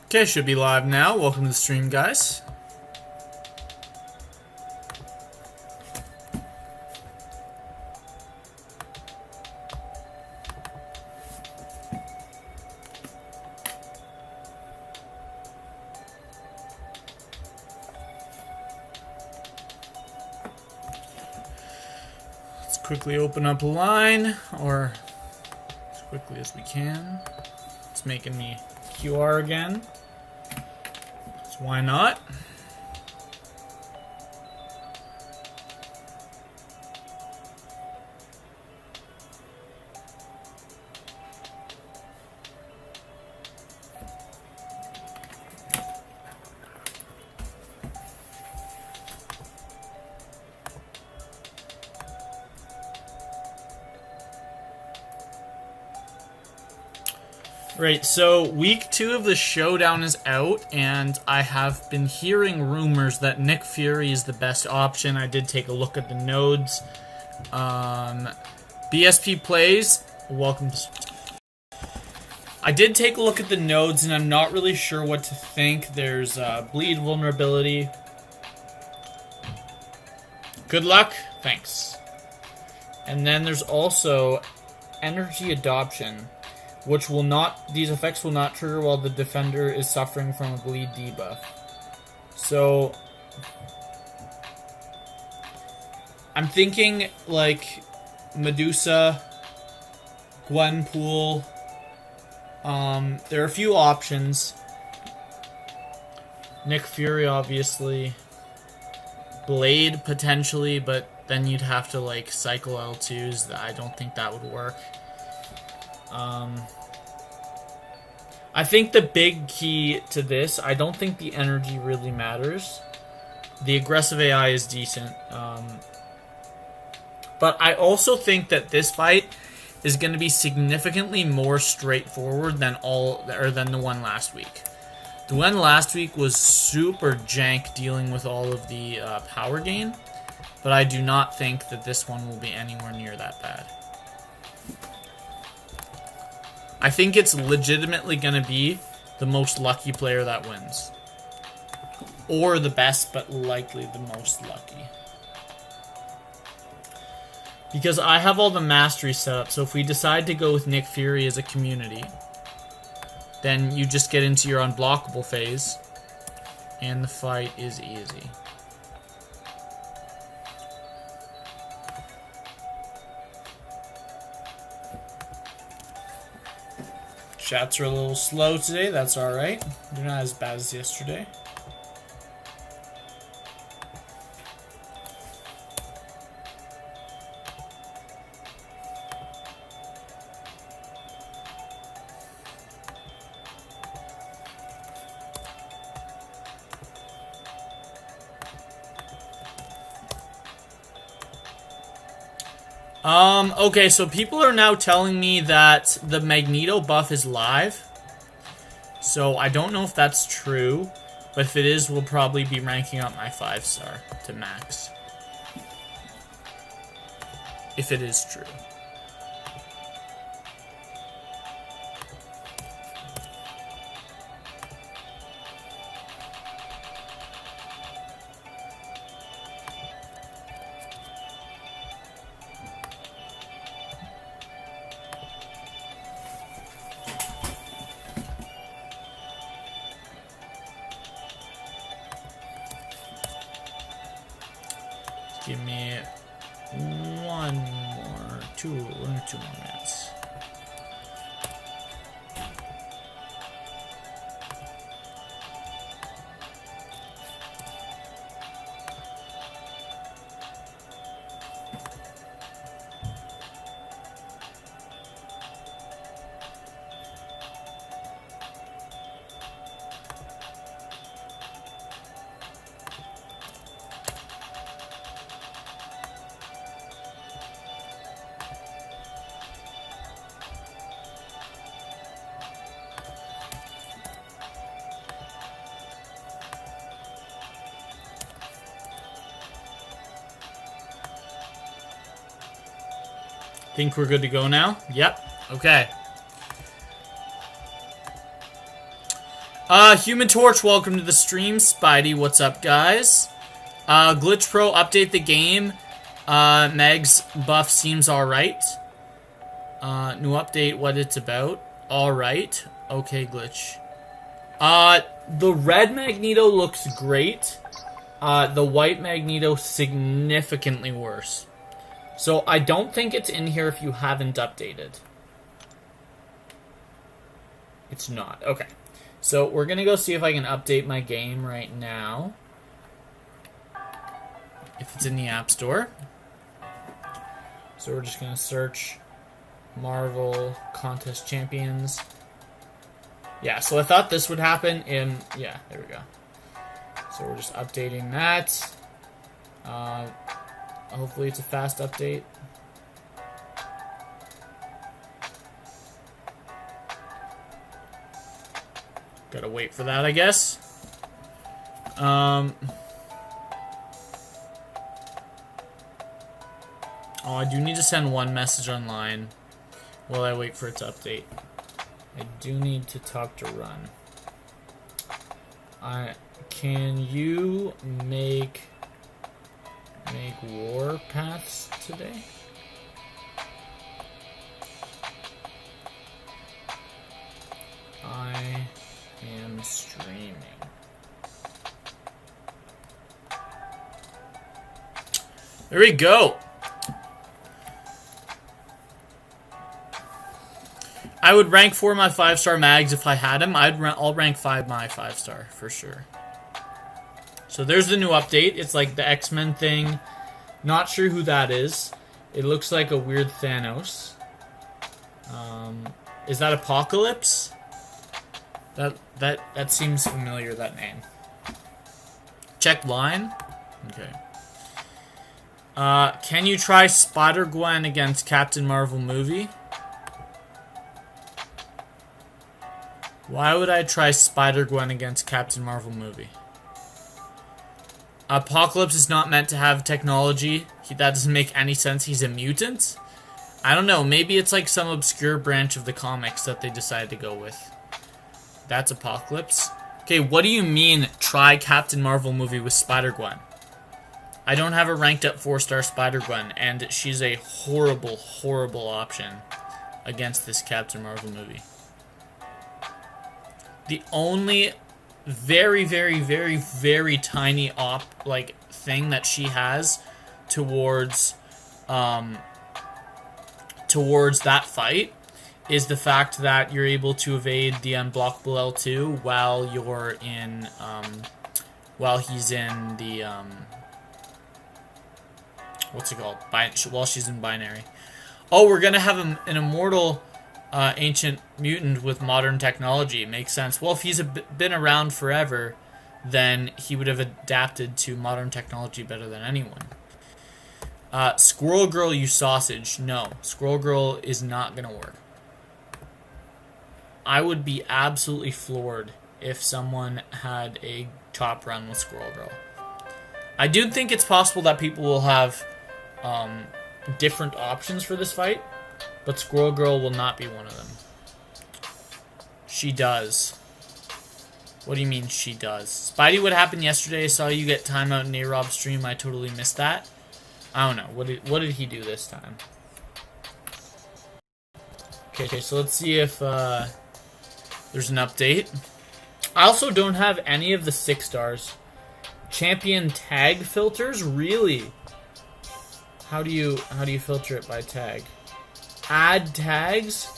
Okay, should be live now. Welcome to the stream, guys. Let's quickly open up a line, or as quickly as we can. It's making me QR again. So why not? Right, so week 2 of the showdown is out, and I have been hearing rumors that Nick Fury is the best option. I did take a look at the nodes. BSP plays, welcome to... I did take a look at the nodes, and I'm not really sure what to think. There's bleed vulnerability. Good luck. Thanks. And then there's also energy adoption, which will not, these effects will not trigger while the defender is suffering from a bleed debuff. So, I'm thinking like Medusa, Gwenpool. There are a few options. Nick Fury, obviously. Blade, potentially, but then you'd have to like cycle L2s. I don't think that would work. I think the big key to this, I don't think the energy really matters. The aggressive AI is decent. But I also think that this fight is going to be significantly more straightforward than than the one last week. The one last week was super jank dealing with all of the power gain, but I do not think that this one will be anywhere near that bad. I think it's legitimately going to be the most lucky player that wins. Or the best, but likely the most lucky. Because I have all the mastery set up, so if we decide to go with Nick Fury as a community, then you just get into your unblockable phase, and the fight is easy. Chats are a little slow today, that's alright. They're not as bad as yesterday. Okay, so people are now telling me that the Magneto buff is live. So I don't know if that's true, but if it is, we'll probably be ranking up my 5-star to max. If it is true. Give me one or two more minutes. Think we're good to go now? Yep. Okay. Human Torch, welcome to the stream. Spidey, what's up, guys? Glitch Pro, update the game. Meg's buff seems alright. New update, what it's about. Alright. Okay, Glitch. The red Magneto looks great. The white Magneto significantly worse. So I don't think it's in here if you haven't updated. It's not. Okay. So we're going to go see if I can update my game right now. If it's in the App Store. So we're just going to search Marvel Contest Champions. Yeah, so I thought this would happen in... Yeah, there we go. So we're just updating that. Hopefully it's a fast update. Gotta wait for that, I guess. Oh, I do need to send one message online while I wait for it to update. I do need to talk to Run. Can you make war paths today? I am streaming. There we go. I would rank 4 my 5-star mags if I had him. I'll rank 5 my 5-star for sure. So there's the new update. It's like the X-Men thing. Not sure who that is. It looks like a weird Thanos. Is that Apocalypse? That seems familiar, that name. Check line. Okay. Can you try Spider-Gwen against Captain Marvel movie? Why would I try Spider-Gwen against Captain Marvel movie? Apocalypse is not meant to have technology. That doesn't make any sense. He's a mutant? I don't know. Maybe it's like some obscure branch of the comics that they decided to go with. That's Apocalypse. Okay, what do you mean try Captain Marvel movie with Spider-Gwen? I don't have a ranked up 4-star Spider-Gwen, and she's a horrible, horrible option against this Captain Marvel movie. The only very, very, very, very tiny thing that she has towards that fight is the fact that you're able to evade the unblockable L2 while you're in while he's in the what's it called? While she's in binary. Oh, we're gonna have an immortal ancient mutant with modern technology. Makes sense. Well, if he's been around forever, then he would have adapted to modern technology better than anyone. Squirrel Girl, you sausage. No, Squirrel Girl is not gonna work. I would be absolutely floored if someone had a top run with Squirrel Girl. I do think it's possible that people will have different options for this fight, but Squirrel Girl will not be one of them. She does. What do you mean she does? Spidey, what happened yesterday? I saw you get timeout in A-Rob's stream. I totally missed that. I don't know. What did he do this time? Okay, so let's see if there's an update. I also don't have any of the 6 stars. Champion tag filters? Really? How do you filter it by tag? Add tags?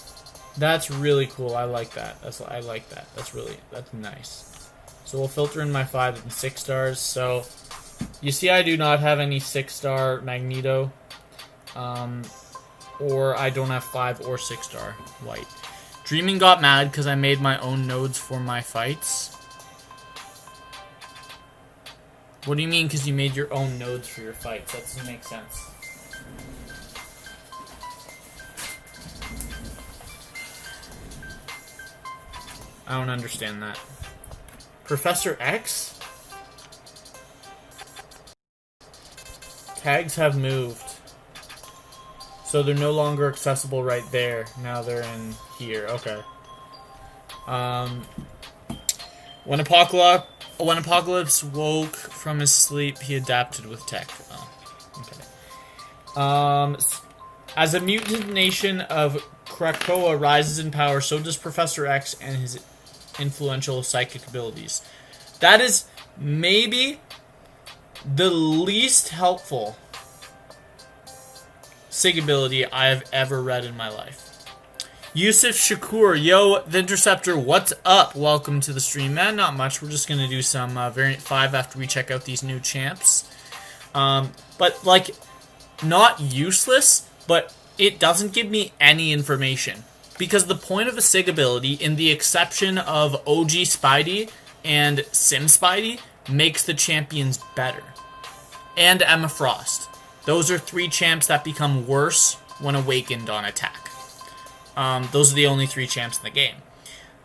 That's really cool. I like that. I like that. That's nice. So we'll filter in my 5 and 6 stars. So you see I do not have any 6-star Magneto. Or I don't have 5 or 6-star white. Dreaming got mad because I made my own nodes for my fights. What do you mean because you made your own nodes for your fights? That doesn't make sense. I don't understand that. Professor X? Tags have moved. So they're no longer accessible right there. Now they're in here. Okay. When Apocalypse woke from his sleep, he adapted with tech. Oh, okay. As a mutant nation of Krakoa rises in power, so does Professor X and his influential psychic abilities. That is maybe the least helpful SIG ability I have ever read in my life. Yusuf Shakur, yo, The Interceptor, what's up? Welcome to the stream, man. Not much. We're just going to do some Variant 5 after we check out these new champs. But, like, not useless, but it doesn't give me any information. Because the point of a SIG ability, in the exception of OG Spidey and Sim Spidey, makes the champions better. And Emma Frost. Those are 3 champs that become worse when awakened on attack. Those are the only 3 champs in the game.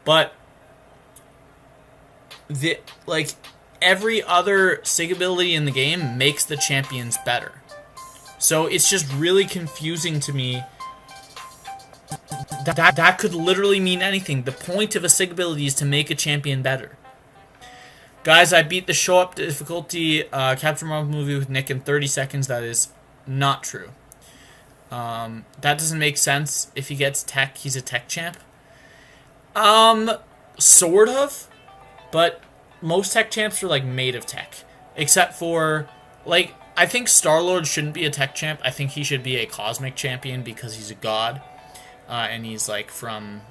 But, every other SIG ability in the game makes the champions better. So it's just really confusing to me. That could literally mean anything. The point of a SIG ability is to make a champion better. Guys, I beat the show up difficulty Captain Marvel movie with Nick in 30 seconds. That is not true. That doesn't make sense. If he gets tech, he's a tech champ. Sort of. But most tech champs are, like, made of tech. Except for, like, I think Star-Lord shouldn't be a tech champ. I think he should be a cosmic champion because he's a god. And he's, like, from...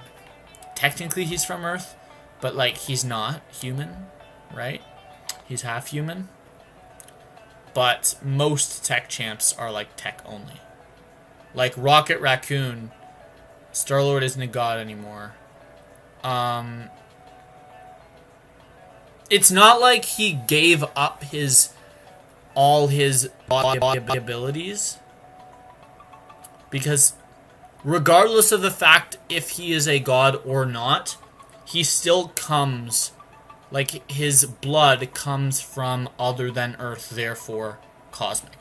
Technically, he's from Earth. But, like, he's not human, right? He's half human. But most tech champs are, like, tech only. Like, Rocket Raccoon, Star-Lord isn't a god anymore. It's not like he gave up all his abilities. Because regardless of the fact if he is a god or not, he still comes, like, his blood comes from other than Earth, therefore cosmic.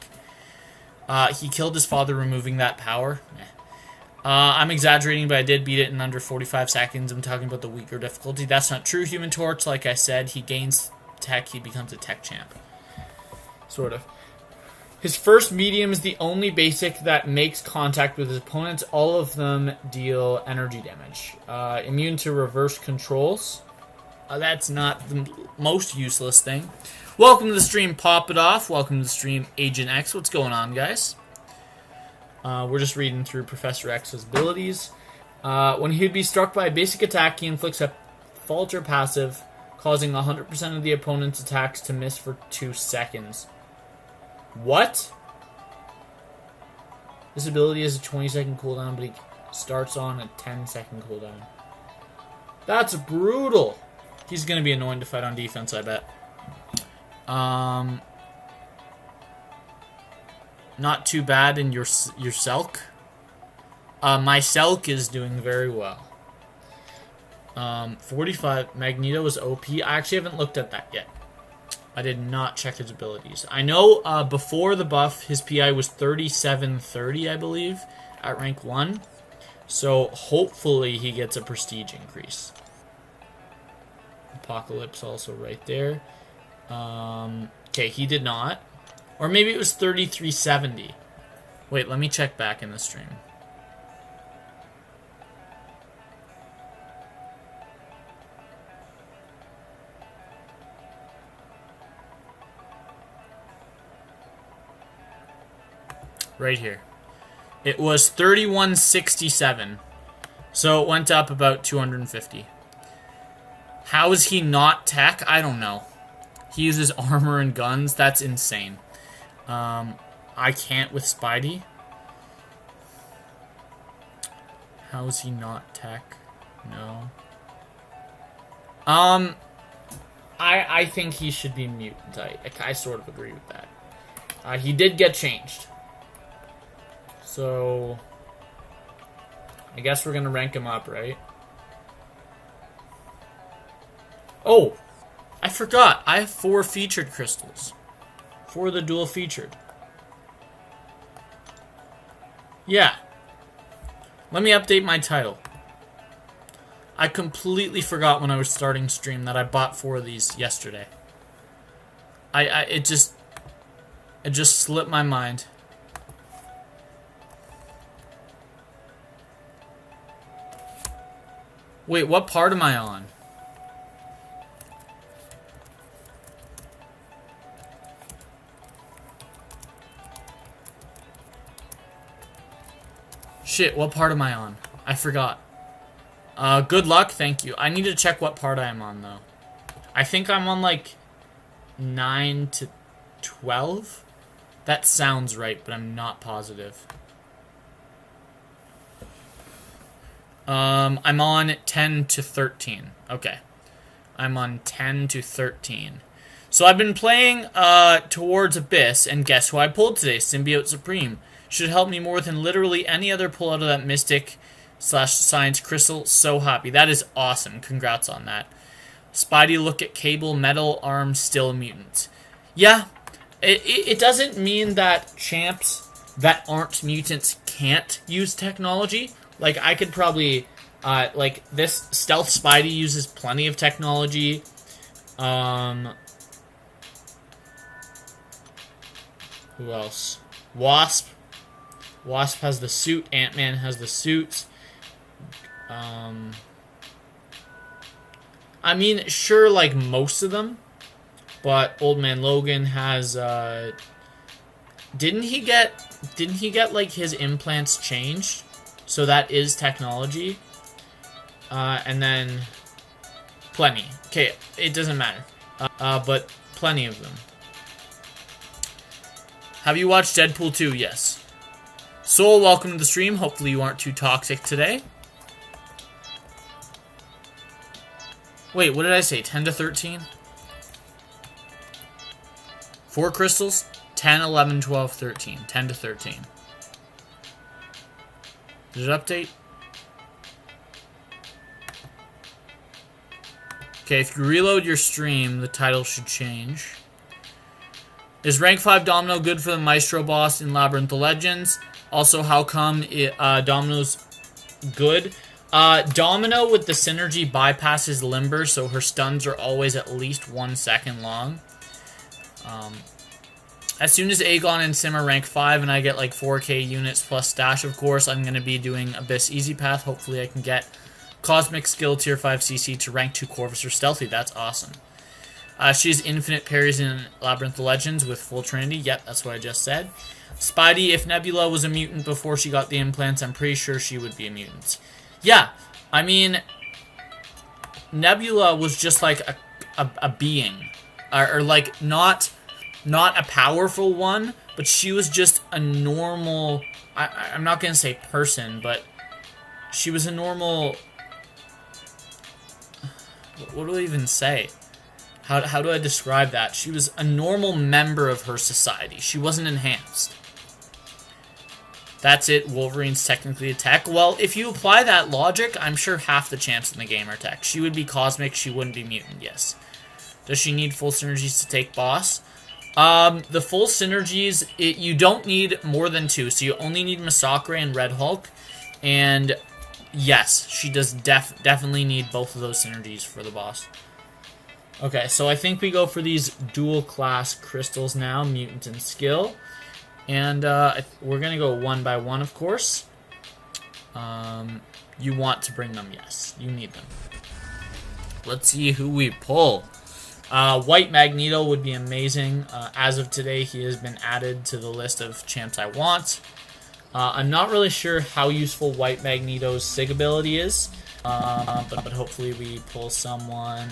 He killed his father, removing that power. I'm exaggerating, but I did beat it in under 45 seconds. I'm talking about the weaker difficulty. That's not true. Human Torch, like I said, he gains tech. He becomes a tech champ. Sort of. His first medium is the only basic that makes contact with his opponents. All of them deal energy damage. Immune to reverse controls. That's not the most useless thing. Welcome to the stream, Pop It Off. Welcome to the stream, Agent X. What's going on, guys? We're just reading through Professor X's abilities. When he would be struck by a basic attack, he inflicts a falter passive, causing 100% of the opponent's attacks to miss for 2 seconds. What? This ability has a 20-second cooldown, but he starts on a 10-second cooldown. That's brutal. He's going to be annoying to fight on defense, I bet. Not too bad in your Selk. My Selk is doing very well. 45. Magneto is OP. I actually haven't looked at that yet. I did not check his abilities. I know before the buff, his PI was 3730, I believe, at rank 1. So hopefully he gets a prestige increase. Apocalypse also right there. Okay, he did not. Or maybe it was 3370. Wait, let me check back in the stream. Right here. It was 3167. So it went up about 250. How is he not tech? I don't know. He uses armor and guns. That's insane. I can't with Spidey. How is he not tech? No. I think he should be mutant. I sort of agree with that. He did get changed. So I guess we're gonna rank him up, right? Oh, I forgot. I have 4 featured crystals. For the dual featured. Yeah. Let me update my title. I completely forgot when I was starting stream that I bought 4 of these yesterday. It just slipped my mind. Wait, what part am I on? Shit, what part am I on? I forgot. Good luck, thank you. I need to check what part I am on, though. I think I'm on, like, 9 to 12? That sounds right, but I'm not positive. I'm on 10 to 13. Okay. I'm on 10 to 13. So I've been playing, towards Abyss, and guess who I pulled today? Symbiote Supreme. Should help me more than literally any other pull out of that Mystic / Science Crystal. So happy. That is awesome. Congrats on that. Spidey, look at Cable, Metal Arm, still a mutant. Yeah, it doesn't mean that champs that aren't mutants can't use technology. Like, I could probably, like, this Stealth Spidey uses plenty of technology. Who else? Wasp. Wasp has the suit. Ant-Man has the suit. I mean, sure, like, most of them. But Old Man Logan has, Didn't he get, like, his implants changed? So that is technology. And then plenty. Okay, it doesn't matter. But plenty of them. Have you watched Deadpool 2? Yes. Soul, welcome to the stream. Hopefully you aren't too toxic today. Wait, what did I say? 10 to 13? 4 crystals? 10, 11, 12, 13. 10 to 13. Did it update? Okay, if you reload your stream, the title should change. Is rank 5 Domino good for the Maestro boss in Labyrinth of Legends? Also, how come Domino's good? Domino with the synergy bypasses Limber, so her stuns are always at least 1 second long. As soon as Aegon and Sim are rank 5 and I get like 4k units plus stash, of course, I'm going to be doing Abyss Easy Path. Hopefully I can get Cosmic Skill Tier 5 CC to rank 2 Corvus or Stealthy. That's awesome. She has infinite parries in Labyrinth of Legends with full Trinity. Yep, that's what I just said. Spidey, if Nebula was a mutant before she got the implants, I'm pretty sure she would be a mutant. Yeah, I mean, Nebula was just like a being. Or like, not a powerful one, but she was just a normal... I'm not going to say person, but she was a normal... What do I even say? How do I describe that? She was a normal member of her society. She wasn't enhanced. That's it. Wolverine's technically a tech. Well, if you apply that logic, I'm sure half the champs in the game are tech. She would be cosmic. She wouldn't be mutant, yes. Does she need full synergies to take boss? The full synergies, you don't need more than 2. So you only need Masakre and Red Hulk. And yes, she does definitely need both of those synergies for the boss. Okay, so I think we go for these dual class crystals now, mutant and skill. And we're going to go one by one, of course. You want to bring them, yes. You need them. Let's see who we pull. White Magneto would be amazing. As of today, he has been added to the list of champs I want. I'm not really sure how useful White Magneto's Sig ability is. But hopefully we pull someone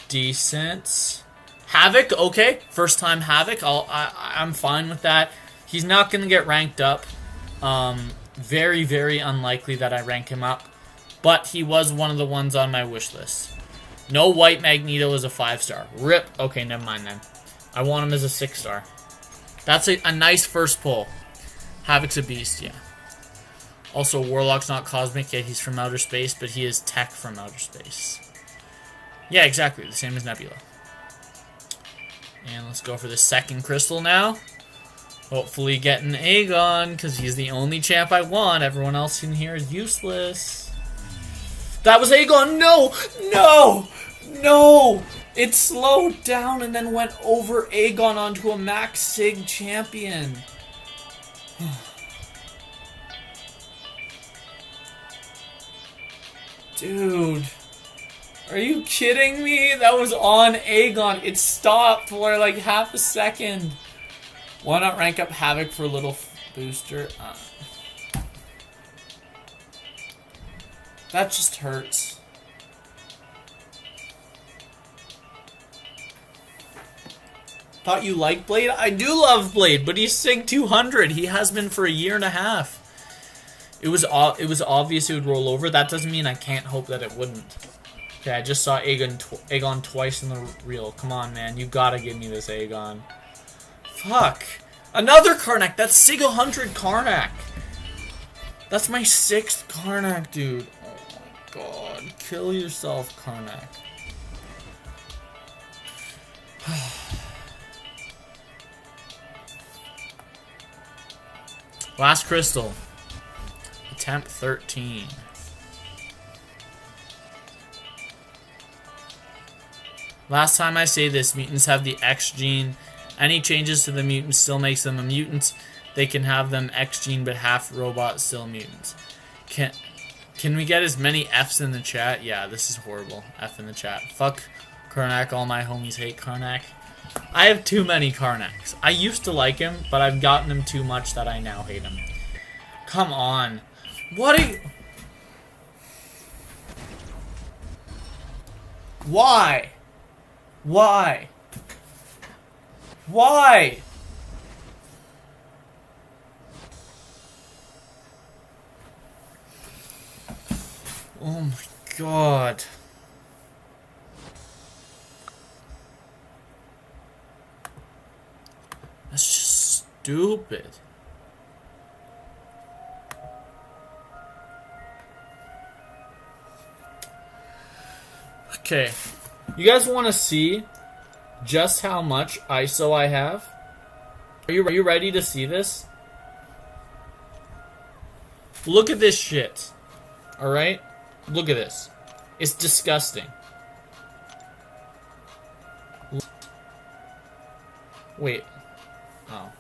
decent. Havoc, okay. First time Havoc. I'm fine with that. He's not going to get ranked up. Very, very unlikely that I rank him up. But he was one of the ones on my wish list. No White Magneto is a 5-star. RIP. Okay, never mind then. I want him as a 6-star. That's a nice first pull. Havoc's a beast, yeah. Also, Warlock's not cosmic, yet he's from outer space, but he is tech from outer space. Yeah, exactly. The same as Nebula. And let's go for the second crystal now. Hopefully getting Aegon, because he's the only champ I want. Everyone else in here is useless. That was Aegon. No! No! No! It slowed down and then went over Aegon onto a Max Sig champion. Dude. Are you kidding me? That was on Aegon. It stopped for like half a second. Why not rank up Havoc for a little booster? That just hurts. Thought you liked Blade? I do love Blade, but he's Sig 200. He has been for a year and a half. It was obvious it would roll over. That doesn't mean I can't hope that it wouldn't. Okay, I just saw Aegon twice in the reel. Come on, man. You gotta give me this Aegon. Fuck. Another Karnak. That's Sig 100 Karnak. That's my 6th Karnak, dude. Oh my god. Kill yourself, Karnak. Last crystal. Attempt 13. Last time I say this, mutants have the X gene. Any changes to the mutant still makes them a mutant. They can have them X gene, but half robot, still mutants. Can we get as many Fs in the chat? Yeah, this is horrible. F in the chat. Fuck Karnak. All my homies hate Karnak. I have too many Karnaks. I used to like him, but I've gotten him too much that I now hate him. Come on. What are you... Why? Why? Why? Oh my god. That's just stupid. Okay. You guys want to see just how much ISO I have? Are you ready to see this? Look at this shit. Alright? Look at this. It's disgusting. Wait. Oh.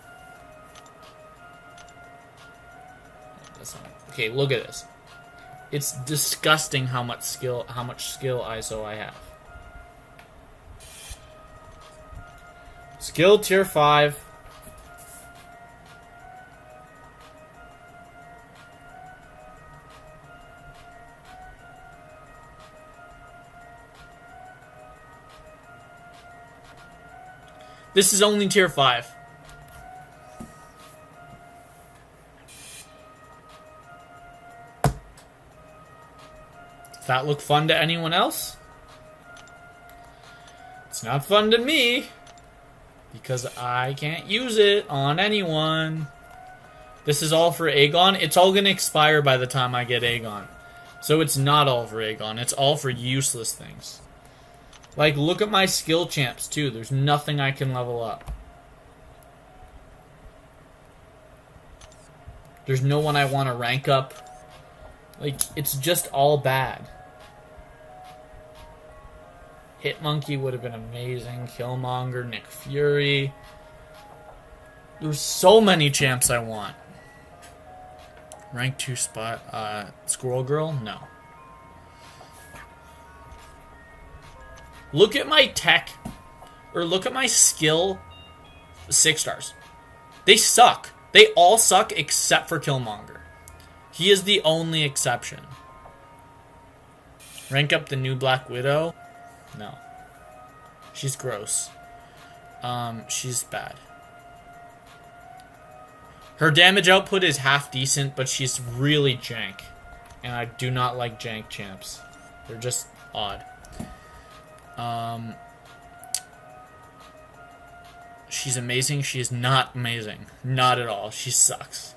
That's not... Okay, look at this. It's disgusting how much skill ISO I have. Skill tier 5. This is only tier 5. Does that look fun to anyone else? It's not fun to me. Because I can't use it on anyone. This is all for Aegon. It's all going to expire by the time I get Aegon. So it's not all for Aegon. It's all for useless things. Like, look at my skill champs, too. There's nothing I can level up. There's no one I want to rank up. Like, it's just all bad. Hitmonkey would have been amazing. Killmonger, Nick Fury. There's so many champs I want. Rank 2 spot. Squirrel Girl? No. Look at my tech. Or look at my skill. 6 stars. They suck. They all suck except for Killmonger. He is the only exception. Rank up the new Black Widow? No. She's gross. She's bad. Her damage output is half decent, but she's really jank. And I do not like jank champs. They're just odd. She's amazing. She is not amazing. Not at all. She sucks.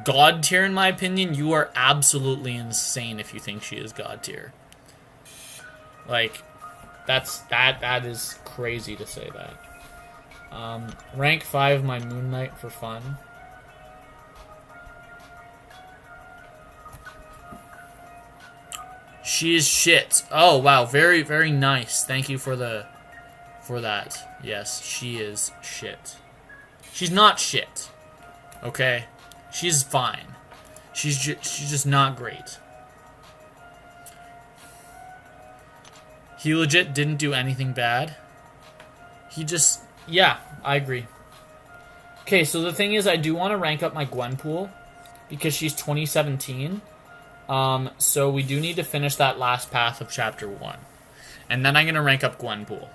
God tier, in my opinion, you are absolutely insane if you think she is God tier. Like, that is crazy to say that. Rank 5 my Moon Knight for fun. She is shit. Oh, wow. Very, very nice. Thank you for that. Yes, she is shit. She's not shit. Okay? She's fine. She's just not great. He legit didn't do anything bad. He just... Yeah, I agree. Okay, so the thing is, I do want to rank up my Gwenpool because she's 2017. So we do need to finish that last path of Chapter 1. And then I'm going to rank up Gwenpool.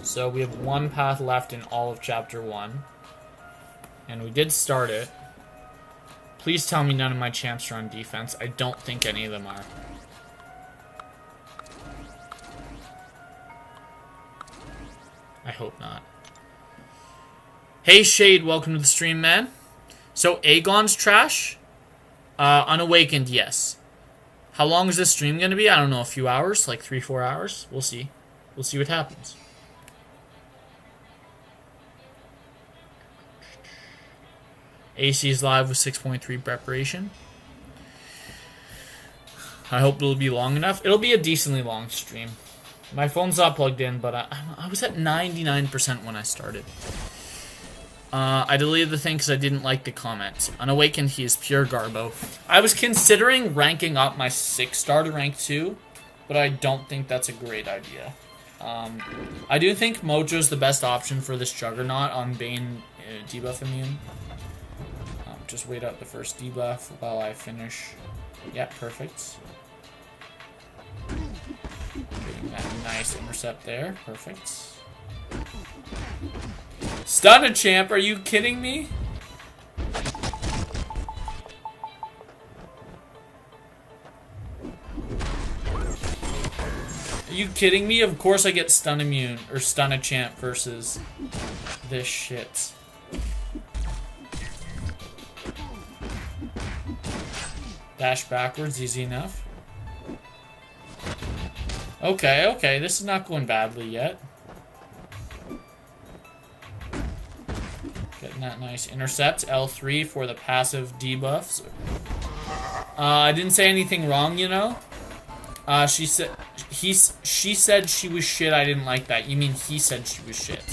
So we have one path left in all of Chapter 1. And we did start it. Please tell me none of my champs are on defense. I don't think any of them are. I hope not. Hey Shade, welcome to the stream, man. So Aegon's trash? Unawakened, yes. How long is this stream gonna be? I don't know, a few hours? Like 3-4 hours? We'll see. We'll see what happens. AC's live with 6.3 preparation. I hope it'll be long enough. It'll be a decently long stream. My phone's not plugged in, but I was at 99% when I started. I deleted the thing because I didn't like the comments. Unawakened, he is pure garbo. I was considering ranking up my 6-star to rank 2, but I don't think that's a great idea. I do think Mojo's the best option for this Juggernaut on Bane debuff immune. Just wait out the first debuff while I finish. Yeah, perfect. Getting that nice intercept there. Perfect. Stun a champ, are you kidding me? Are you kidding me? Of course I get stun immune, or stun a champ versus this shit. Dash backwards, easy enough. Okay, okay, this is not going badly yet. Getting that nice intercept. L3 for the passive debuffs. I didn't say anything wrong, you know. She said she was shit. I didn't like that. You mean he said she was shit?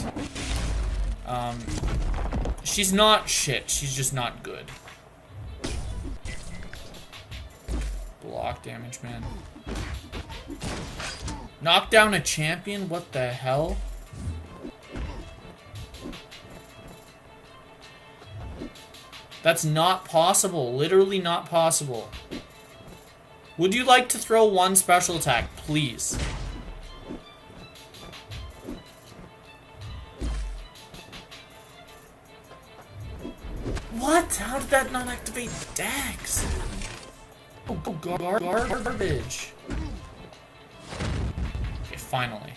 She's not shit. She's just not good. Block damage, man. Knock down a champion? What the hell? That's not possible. Literally not possible. Would you like to throw one special attack, please? What? How did that not activate Dax? Oh, garbage. Okay, finally.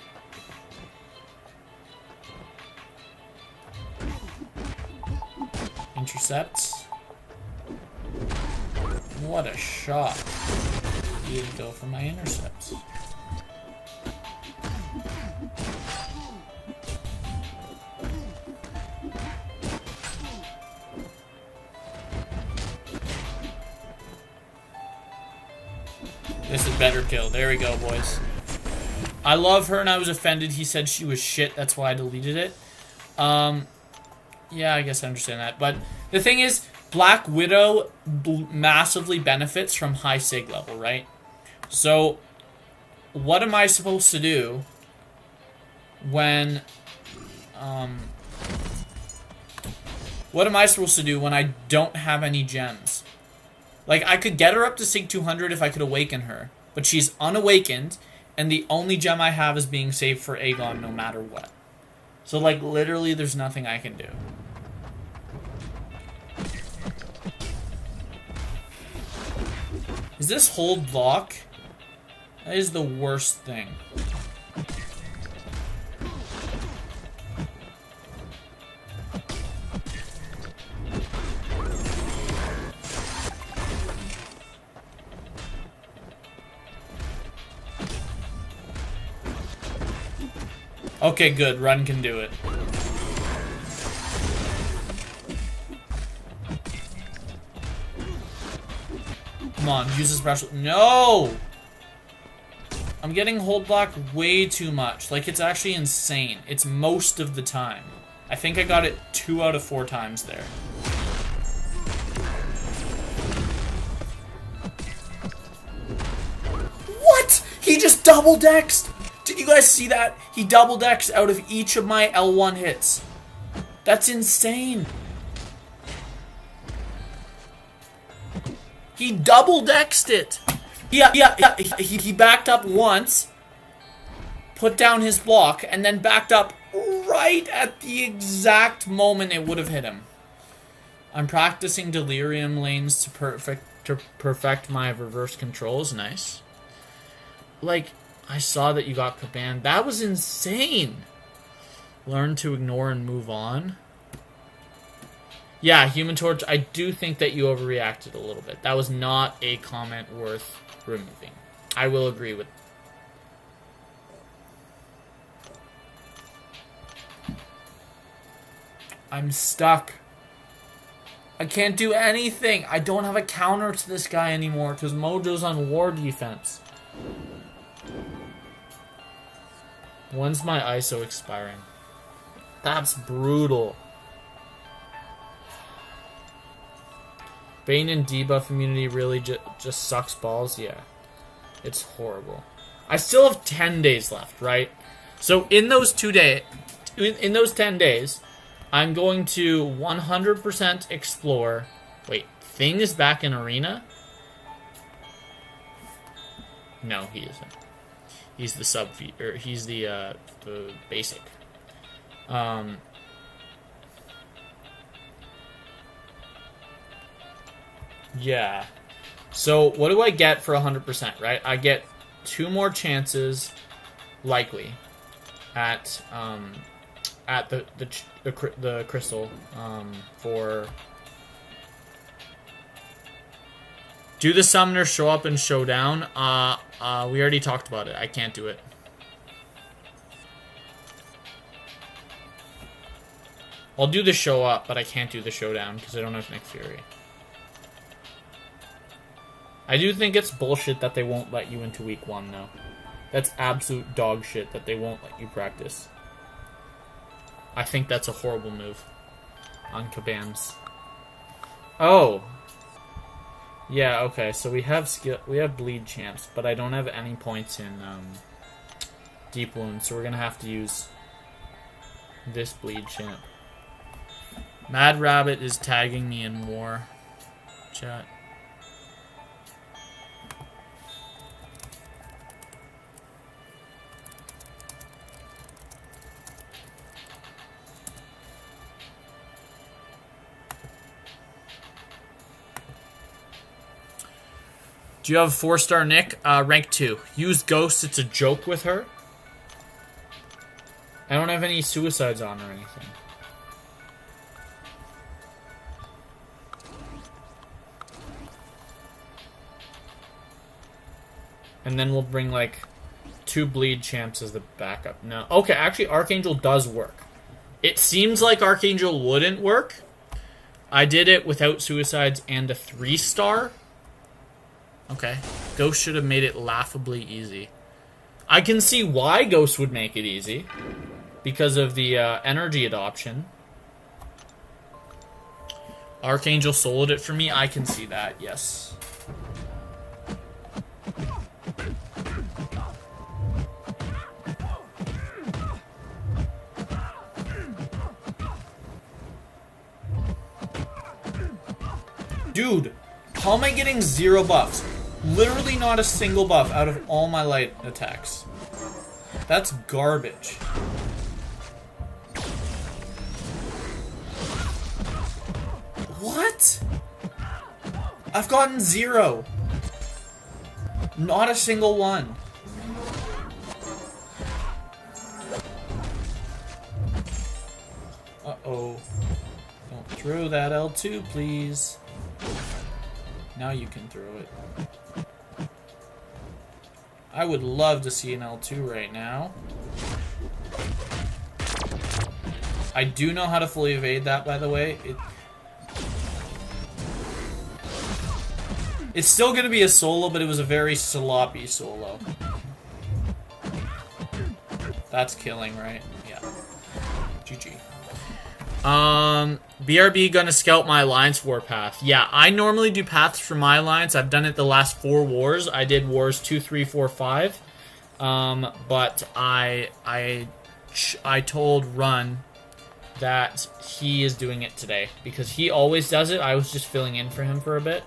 Intercepts. What a shot. He didn't go for my intercepts. This is better kill. There we go, boys. I love her and I was offended he said she was shit. That's why I deleted it. Yeah, I guess I understand that. But the thing is, Black Widow massively benefits from high sig level, right? So, what am I supposed to do when... what am I supposed to do when I don't have any gems? Like, I could get her up to Sig 200 if I could awaken her. But she's unawakened, and the only gem I have is being saved for Aegon no matter what. So, like, literally, there's nothing I can do. Is this hold lock? That is the worst thing. Okay, good. Run can do it. Come on, use a special... No! I'm getting hold block way too much. Like, it's actually insane. It's most of the time. I think I got it 2 out of 4 times there. What? He just double-dexed! Did you guys see that? He double-dexed out of each of my L1 hits. That's insane. He double-dexed it. Yeah. He backed up once, put down his block, and then backed up right at the exact moment it would have hit him. I'm practicing delirium lanes to perfect my reverse controls. Nice. Like, I saw that you got Caban. That was insane. Learn to ignore and move on. Yeah, Human Torch, I do think that you overreacted a little bit. That was not a comment worth removing. I will agree with. I'm stuck. I can't do anything. I don't have a counter to this guy anymore because Mojo's on war defense. When's my ISO expiring? That's brutal. Bane and debuff immunity really just sucks balls. Yeah, it's horrible. I still have 10 days left, right? So in those 10 days, I'm going to 100% explore. Wait, Thing is back in arena? No, he isn't. He's the sub, or he's the basic. Yeah. So what do I get for 100%, right? I get 2 more chances, likely, at the crystal, for... Do the summoner show up in showdown? We already talked about it. I can't do it. I'll do the show up, but I can't do the showdown because I don't have Nick Fury. I do think it's bullshit that they won't let you into week 1, though. That's absolute dog shit that they won't let you practice. I think that's a horrible move on Kabams. Oh. Yeah, okay, so we have bleed champs, but I don't have any points in deep wounds, so we're gonna have to use this bleed champ. Mad Rabbit is tagging me in war. Chat. Do you have 4-star Nick? Rank 2. Use Ghost, it's a joke with her. I don't have any suicides on or anything. And then we'll bring, like, 2 bleed champs as the backup. No. Okay, actually, Archangel does work. It seems like Archangel wouldn't work. I did it without suicides and a 3-star. Okay. Ghost should have made it laughably easy. I can see why Ghost would make it easy. Because of the energy adoption. Archangel soloed it for me. I can see that, yes. Dude, how am I getting 0 buffs? Literally not a single buff out of all my light attacks. That's garbage. What? I've gotten 0. Not a single one. Uh-oh. Don't throw that L2, please. Now you can throw it. I would love to see an L2 right now. I do know how to fully evade that, by the way. It's still going to be a solo, but it was a very sloppy solo. That's killing, right? Yeah. GG. BRB gonna scout my Alliance War path. Yeah, I normally do paths for my Alliance. I've done it the last 4 wars. I did wars 2, 3, 4, 5. But I told Run that he is doing it today because he always does it. I was just filling in for him for a bit.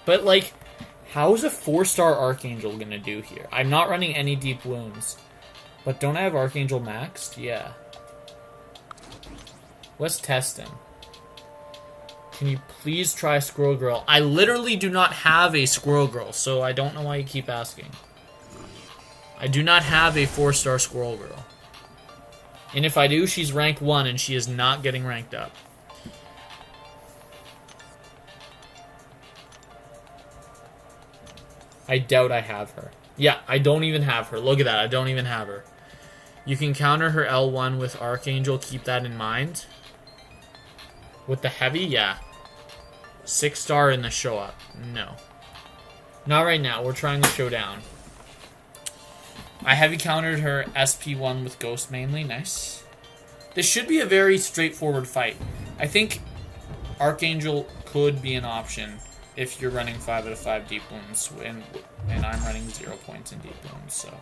But like, how is a 4-star Archangel gonna do here? I'm not running any deep wounds. But don't I have Archangel maxed? Yeah. Let's test him. Can you please try Squirrel Girl? I literally do not have a Squirrel Girl, so I don't know why you keep asking. I do not have a 4-star Squirrel Girl. And if I do, she's rank 1 and she is not getting ranked up. I doubt I have her. Yeah, I don't even have her. Look at that. I don't even have her. You can counter her L1 with Archangel. Keep that in mind. With the heavy, yeah. 6-star in the show up. No. Not right now. We're trying to show down. I heavy countered her SP1 with Ghost mainly. Nice. This should be a very straightforward fight. I think Archangel could be an option if you're running 5 out of 5 deep wounds, and I'm running 0 points in deep wounds, so.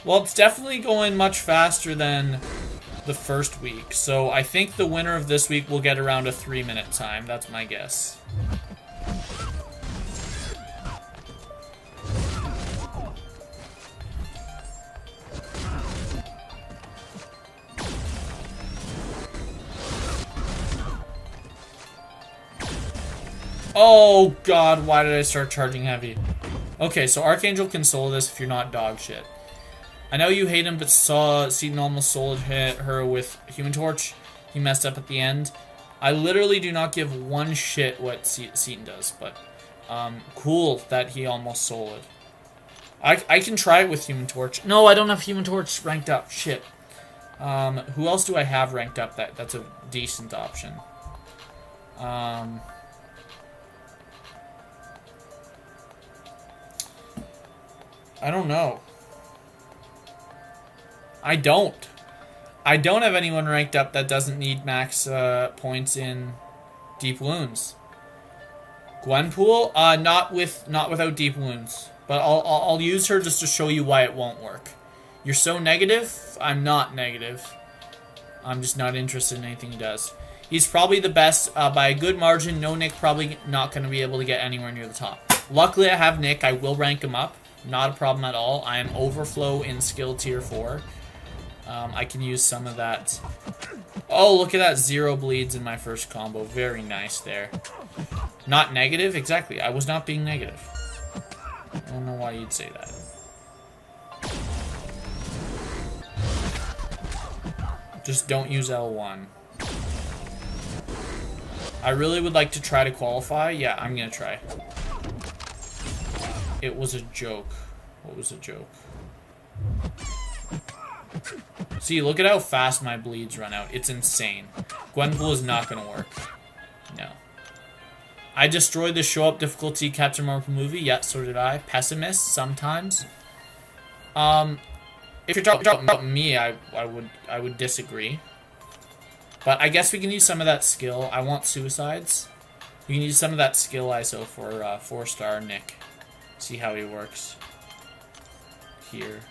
Well, it's definitely going much faster than the first week, so I think the winner of this week will get around a 3-minute time. That's my guess. Oh god, why did I start charging heavy? Okay, so Archangel can solo this if you're not dog shit. I know you hate him, but Seaton almost soloed her with Human Torch. He messed up at the end. I literally do not give one shit what Seaton does, but cool that he almost soloed. I can try it with Human Torch. No, I don't have Human Torch ranked up. Shit. Who else do I have ranked up that's a decent option? I don't know. I don't have anyone ranked up that doesn't need max points in deep wounds. Gwenpool, not without deep wounds, but I'll use her just to show you why it won't work. You're so negative. I'm not negative. I'm just not interested in anything he does. He's probably the best by a good margin. No Nick probably not going to be able to get anywhere near the top. Luckily, I have Nick. I will rank him up. Not a problem at all. I am overflow in skill tier 4. I can use some of that. Oh, look at that. 0 bleeds in my first combo. Very nice there. Not negative? Exactly. I was not being negative. I don't know why you'd say that. Just don't use L1. I really would like to try to qualify. Yeah, I'm gonna try. It was a joke. What was a joke? See, look at how fast my bleeds run out. It's insane. Gwenpool is not going to work. No. I destroyed the show-up difficulty Captain Marvel movie. Yeah, so did I. Pessimist, sometimes. If you're talking about me, I would disagree. But I guess we can use some of that skill. I want suicides. We can use some of that skill ISO for 4-star Nick. See how he works. Here.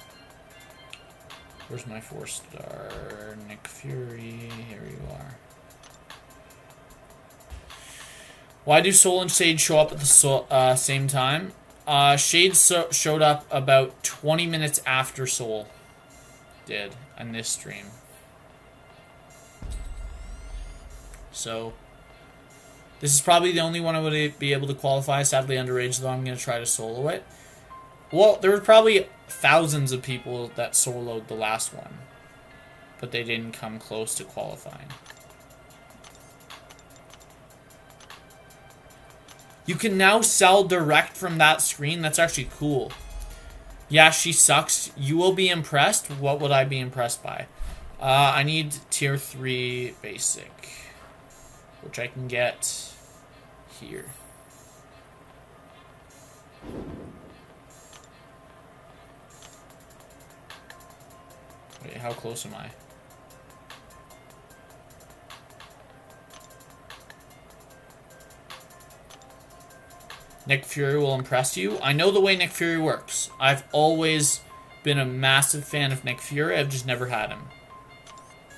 Where's my 4-star Nick Fury? Here you are. Why do Soul and Shade show up at the same time? Shade showed up about 20 minutes after Soul did on this stream. So, this is probably the only one I would be able to qualify. Sadly underage, though I'm going to try to solo it. Well, there were probably thousands of people that soloed the last one, but they didn't come close to qualifying. You can now sell direct from that screen. That's actually cool. Yeah, she sucks. You will be impressed. What would I be impressed by? I need tier 3 basic, which I can get here. Wait, how close am I? Nick Fury will impress you. I know the way Nick Fury works. I've always been a massive fan of Nick Fury. I've just never had him.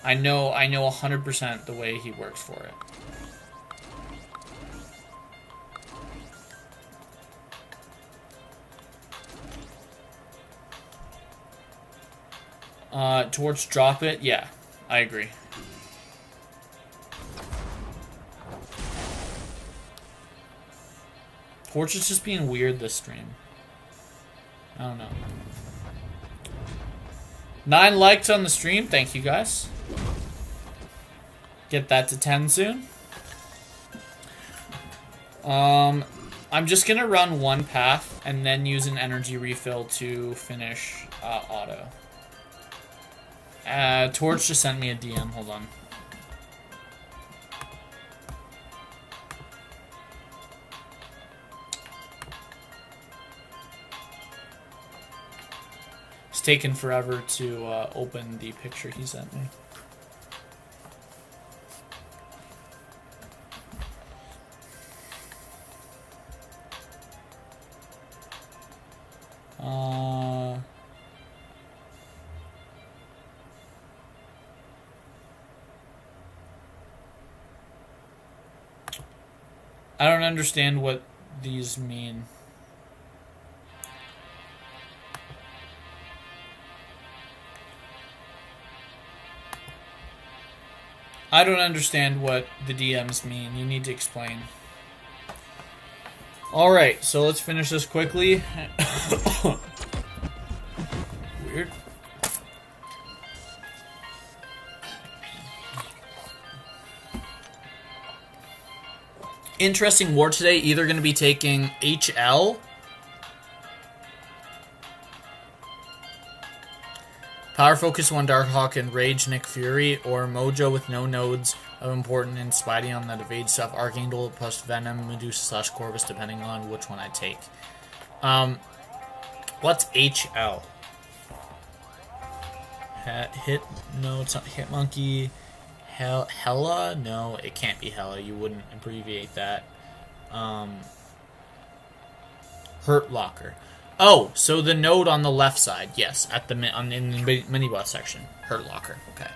I know 100% the way he works for it. Torch, drop it. Yeah, I agree. Torch is just being weird this stream. I don't know. 9 likes on the stream. Thank you, guys. Get that to 10 soon. I'm just gonna run one path and then use an energy refill to finish auto. Torch just sent me a DM. Hold on. It's taken forever to open the picture he sent me. I don't understand what these mean. I don't understand what the DMs mean. You need to explain. Alright, so let's finish this quickly. Weird. Interesting war today. Either going to be taking HL. Power Focus 1 Darkhawk and Rage Nick Fury, or Mojo with no nodes of important and Spidey on that evade stuff. Archangel plus Venom, Medusa / Corvus, depending on which one I take. What's HL? Hit? No, it's not Hit Monkey. Hella? No, it can't be Hella. You wouldn't abbreviate that. Hurt Locker. Oh, so the node on the left side, yes, at the in the mini boss section. Hurt Locker. Okay.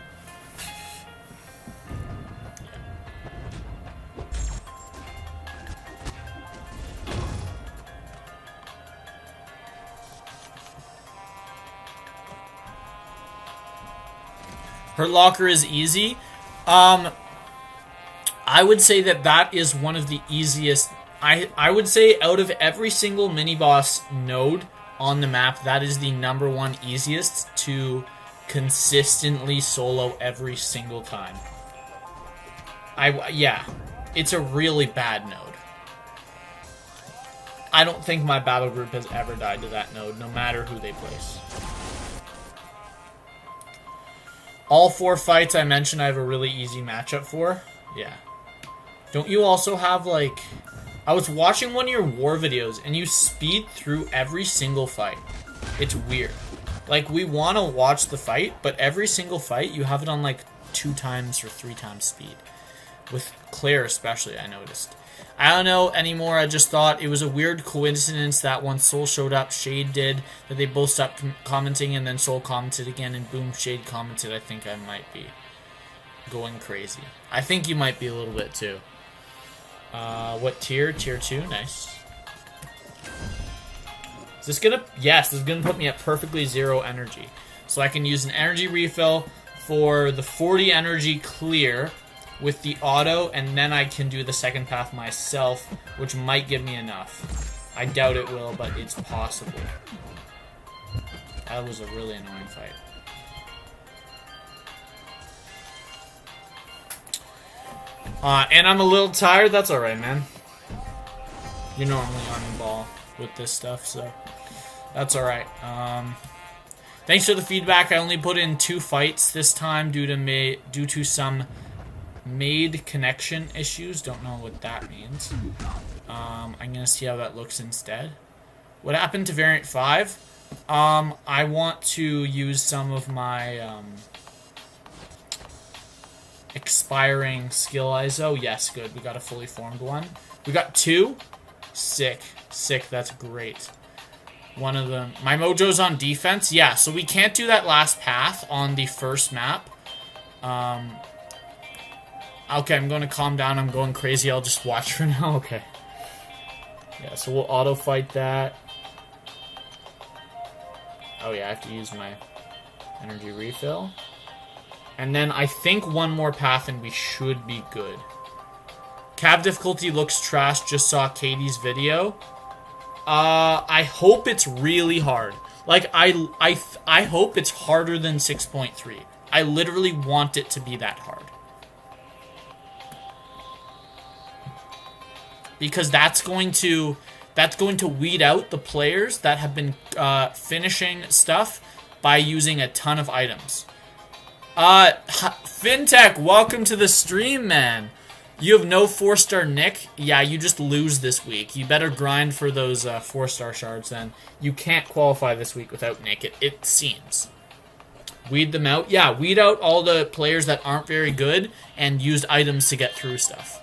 Hurt Locker is easy. I would say that is one of the easiest. I would say out of every single mini-boss node on the map, that is the #1 easiest to consistently solo every single time. Yeah, it's a really bad node. I don't think my battle group has ever died to that node, no matter who they place. All 4 fights I mentioned I have a really easy matchup for. Yeah. Don't you also have, like... I was watching one of your war videos, and you speed through every single fight. It's weird. Like, we want to watch the fight, but every single fight, you have it on, like, 2 times or 3 times speed. With Claire especially, I noticed. I don't know anymore. I just thought it was a weird coincidence that once Soul showed up, Shade did, that they both stopped commenting, and then Soul commented again, and boom, Shade commented. I think I might be going crazy. I think you might be a little bit, too. What tier? Tier 2? Nice. Is this gonna... Yes, this is gonna put me at perfectly 0 energy. So I can use an energy refill for the 40 energy clear with the auto, and then I can do the second path myself, which might give me enough. I doubt it will, but it's possible. That was a really annoying fight. And I'm a little tired. That's alright, man. You're normally on the ball with this stuff, so that's alright. Thanks for the feedback. I only put in 2 fights this time due to some made connection issues. Don't know what that means. I'm gonna see how that looks instead. What happened to variant 5? I want to use some of my expiring skill ISO. Yes, good. We got a fully formed one. We got 2. Sick. Sick. That's great. One of them. My mojo's on defense. Yeah, so we can't do that last path on the first map. Okay, I'm going to calm down. I'm going crazy. I'll just watch for now. Okay. Yeah, so we'll auto fight that. Oh yeah, I have to use my energy refill. And then I think one more path and we should be good. Cab difficulty looks trash. Just saw Katie's video. I hope it's really hard. Like, I hope it's harder than 6.3. I literally want it to be that hard. Because that's going to weed out the players that have been finishing stuff by using a ton of items. Fintech, welcome to the stream, man. You have no 4-star Nick? Yeah, you just lose this week. You better grind for those 4-star shards then. You can't qualify this week without Nick, it seems. Weed them out? Yeah, weed out all the players that aren't very good and used items to get through stuff.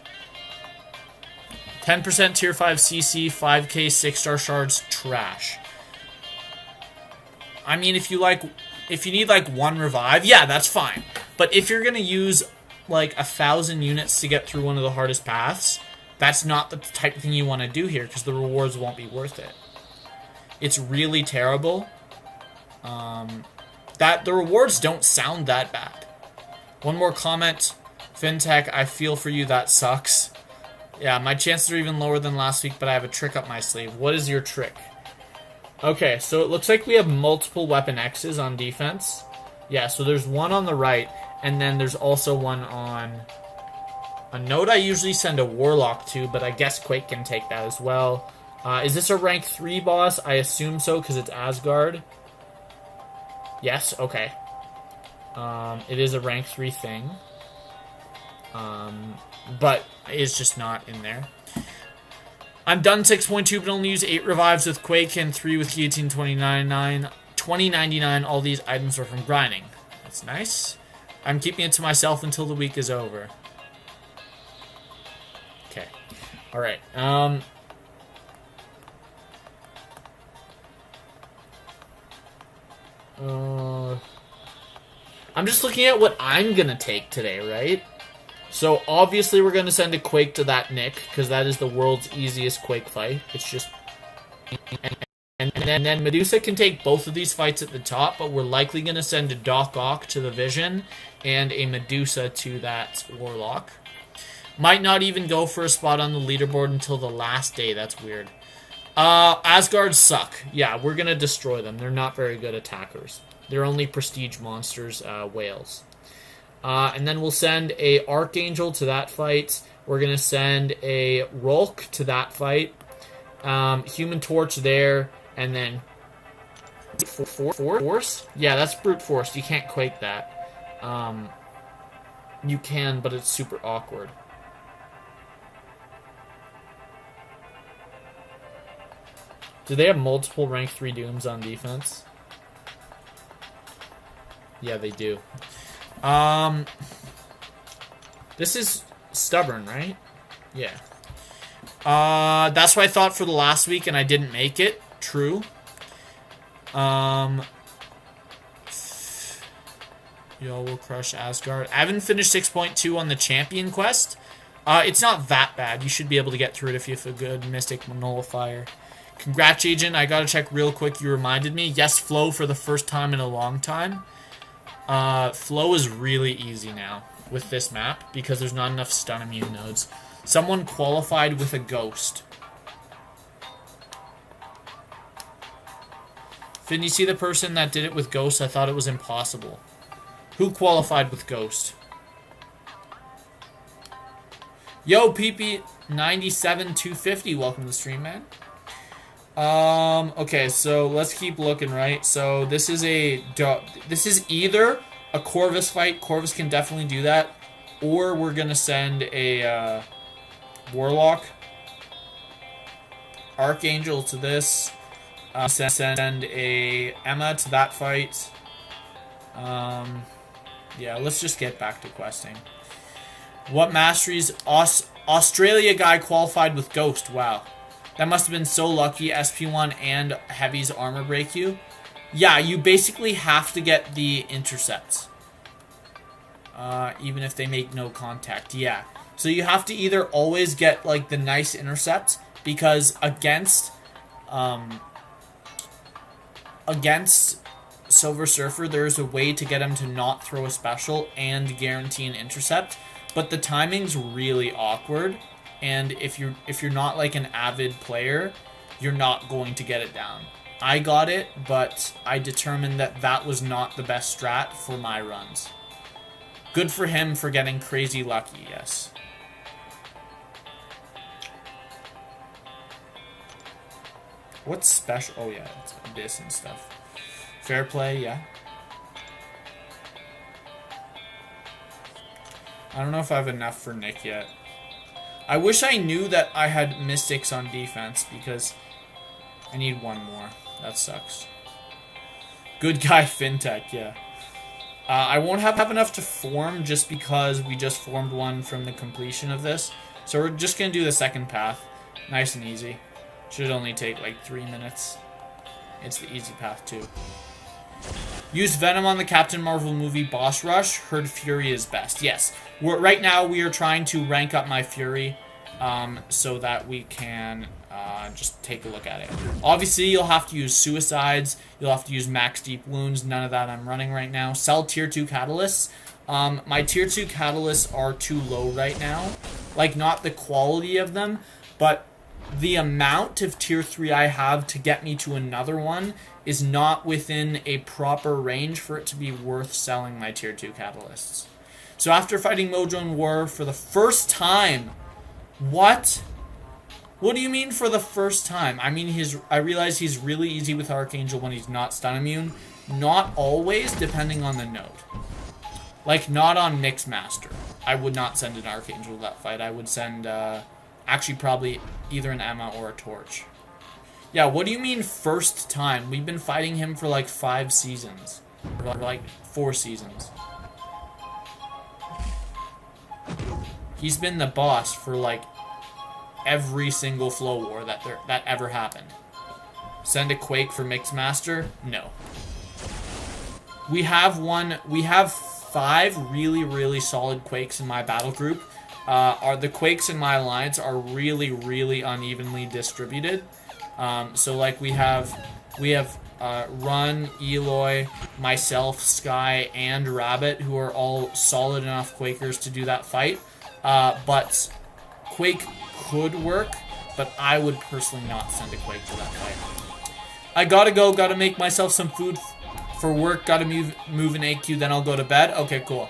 10% tier 5 CC, 5k 6-star shards, trash. I mean, if you need like 1 revive, yeah, that's fine. But if you're gonna use like 1,000 units to get through one of the hardest paths, that's not the type of thing you want to do here because the rewards won't be worth it. It's really terrible. That the rewards don't sound that bad. One more comment, Fintech, I feel for you, that sucks. Yeah, my chances are even lower than last week, but I have a trick up my sleeve. What is your trick? Okay, so it looks like we have multiple weapon X's on defense. Yeah, so there's one on the right, and then there's also one on a node I usually send a Warlock to, but I guess Quake can take that as well. Is this a rank 3 boss? I assume so, because it's Asgard. Yes, okay. It is a rank 3 thing. But it's just not in there. I'm done 6.2, but only use 8 revives with Quake and 3 with Guillotine 2099. All these items are from grinding. That's nice. I'm keeping it to myself until the week is over. Okay. Alright. I'm just looking at what I'm gonna take today, right? So, obviously, we're going to send a Quake to that Nick, because that is the world's easiest Quake fight. It's just... And then Medusa can take both of these fights at the top, but we're likely going to send a Doc Ock to the Vision, and a Medusa to that Warlock. Might not even go for a spot on the leaderboard until the last day. That's weird. Asgard suck. Yeah, we're going to destroy them. They're not very good attackers. They're only prestige monsters, whales. And then we'll send a Archangel to that fight. We're going to send a Rolk to that fight. Human Torch there. And then... Force? Yeah, that's Brute Force. You can't Quake that. You can, but it's super awkward. Do they have multiple rank 3 Dooms on defense? Yeah, they do. This is stubborn, right? Yeah. That's what I thought for the last week, and I didn't make it. True. Y'all will crush Asgard. I haven't finished 6.2 on the champion quest. It's not that bad. You should be able to get through it if you have a good Mystic Nullifier. Congrats, Agent. I gotta check real quick. You reminded me. Yes, Flow for the first time in a long time. Flow is really easy now with this map because there's not enough stun immune nodes. Someone qualified with a Ghost. Didn't you see the person that did it with Ghost? I thought it was impossible. Who qualified with Ghost? Yo, PP. 97-250. Welcome to the stream, man. Okay, so let's keep looking, right? So this is either a Corvus fight. Corvus can definitely do that. Or we're gonna send a Warlock. Archangel to this. Send a Emma to that fight. Yeah, let's just get back to questing. What masteries? Australia guy qualified with Ghost. Wow. That must have been so lucky. SP1 and Heavy's armor break you. Yeah, you basically have to get the intercepts. Even if they make no contact. Yeah. So you have to either always get, like, the nice intercepts, because against Silver Surfer, there's a way to get him to not throw a special and guarantee an intercept, but the timing's really awkward, and if you're not like an avid player, you're not going to get it down. I got it, but I determined that that was not the best strat for my runs. Good for him for getting crazy lucky, yes. What's special? Oh yeah, it's Abyss and stuff. Fair play, yeah. I don't know if I have enough for Nick yet. I wish I knew that I had Mystics on defense, because I need one more. That sucks. Good guy FinTech, yeah. I won't have enough to form just because we just formed one from the completion of this. So we're just going to do the second path. Nice and easy. Should only take like 3 minutes. It's the easy path too. Use Venom on the Captain Marvel movie boss rush. Heard Fury is best. Yes. Right now we are trying to rank up my Fury so that we can just take a look at it. Obviously you'll have to use Suicides. You'll have to use Max Deep Wounds. None of that I'm running right now. Sell Tier 2 Catalysts. My Tier 2 Catalysts are too low right now. Like, not the quality of them, but the amount of Tier 3 I have to get me to another one is not within a proper range for it to be worth selling my Tier 2 Catalysts. So after fighting Mojo in War for the first time... What? What do you mean for the first time? I mean, I realize he's really easy with Archangel when he's not stun immune. Not always, depending on the node. Like, not on Mixmaster. I would not send an Archangel to that fight. I would send... actually, probably either an Emma or a Torch. Yeah, what do you mean first time? We've been fighting him for like 5 seasons. Or like 4 seasons. He's been the boss for like every single Flow War that ever happened. Send a Quake for Mixmaster? No. We have 5 really, really solid Quakes in my battle group. The Quakes in my alliance are really, really unevenly distributed. So like we have Run, Eloy, myself, Sky, and Rabbit, who are all solid enough Quakers to do that fight. But Quake could work, but I would personally not send a Quake to that fight. I gotta go, gotta make myself some food for work, gotta move an AQ, then I'll go to bed. Okay, cool.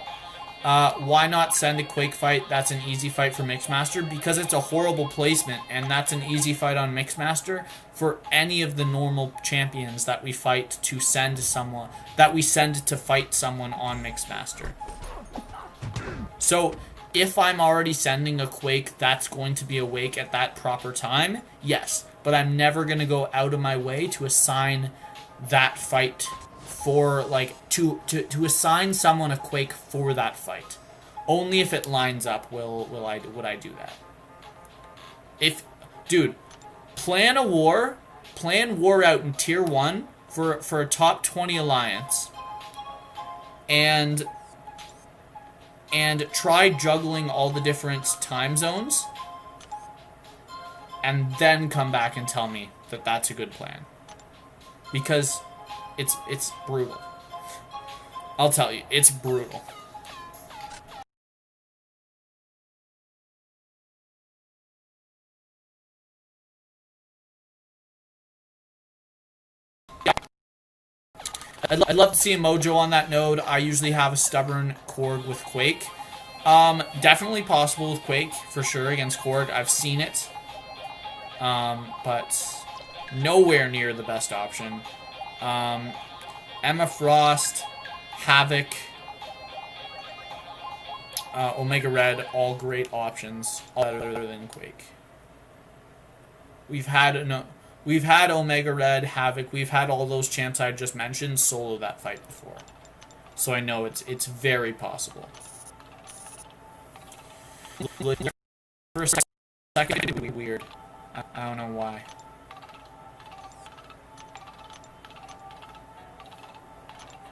Why not send a Quake fight? That's an easy fight for Mixmaster, because it's a horrible placement, and that's an easy fight on Mixmaster for any of the normal champions that we fight to send someone, that we send to fight someone on Mixmaster. So, if I'm already sending a Quake that's going to be awake at that proper time, yes, but I'm never going to go out of my way to assign that fight for, like, to assign someone a Quake for that fight. Only if it lines up would I do that. Dude, plan war out in Tier 1 for a top 20 alliance, and try juggling all the different time zones, and then come back and tell me that that's a good plan. Because it's brutal. I'll tell you, it's brutal. I'd love to see a Mojo on that node. I usually have a stubborn Korg with Quake. Definitely possible with Quake, for sure, against Korg. I've seen it. But nowhere near the best option. Emma Frost, Havoc, Omega Red, all great options, all better than Quake. We've had Omega Red, Havoc, we've had all those champs I just mentioned solo that fight before. So I know it's very possible. For a second, it would be weird. I don't know why.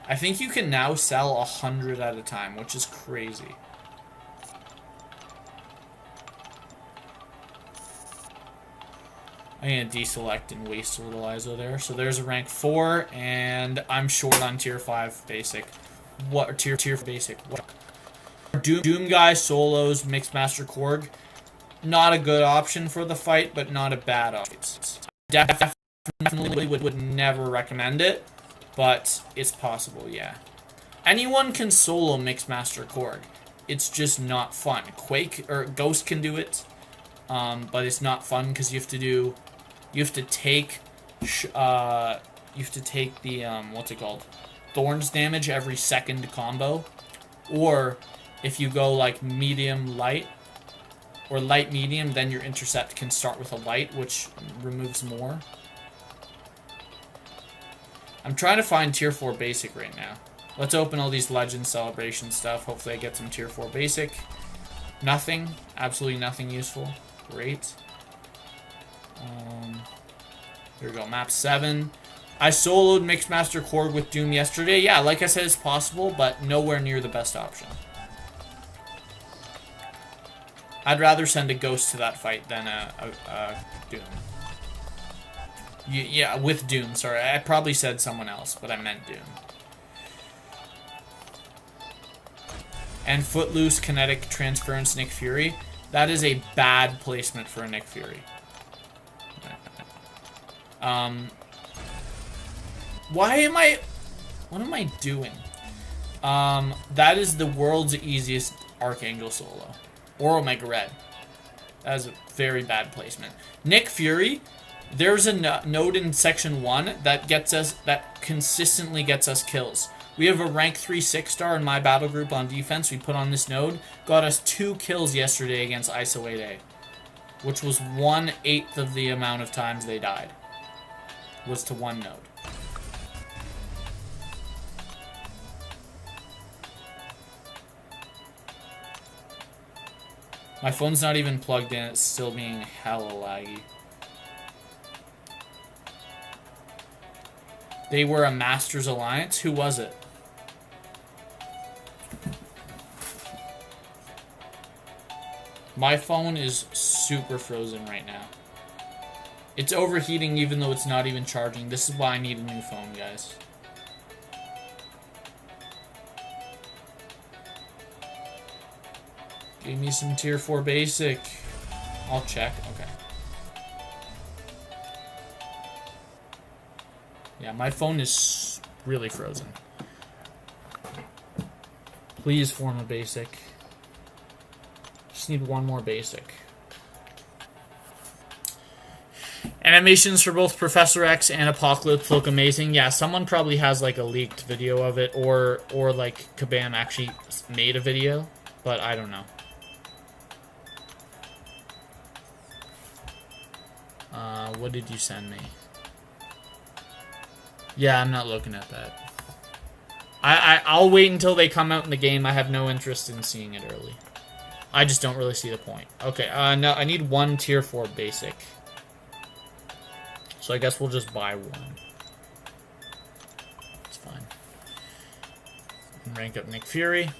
I think you can now sell 100 at a time, which is crazy. I'm going to deselect and waste a little ISO there. So there's a rank 4, and I'm short on tier 5 basic. What tier 4 basic? What? Doom guy solos Mixmaster Korg. Not a good option for the fight, but not a bad option. Definitely would never recommend it, but it's possible, yeah. Anyone can solo Mixmaster Korg. It's just not fun. Quake or Ghost can do it, but it's not fun because you have to take the what's it called? Thorns damage every second combo, or if you go like medium light or light medium, then your intercept can start with a light, which removes more. I'm trying to find tier 4 basic right now. Let's open all these Legends Celebration stuff. Hopefully I get some tier 4 basic. Nothing. Absolutely nothing useful. Great. Here we go. Map 7. I soloed Mixmaster Korg with Doom yesterday. Yeah, like I said, it's possible, but nowhere near the best option. I'd rather send a Ghost to that fight than a Doom. Yeah, with Doom. Sorry, I probably said someone else, but I meant Doom. And Footloose, Kinetic Transference, Nick Fury. That is a bad placement for a Nick Fury. What am I doing? That is the world's easiest Archangel solo. Or Omega Red. That is a very bad placement. Nick Fury, there's a node in section 1 that consistently gets us kills. We have a rank 3 6-star in my battle group on defense. We put on this node. Got us 2 kills yesterday against ISO 8A. Which was 1/8 of the amount of times they died. Was to one node. My phone's not even plugged in. It's still being hella laggy. They were a Masters Alliance? Who was it? My phone is super frozen right now. It's overheating even though it's not even charging. This is why I need a new phone, guys. Give me some tier 4 basic. I'll check. Okay. Yeah, my phone is really frozen. Please form a basic. Just need one more basic. Animations for both Professor X and Apocalypse look amazing. Yeah, someone probably has like a leaked video of it, or like Kabam actually made a video, but I don't know. What did you send me? Yeah, I'm not looking at that. I'll wait until they come out in the game. I have no interest in seeing it early. I just don't really see the point. Okay, no, I need one tier 4 basic. So I guess we'll just buy one. It's fine. Rank up Nick Fury.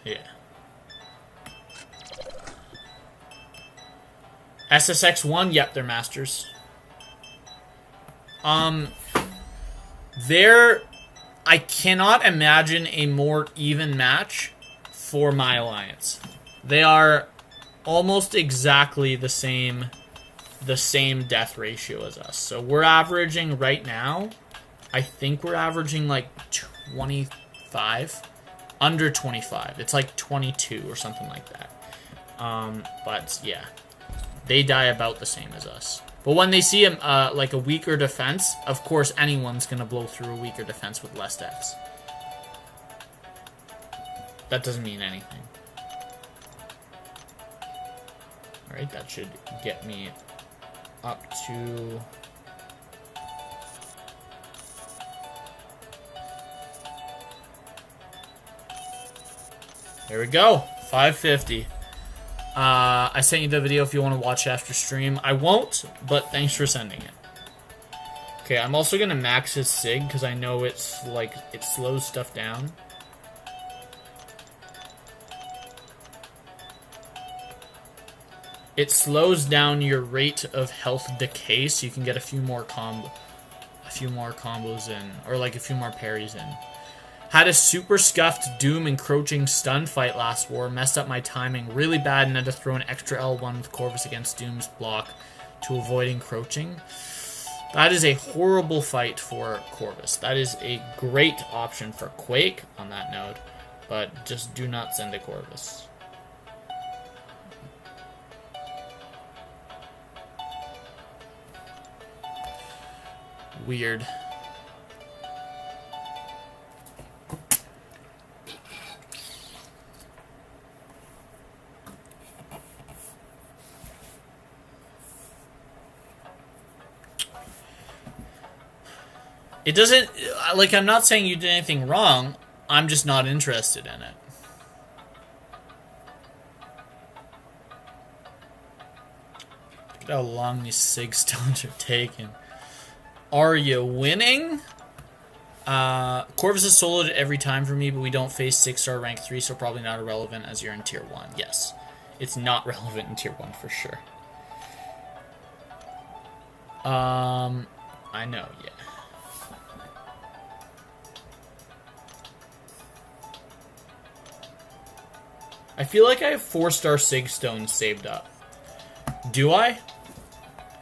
Yeah. SSX1, yep, they're masters. I cannot imagine a more even match for my alliance. They are almost exactly the same the same death ratio as us. So we're averaging right now, I think we're averaging like 25, under 25. It's like 22 or something like that. But yeah, they die about the same as us. But when they see like a weaker defense, of course anyone's gonna blow through a weaker defense with less deaths. That doesn't mean anything. Alright, that should get me up to... There we go, 550. I sent you the video if you want to watch after stream. I won't, but thanks for sending it. Okay, I'm also gonna max his sig because I know it's like it slows stuff down. It slows down your rate of health decay, so you can get a few more combos in, or like a few more parries in. Had a super scuffed Doom encroaching stun fight last war, messed up my timing really bad, and had to throw an extra L1 with Corvus against Doom's block to avoid encroaching. That is a horrible fight for Corvus. That is a great option for Quake on that node, but just do not send a Corvus. Weird. It doesn't, like, I'm not saying you did anything wrong, I'm just not interested in it. Look at how long these sig stones are taking. Are you winning? Corvus is soloed every time for me, but we don't face 6-star rank 3, so probably not irrelevant as you're in tier 1. Yes, it's not relevant in tier 1 for sure. I know, yeah. I feel like I have 4-star sig stones saved up. Do I?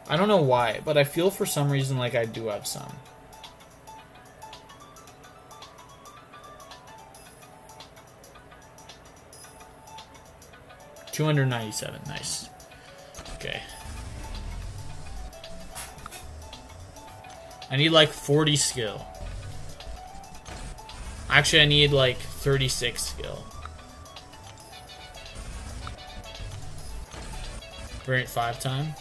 I don't know why, but I feel for some reason like I do have some. $297, nice. Okay. I need like 40 skill. Actually, I need like 36 skill. Bring it 5 time.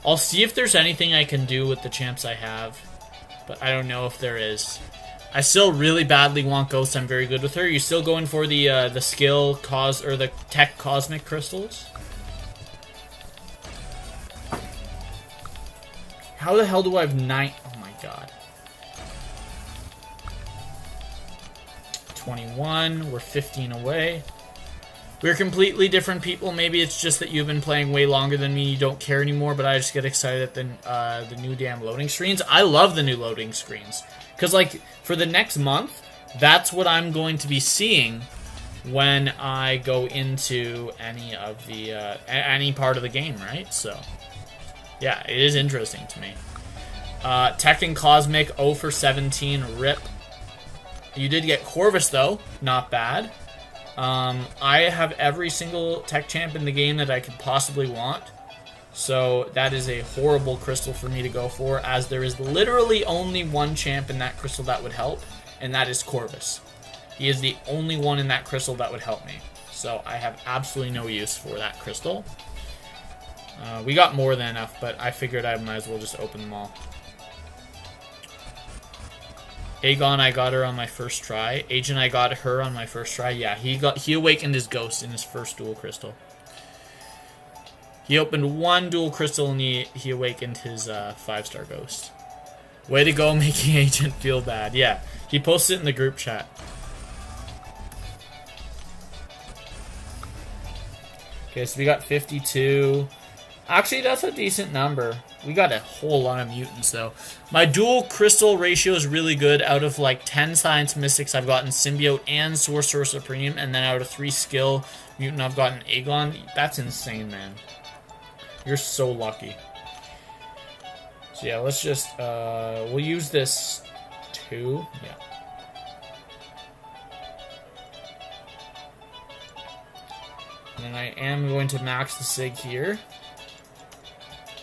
I'll see if there's anything I can do with the champs I have, but I don't know if there is. I still really badly want Ghost. I'm very good with her. You still going for the skill cause or the tech cosmic crystals? How the hell do I have 9? Oh my god. 21. We're 15 away. We're completely different people. Maybe it's just that you've been playing way longer than me. You don't care anymore, but I just get excited at the new damn loading screens. I love the new loading screens. Because, like, for the next month, that's what I'm going to be seeing when I go into any of the, any part of the game, right? So, yeah, it is interesting to me. Tech and Cosmic, 0 for 17, rip. You did get Corvus, though. Not bad. I have every single tech champ in the game that I could possibly want. So that is a horrible crystal for me to go for, as there is literally only one champ in that crystal that would help, and that is Corvus. He is the only one in that crystal that would help me. So I have absolutely no use for that crystal. We got more than enough, but I figured I might as well just open them all. Aegon, I got her on my first try. Agent, I got her on my first try. Yeah, he awakened his ghost in his first dual crystal. He opened one dual crystal and he awakened his 5-star ghost. Way to go, making Agent feel bad. Yeah, he posted it in the group chat. Okay, so we got 52. Actually, that's a decent number. We got a whole lot of mutants, though. My dual crystal ratio is really good. Out of, like, 10 Science Mystics, I've gotten Symbiote and Sorcerer Supreme. And then out of 3 skill mutant, I've gotten Aegon. That's insane, man. You're so lucky. So yeah, let's just, we'll use this 2. Yeah. And I am going to max the Sig here.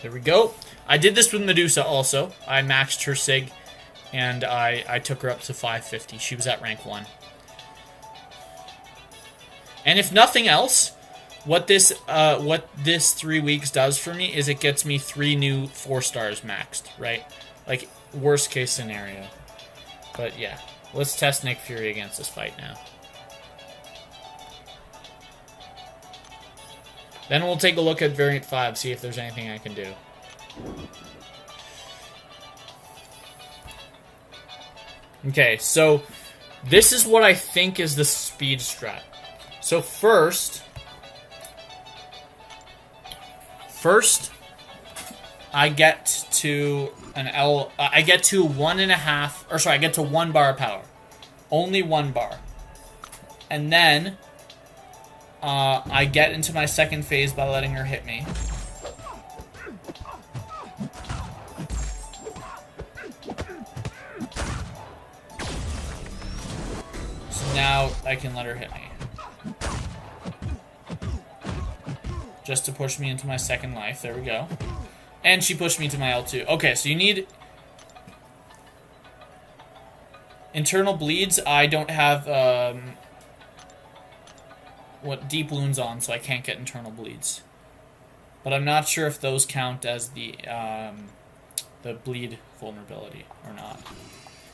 There we go. I did this with Medusa also. I maxed her Sig, and I took her up to 550. She was at rank 1. And if nothing else, what this 3 weeks does for me is it gets me 3 new 4 stars maxed, right? Like, worst case scenario. But yeah, let's test Nick Fury against this fight now. Then we'll take a look at Variant 5, see if there's anything I can do. Okay, so this is what I think is the speed strat. So first, I get to I get to 1.5, or sorry, I get to 1 bar of power. Only 1 bar. And then, I get into my second phase by letting her hit me. So now I can let her hit me. Just to push me into my second life. There we go. And she pushed me to my L2. Okay, so you need internal bleeds. I don't have deep wounds on, so I can't get internal bleeds. But I'm not sure if those count as the bleed vulnerability or not.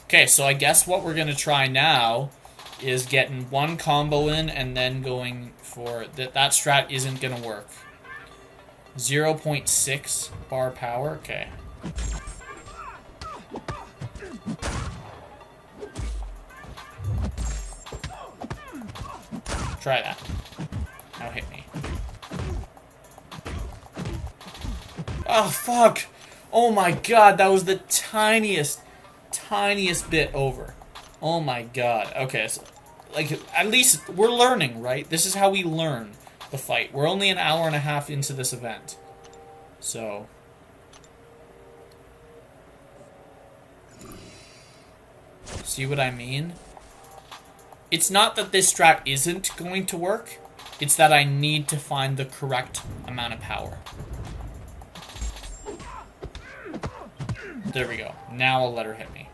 Okay, so I guess what we're gonna try now is getting 1 combo in and then going for that strat isn't gonna work. 0.6 bar power. Okay. Try that. Now hit me. Oh, fuck! Oh my god, that was the tiniest bit over. Oh my god. Okay, so, like, at least we're learning, right? This is how we learn the fight. We're only an hour and a half into this event. So... see what I mean? It's not that this strat isn't going to work. It's that I need to find the correct amount of power. There we go. Now I'll let her hit me.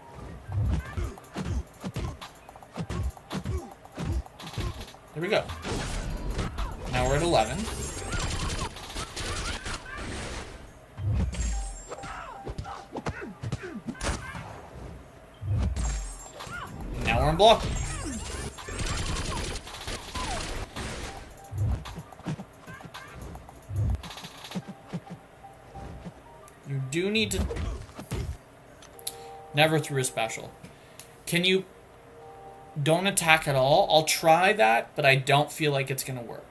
There we go. Now we're at 11. Now we're unblocked. You do need to... never threw a special. Can you... don't attack at all? I'll try that, but I don't feel like it's gonna work.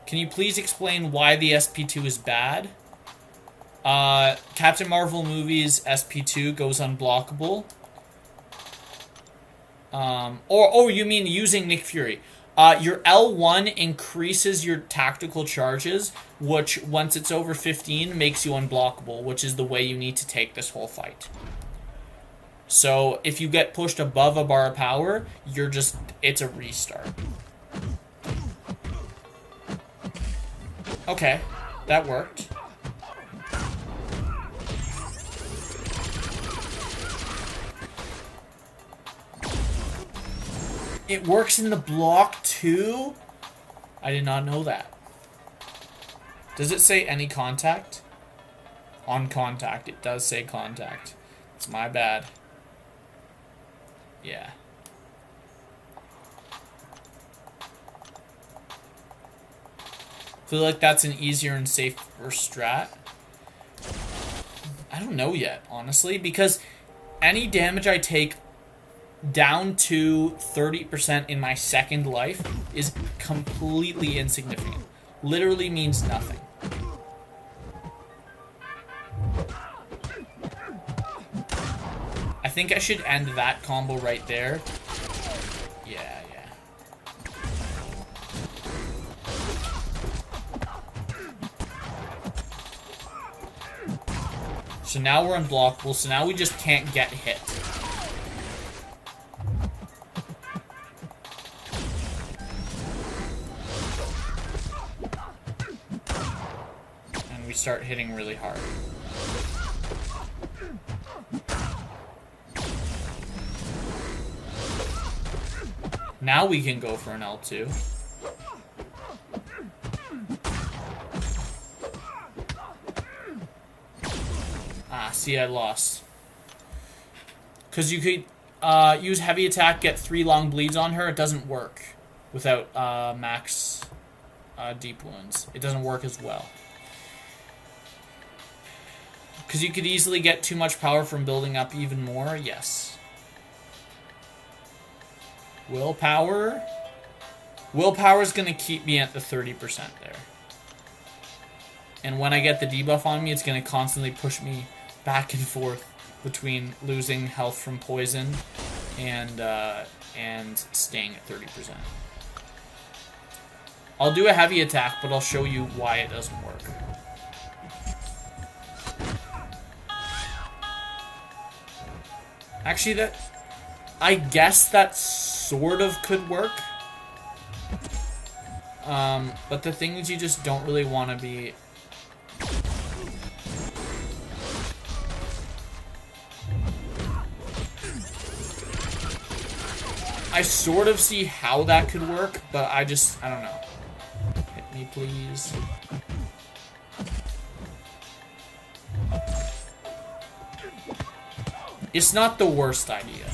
Can you please explain why the SP2 is bad? Captain Marvel movies SP2 goes unblockable. Or you mean using Nick Fury. Your L1 increases your tactical charges, which, once it's over 15, makes you unblockable, which is the way you need to take this whole fight. So, if you get pushed above a bar of power, you're just... it's a restart. Okay, that worked. It works in the block too? I did not know that. Does it say any contact? On contact, it does say contact. It's my bad. Yeah. Feel like that's an easier and safer strat. I don't know yet, honestly, because any damage I take down to 30% in my second life is completely insignificant. Literally means nothing. I think I should end that combo right there. Yeah. So now we're unblockable, so now we just can't get hit. And we start hitting really hard. Now we can go for an L2. Ah, see, I lost. Because you could use heavy attack, get 3 long bleeds on her. It doesn't work without max deep wounds. It doesn't work as well. Because you could easily get too much power from building up even more. Yes. Willpower. Willpower is going to keep me at the 30% there. And when I get the debuff on me, it's going to constantly push me back and forth between losing health from poison and staying at 30%. I'll do a heavy attack, but I'll show you why it doesn't work. Actually, I guess that sort of could work. But the thing is, you just don't really want to be... I sort of see how that could work, but I don't know. Hit me, please. It's not the worst idea.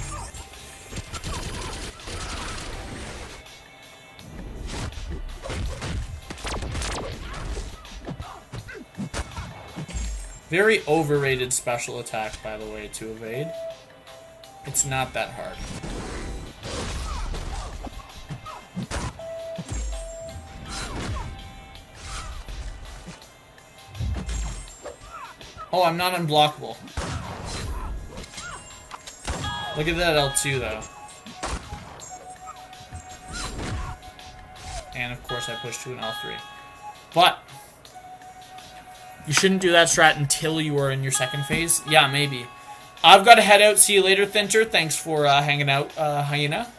Very overrated special attack, by the way, to evade. It's not that hard. Oh, I'm not unblockable. Look at that L2, though. And, of course, I pushed to an L3. But you shouldn't do that strat until you are in your second phase. Yeah, maybe. I've got to head out. See you later, Thinter. Thanks for hanging out, Hyena.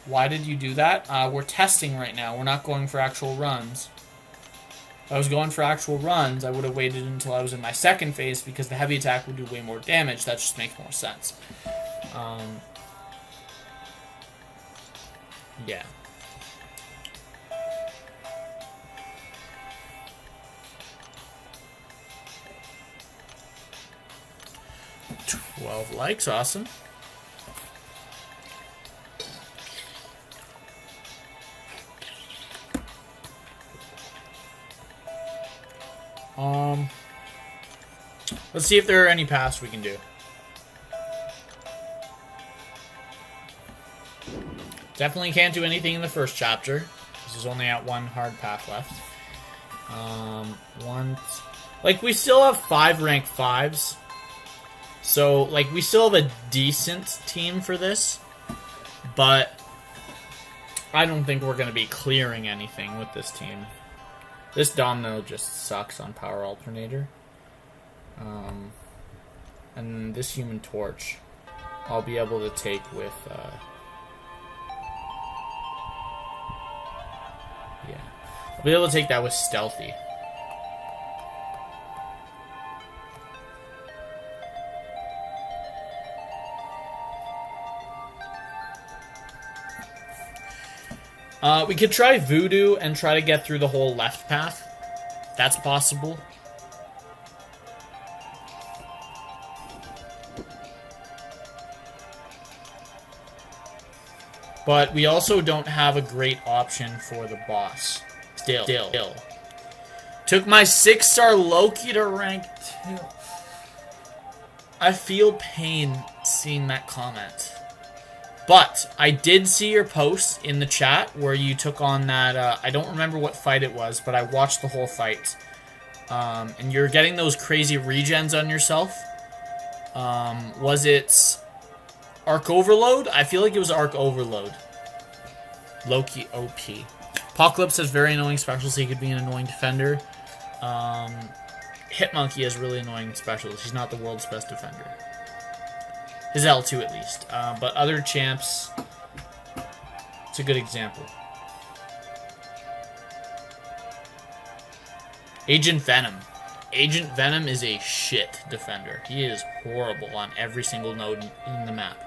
Why did you do that? We're testing right now. We're not going for actual runs. If I was going for actual runs, I would have waited until I was in my second phase because the heavy attack would do way more damage. That just makes more sense. Yeah. $12 likes, awesome. Let's see if there are any paths we can do. Definitely can't do anything in the first chapter. This is only at 1 hard path left. Like, we still have 5 rank 5s. So, like, we still have a decent team for this. But I don't think we're going to be clearing anything with this team. This Domino just sucks on Power Alternator. And this Human Torch, I'll be able to take with, yeah. I'll be able to take that with Stealthy. We could try Voodoo and try to get through the whole left path. That's possible. But we also don't have a great option for the boss. Still. Took my 6-star Loki to rank 2. I feel pain seeing that comment. But I did see your post in the chat where you took on that, I don't remember what fight it was, but I watched the whole fight. And you're getting those crazy regens on yourself. Was it Arc Overload? I feel like it was Arc Overload. Loki OP. Apocalypse has very annoying specials, so he could be an annoying defender. Hitmonkey has really annoying specials. He's not the world's best defender. His L2 at least. But other champs, it's a good example. Agent Venom. Agent Venom is a shit defender. He is horrible on every single node in the map.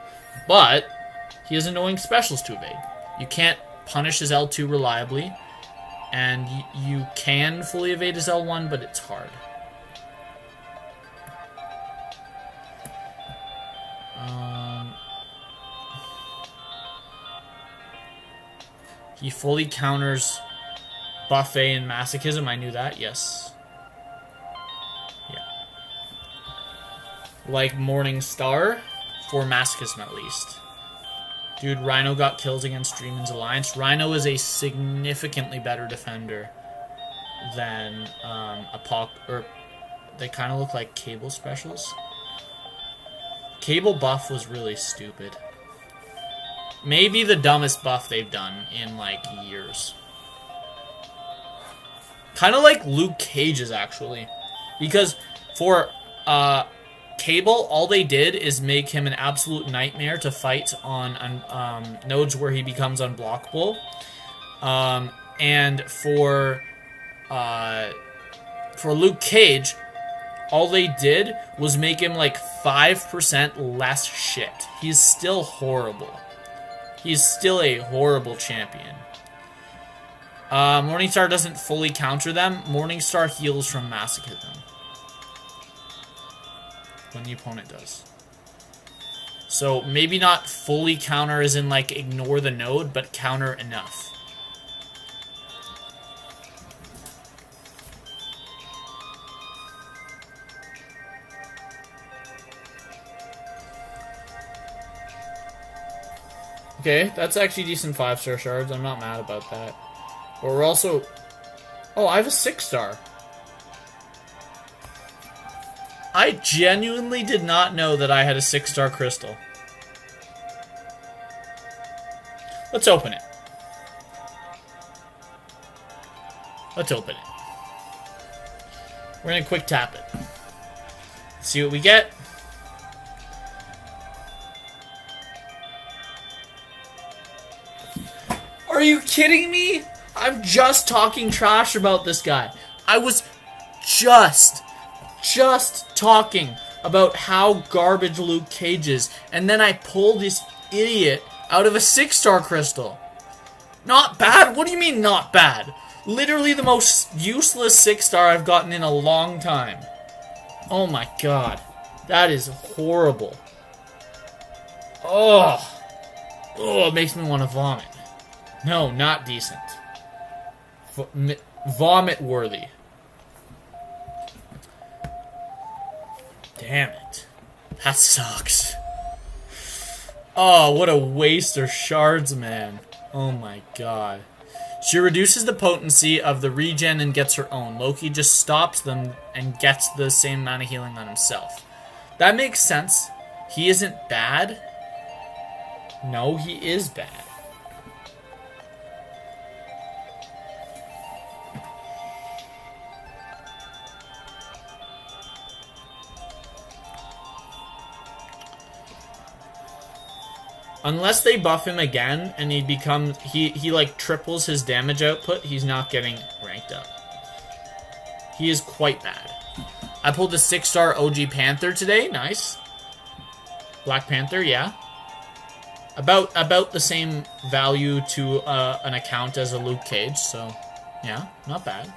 But he has annoying specials to evade. You can't punish his L2 reliably, and you can fully evade his L1, but it's hard. He fully counters Buffet and Masochism. I knew that, yes. Yeah. Like Morning Star, for Masochism at least. Dude, Rhino got kills against Dreamin's Alliance. Rhino is a significantly better defender than or they kind of look like Cable specials. Cable buff was really stupid. Maybe the dumbest buff they've done in, like, years. Kind of like Luke Cage's, actually. Because for Cable, all they did is make him an absolute nightmare to fight on nodes where he becomes unblockable. And for Luke Cage, all they did was make him like 5% less shit. He's still horrible. He's still a horrible champion. Morningstar doesn't fully counter them. Morningstar heals from Masochism when the opponent does. So maybe not fully counter as in like ignore the node, but counter enough. Okay, that's actually decent 5-star shards. I'm not mad about that. But we're also... Oh, I have a 6-star. I genuinely did not know that I had a 6-star crystal. Let's open it. Let's open it. We're gonna quick tap it. See what we get. Are you kidding me? I'm just talking trash about this guy. I was just talking about how garbage Luke Cage is, and then I pulled this idiot out of a 6-star crystal. Not bad? What do you mean not bad? Literally the most useless 6-star I've gotten in a long time. Oh my god. That is horrible. Oh, it makes me want to vomit. No, not decent. Vomit worthy. Damn it. That sucks. Oh, what a waste of shards, man. Oh my god. She reduces the potency of the regen and gets her own. Loki just stops them and gets the same amount of healing on himself. That makes sense. He isn't bad. No, he is bad. Unless they buff him again and he like triples his damage output, he's not getting ranked up. He is quite bad. I pulled a 6-star OG Panther today. Nice. Black Panther, yeah. About the same value to an account as a Luke Cage, so yeah, not bad.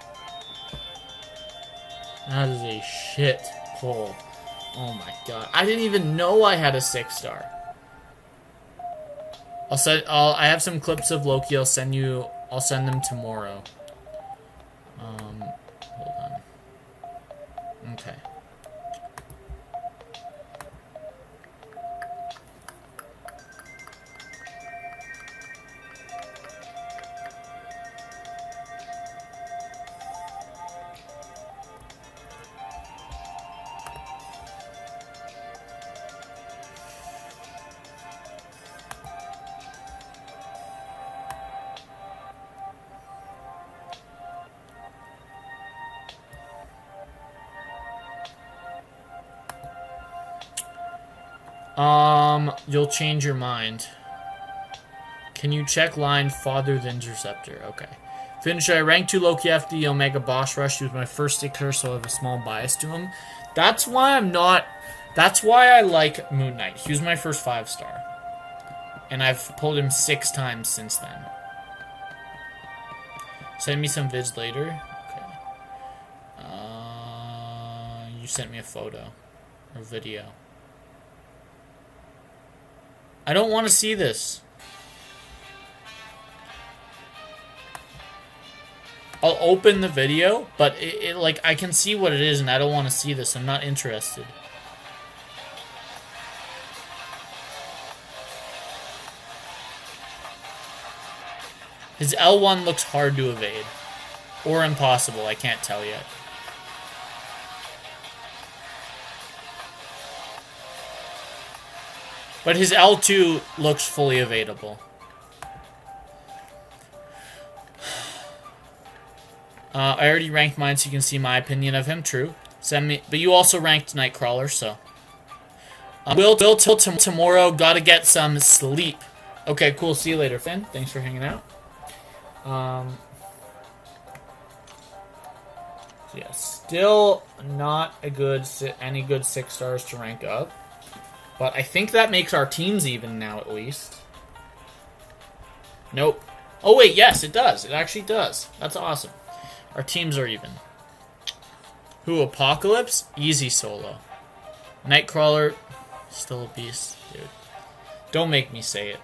That is a shit pull. Oh my god. I didn't even know I had a 6-star. I have some clips of Loki. I'll send them tomorrow. Hold on. Okay. You'll change your mind. Can you check line Father the Interceptor? Okay. Finisher, I ranked 2 Loki after the Omega Boss Rush. He was my first sticker, so I have a small bias to him. That's why I'm not... That's why I like Moon Knight. He was my first 5-star. And I've pulled him 6 times since then. Send me some vids later. Okay. You sent me a photo. Or video. I don't want to see this. I'll open the video, but like, I can see what it is, and I don't want to see this. I'm not interested. His L1 looks hard to evade. Or impossible, I can't tell yet. But his L2 looks fully evadable. I already ranked mine, so you can see my opinion of him. True. Send me, but you also ranked Nightcrawler, so. Will till tomorrow. Gotta get some sleep. Okay, cool. See you later, Finn. Thanks for hanging out. Yeah, still not a good any good 6 stars to rank up, but I think that makes our teams even now at least. Nope. Oh wait, yes, it does. It actually does. That's awesome. Our teams are even. Who? Apocalypse? Easy solo. Nightcrawler, still a beast, dude. Don't make me say it.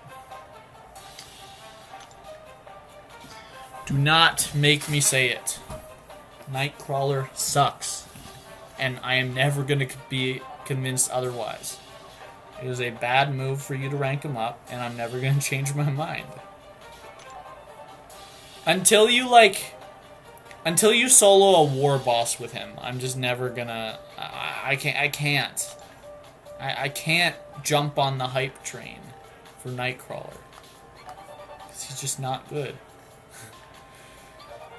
Do not make me say it. Nightcrawler sucks. And I am never going to be convinced otherwise. It was a bad move for you to rank him up, and I'm never going to change my mind. Until you, like... Until you solo a war boss with him, I'm just never gonna... I can't. I can't jump on the hype train for Nightcrawler. Because he's just not good.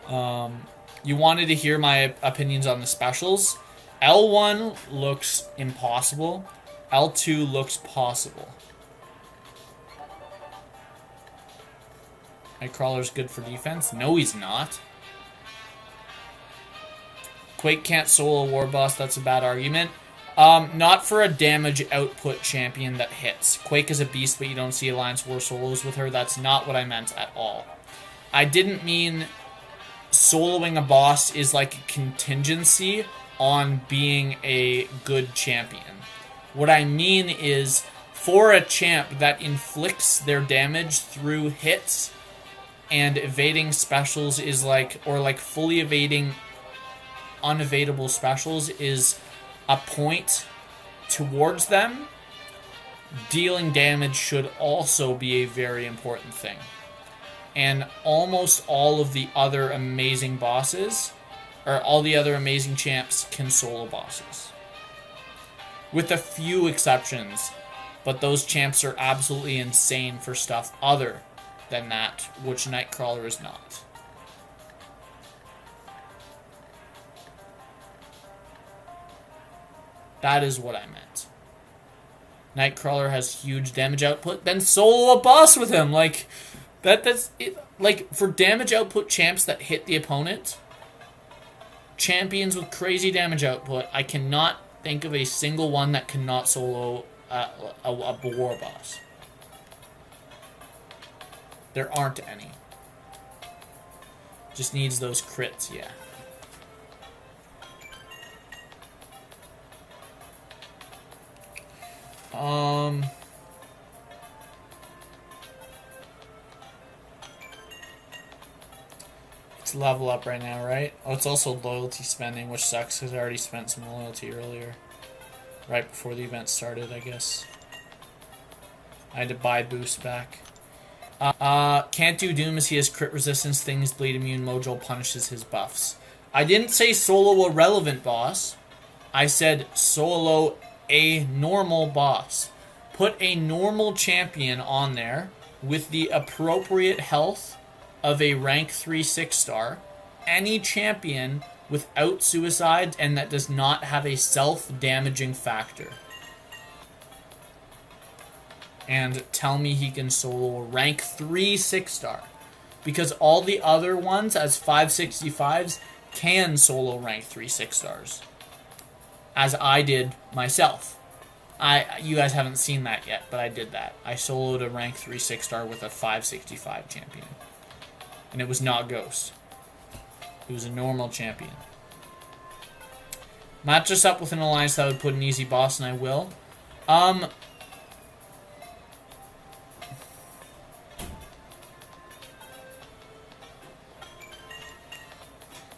You wanted to hear my opinions on the specials. L1 looks impossible. L2 looks possible. Nightcrawler's good for defense? No, he's not. Quake can't solo a war boss. That's a bad argument. Not for a damage output champion that hits. Quake is a beast, but you don't see Alliance War solos with her. That's not what I meant at all. I didn't mean soloing a boss is like a contingency on being a good champion. What I mean is, for a champ that inflicts their damage through hits and evading specials is like, or like fully evading unevadable specials is a point towards them, dealing damage should also be a very important thing. And almost all of the other amazing bosses, or all the other amazing champs, can solo bosses. With a few exceptions, but those champs are absolutely insane for stuff other than that, which Nightcrawler is not. That is what I meant. Nightcrawler has huge damage output, then solo a boss with him. Like, that's it. Like, for damage output champs that hit the opponent, champions with crazy damage output, I cannot think of a single one that cannot solo a war boss. There aren't any. Just needs those crits, yeah. It's level up right now, right? Oh, it's also loyalty spending, which sucks because I already spent some loyalty earlier. Right before the event started, I guess. I had to buy boost back. Can't do Doom as he has crit resistance, things bleed immune, Mojo punishes his buffs. I didn't say solo a relevant boss. I said solo a normal boss. Put a normal champion on there with the appropriate health of a rank 3 6-star. Any champion without suicides and that does not have a self-damaging factor. and tell me he can solo rank 3 6-star. Because all the other ones as 565s can solo rank 3 6-stars. As I did myself. You guys haven't seen that yet, but I did that. I soloed a rank 3 6-star with a 565 champion. And it was not Ghost. It was a normal champion. Match us up with an alliance that would put an easy boss, and I will.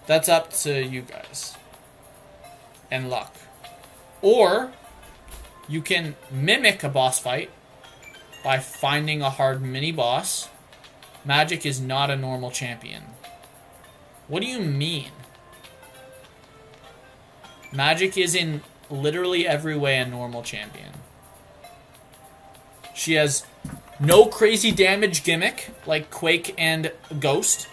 That's up to you guys. And luck. Or you can mimic a boss fight by finding a hard mini-boss. Magic is not a normal champion. What do you mean? Magic is in literally every way a normal champion. She has no crazy damage gimmick like Quake and Ghost.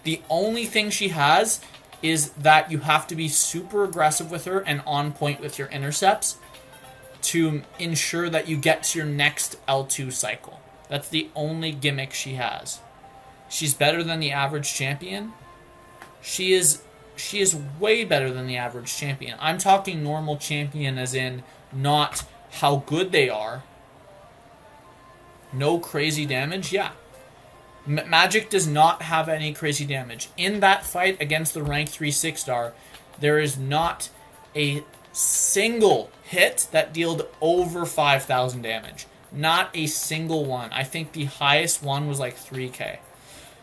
The only thing she has is that you have to be super aggressive with her and on point with your intercepts to ensure that you get to your next L2 cycle. That's the only gimmick she has. She's better than the average champion. She is way better than the average champion. I'm talking normal champion as in not how good they are. No crazy damage, yeah. Magic does not have any crazy damage. In that fight against the rank 3 6-star, there is not a single hit that dealt over 5,000 damage. Not a single one. I think the highest one was like 3k.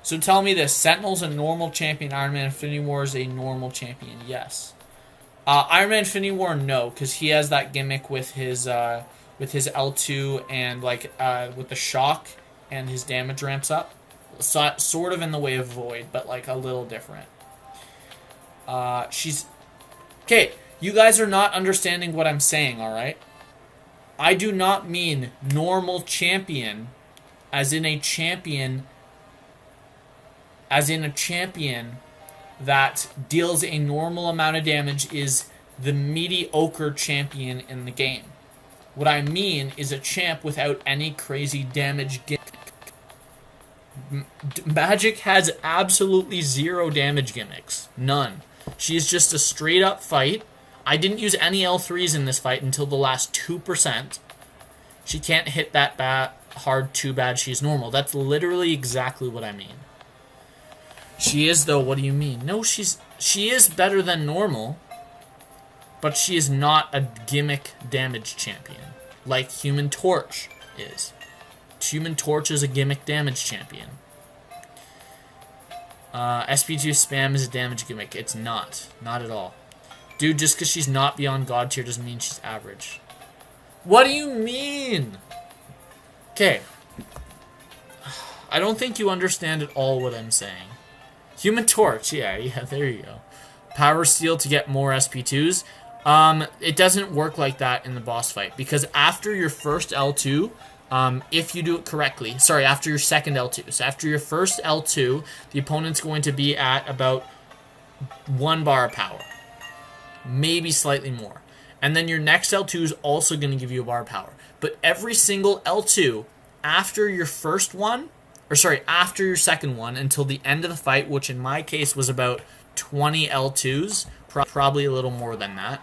So tell me this, Sentinel's a normal champion, Iron Man Infinity War is a normal champion, yes. Iron Man Infinity War, no, because he has that gimmick with his L2 and with the shock and his damage ramps up. So, sort of in the way of Void, but like a little different. She's... Okay, you guys are not understanding what I'm saying, alright? I do not mean normal champion as in a champion that deals a normal amount of damage is the mediocre champion in the game. What I mean is a champ without any crazy damage gimmick. Magic has absolutely zero damage gimmicks. None. She's just a straight up fight. I didn't use any L3s in this fight until the last 2%. She can't hit that hard too bad she's normal. That's literally exactly what I mean. She is, though. What do you mean? No, she is better than normal, but she is not a gimmick damage champion like Human Torch is. Human Torch is a gimmick damage champion. SP2 spam is a damage gimmick. It's not. Not at all. Dude, just because she's not beyond God tier doesn't mean she's average. What do you mean? Okay. I don't think you understand at all what I'm saying. Human Torch, yeah, there you go. Power Steel to get more SP2s. It doesn't work like that in the boss fight, because after your first L2, if you do it correctly, sorry, after your second L2, so after your first L2, the opponent's going to be at about 1 bar of power. Maybe slightly more. And then your next L2 is also going to give you a bar of power. But every single L2, after your first one, after your second one, until the end of the fight, which in my case was about 20 L2s, probably a little more than that,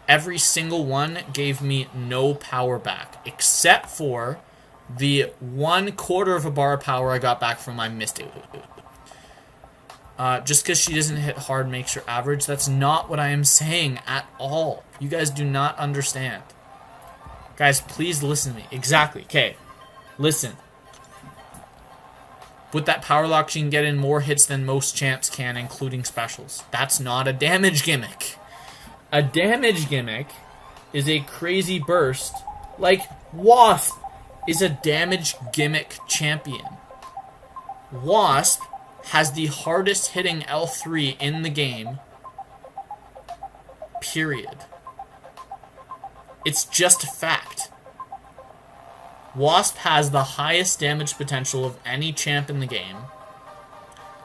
every single one gave me no power back, except for the 1/4 of a bar of power I got back from my Mystic. Just because she doesn't hit hard makes her average. That's not what I am saying at all. You guys do not understand. Guys, please listen to me. Exactly. Okay. Listen. With that power lock, she can get in more hits than most champs can, including specials. That's not a damage gimmick. A damage gimmick is a crazy burst. Like, Wasp is a damage gimmick champion. Wasp has the hardest hitting L3 in the game. Period. It's just a fact. Wasp has the highest damage potential of any champ in the game.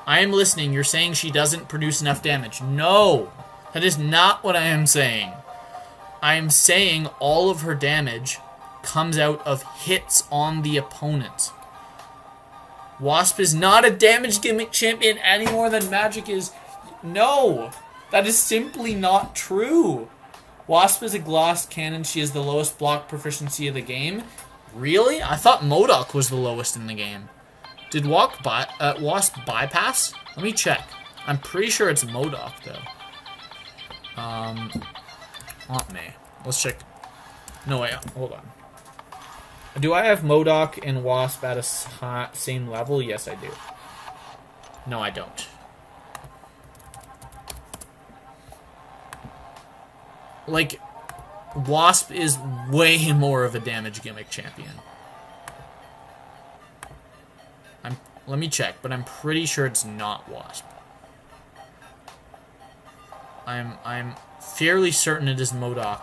I am listening. You're saying she doesn't produce enough damage. No! That is not what I am saying. I am saying all of her damage comes out of hits on the opponent. Wasp is not a damage gimmick champion any more than Magic is. No, that is simply not true. Wasp is a gloss cannon. She has the lowest block proficiency of the game. Really? I thought MODOK was the lowest in the game. Did Wasp bypass? Let me check. I'm pretty sure it's MODOK, though. Aunt May. Let's check. No, wait. Hold on. Do I have MODOK and Wasp at a same level? Yes, I do. No, I don't. Like, Wasp is way more of a damage gimmick champion. Let me check, but I'm pretty sure it's not Wasp. I'm fairly certain it is MODOK.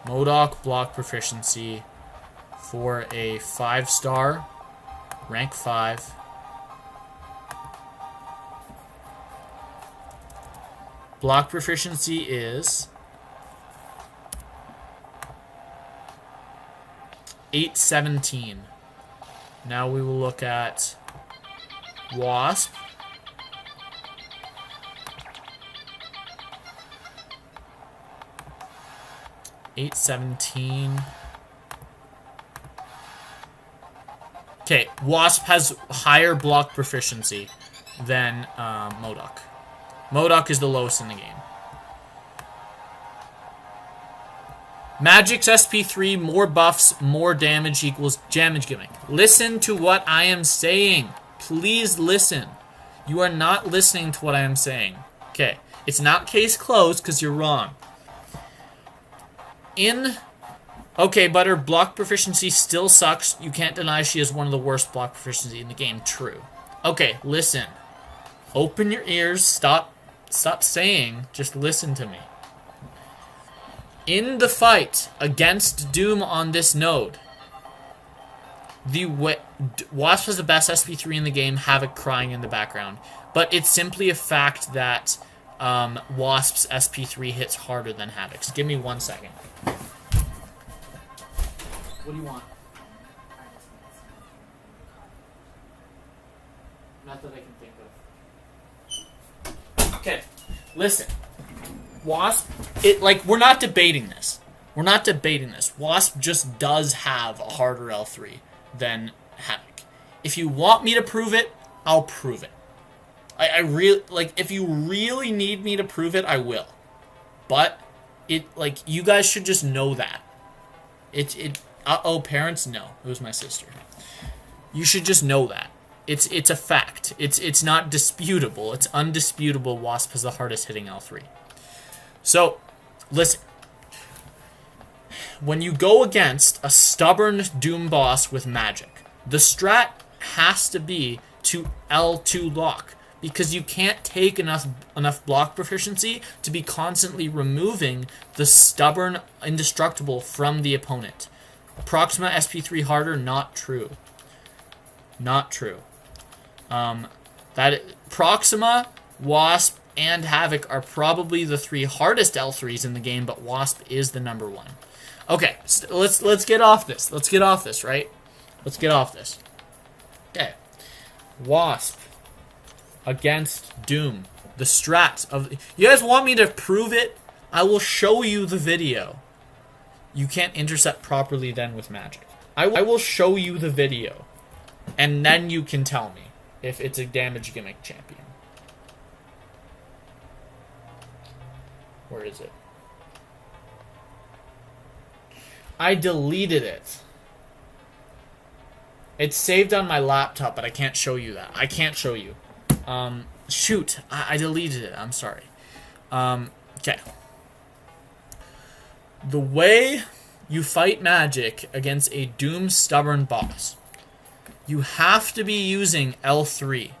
MODOK block proficiency for a 5-star, rank 5. Block proficiency is 817. Now we will look at Wasp. $817. Okay, Wasp has higher block proficiency than MODOK. MODOK is the lowest in the game. Magic's SP3, more buffs, more damage equals damage gimmick. Listen to what I am saying. Please listen. You are not listening to what I am saying. Okay, it's not case closed because you're wrong. Okay, but her block proficiency still sucks. You can't deny she has one of the worst block proficiency in the game. True. Okay, listen. Open your ears. Stop saying. Just listen to me. In the fight against Doom on this node, Wasp has the best SP3 in the game, Havoc crying in the background. But it's simply a fact that Wasp's SP3 hits harder than Havoc's. Give me 1 second. What do you want? Not that I can think of. Okay, listen. Wasp, we're not debating this. We're not debating this. Wasp just does have a harder L3 than Havoc. If you want me to prove it, I'll prove it. I really, if you really need me to prove it, I will. But, you guys should just know that. Parents? No. It was my sister. You should just know that. It's a fact. It's not disputable. It's undisputable Wasp has the hardest hitting L3. So, listen. When you go against a stubborn Doom boss with magic, the strat has to be to L2 lock, because you can't take enough block proficiency to be constantly removing the stubborn indestructible from the opponent. Proxima SP3 harder, not true. Not true. Proxima, Wasp, and Havoc are probably the 3 hardest L3s in the game, but Wasp is the number 1. Okay, let's get off this. Let's get off this, right? Let's get off this. Okay. Wasp against Doom. The strats of... You guys want me to prove it? I will show you the video. You can't intercept properly then with magic. I will show you the video. And then you can tell me if it's a damage gimmick champion. Where is it? I deleted it. It's saved on my laptop, but I can't show you that. I can't show you. Shoot. I deleted it. I'm sorry. Okay. The way you fight magic against a Doom stubborn boss, you have to be using L3.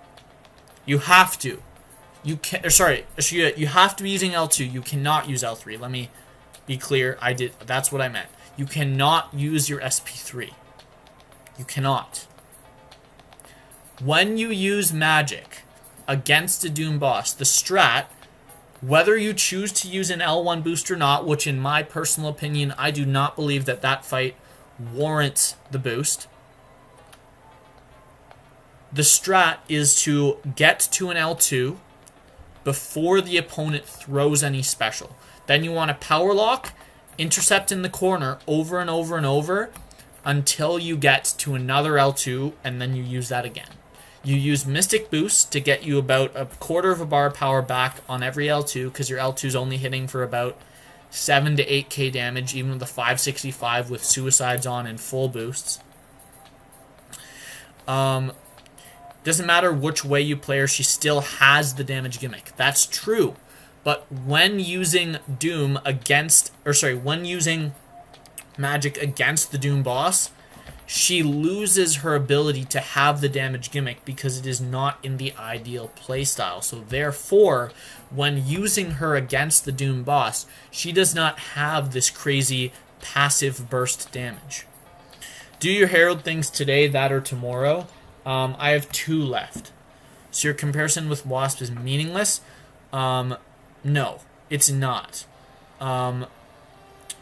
You have to. You have to be using L2. You cannot use L3. Let me be clear. That's what I meant. You cannot use your SP3. You cannot. When you use magic against a Doom boss, the strat Whether you choose to use an L1 boost or not, which in my personal opinion, I do not believe that that fight warrants the boost. The strat is to get to an L2 before the opponent throws any special. Then you want to power lock, intercept in the corner over and over and over until you get to another L2, and then you use that again. You use Mystic Boost to get you about a quarter of a bar power back on every L2, because your L2 is only hitting for about 7 to 8k damage, even with the 565 with Suicides on and full boosts. Doesn't matter which way you play her, she still has the damage gimmick. That's true. But when using Doom against, when using Magic against the Doom boss, she loses her ability to have the damage gimmick because it is not in the ideal playstyle. So therefore, when using her against the Doom boss, she does not have this crazy passive burst damage. Do your Herald things today, that or tomorrow. I have 2 left. So your comparison with Wasp is meaningless? No, it's not.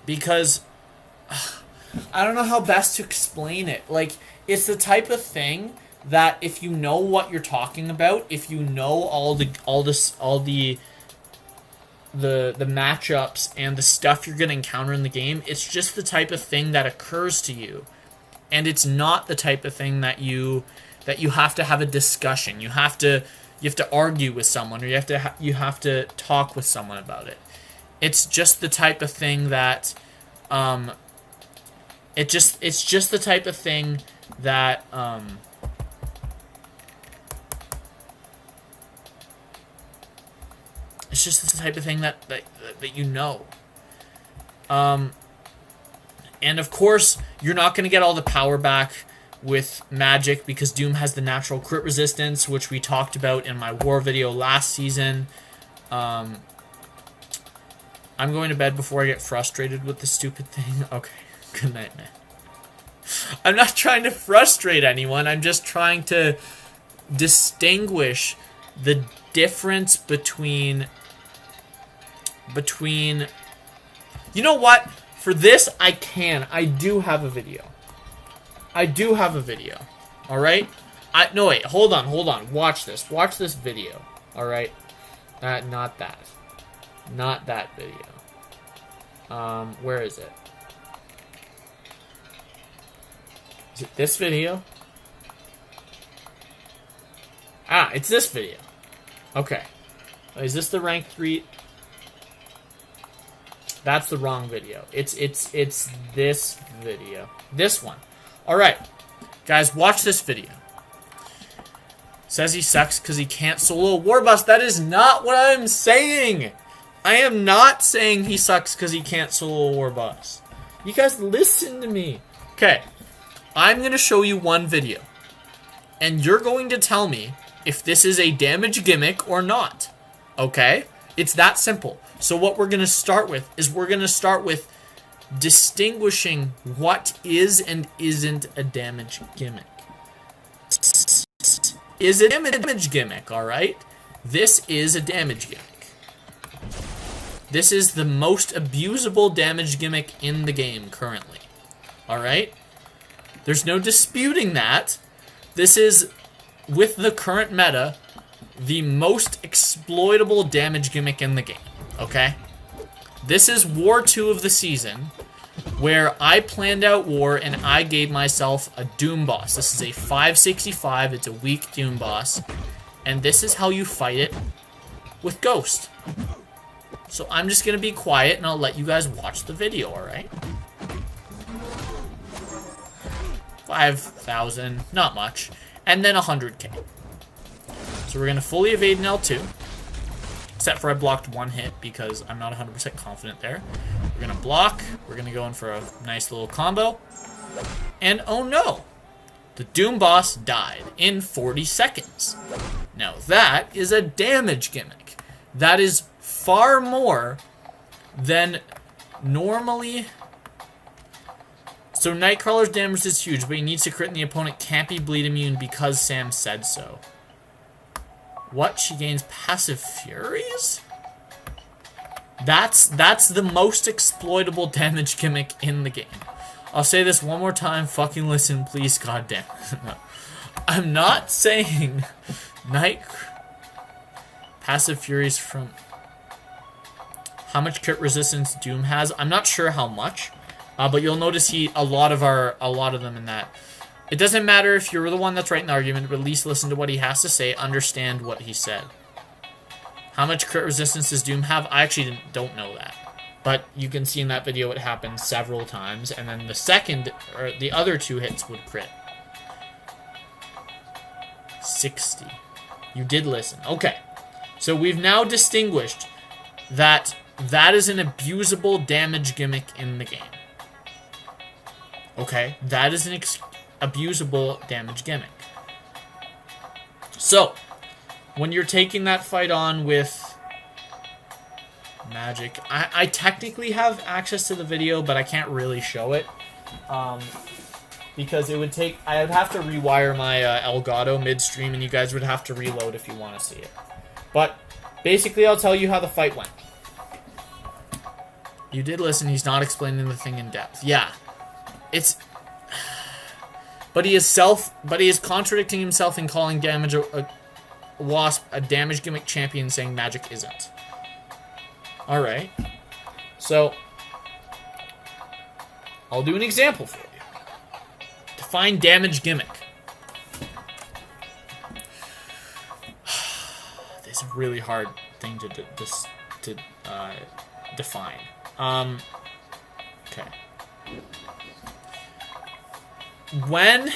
Because I don't know how best to explain it. Like, it's the type of thing that if you know what you're talking about, if you know all the matchups and the stuff you're going to encounter in the game, it's just the type of thing that occurs to you. And it's not the type of thing that you have to have a discussion. You have to argue with someone, or you have to talk with someone about it. It's just the type of thing that it's just the type of thing that it's just the type of thing that you know. And of course, you're not going to get all the power back with Magic because Doom has the natural crit resistance, which we talked about in my War video last season. I'm going to bed before I get frustrated with the stupid thing. Okay, good night, man. I'm not trying to frustrate anyone. I'm just trying to distinguish the difference between... You know what? For this, I do have a video. Alright? No, wait. Hold on. Watch this. Watch this video. Alright? Not that. Not that video. Where is it? Is it this video? Ah, it's this video. Okay. Is this the rank 3? That's the wrong video. It's this video. This one. Alright. Guys, watch this video. Says he sucks because he can't solo Warboss. That is not what I'm saying. I am not saying he sucks because he can't solo Warboss. You guys listen to me. Okay. I'm going to show you one video. And you're going to tell me if this is a damage gimmick or not. Okay? It's that simple. So what we're going to start with is distinguishing what is and isn't a damage gimmick. Is it a damage gimmick, alright? This is a damage gimmick. This is the most abusable damage gimmick in the game currently. Alright? There's no disputing that. This is, with the current meta, the most exploitable damage gimmick in the game. Okay? This is War 2 of the season, where I planned out War and I gave myself a Doom boss. This is a 565, it's a weak Doom boss, and this is how you fight it with Ghost. So I'm just going to be quiet and I'll let you guys watch the video, alright? 5,000, not much, and then 100k. So we're going to fully evade an L2. Except for I blocked one hit because I'm not 100% confident there. We're going to block. We're going to go in for a nice little combo. And oh no! The Doom boss died in 40 seconds. Now that is a damage gimmick. That is far more than normally... So Nightcrawler's damage is huge, but he needs to crit and the opponent can't be bleed immune because Sam said so. What? She gains passive furies? That's the most exploitable damage gimmick in the game. I'll say this one more time. Fucking listen, please. Goddamn. No. I'm not saying Night Passive Furies from how much crit resistance Doom has. I'm not sure how much, but you'll notice a lot of them in that. It doesn't matter if you're the one that's writing the argument, but at least listen to what he has to say. Understand what he said. How much crit resistance does Doom have? I actually don't know that. But you can see in that video it happens several times, and then the other 2 hits would crit. 60. You did listen. Okay. So we've now distinguished that is an abusable damage gimmick in the game. Okay? That is an abusable damage gimmick. So, when you're taking that fight on with Magic, I technically have access to the video, but I can't really show it. Because I would have to rewire my Elgato midstream, and you guys would have to reload if you want to see it. But, basically, I'll tell you how the fight went. You did listen, he's not explaining the thing in depth. Yeah. But he is contradicting himself in calling damage Wasp a damage gimmick champion, saying Magic isn't. Alright. So, I'll do an example for you. Define damage gimmick. This is a really hard thing to define. Okay. When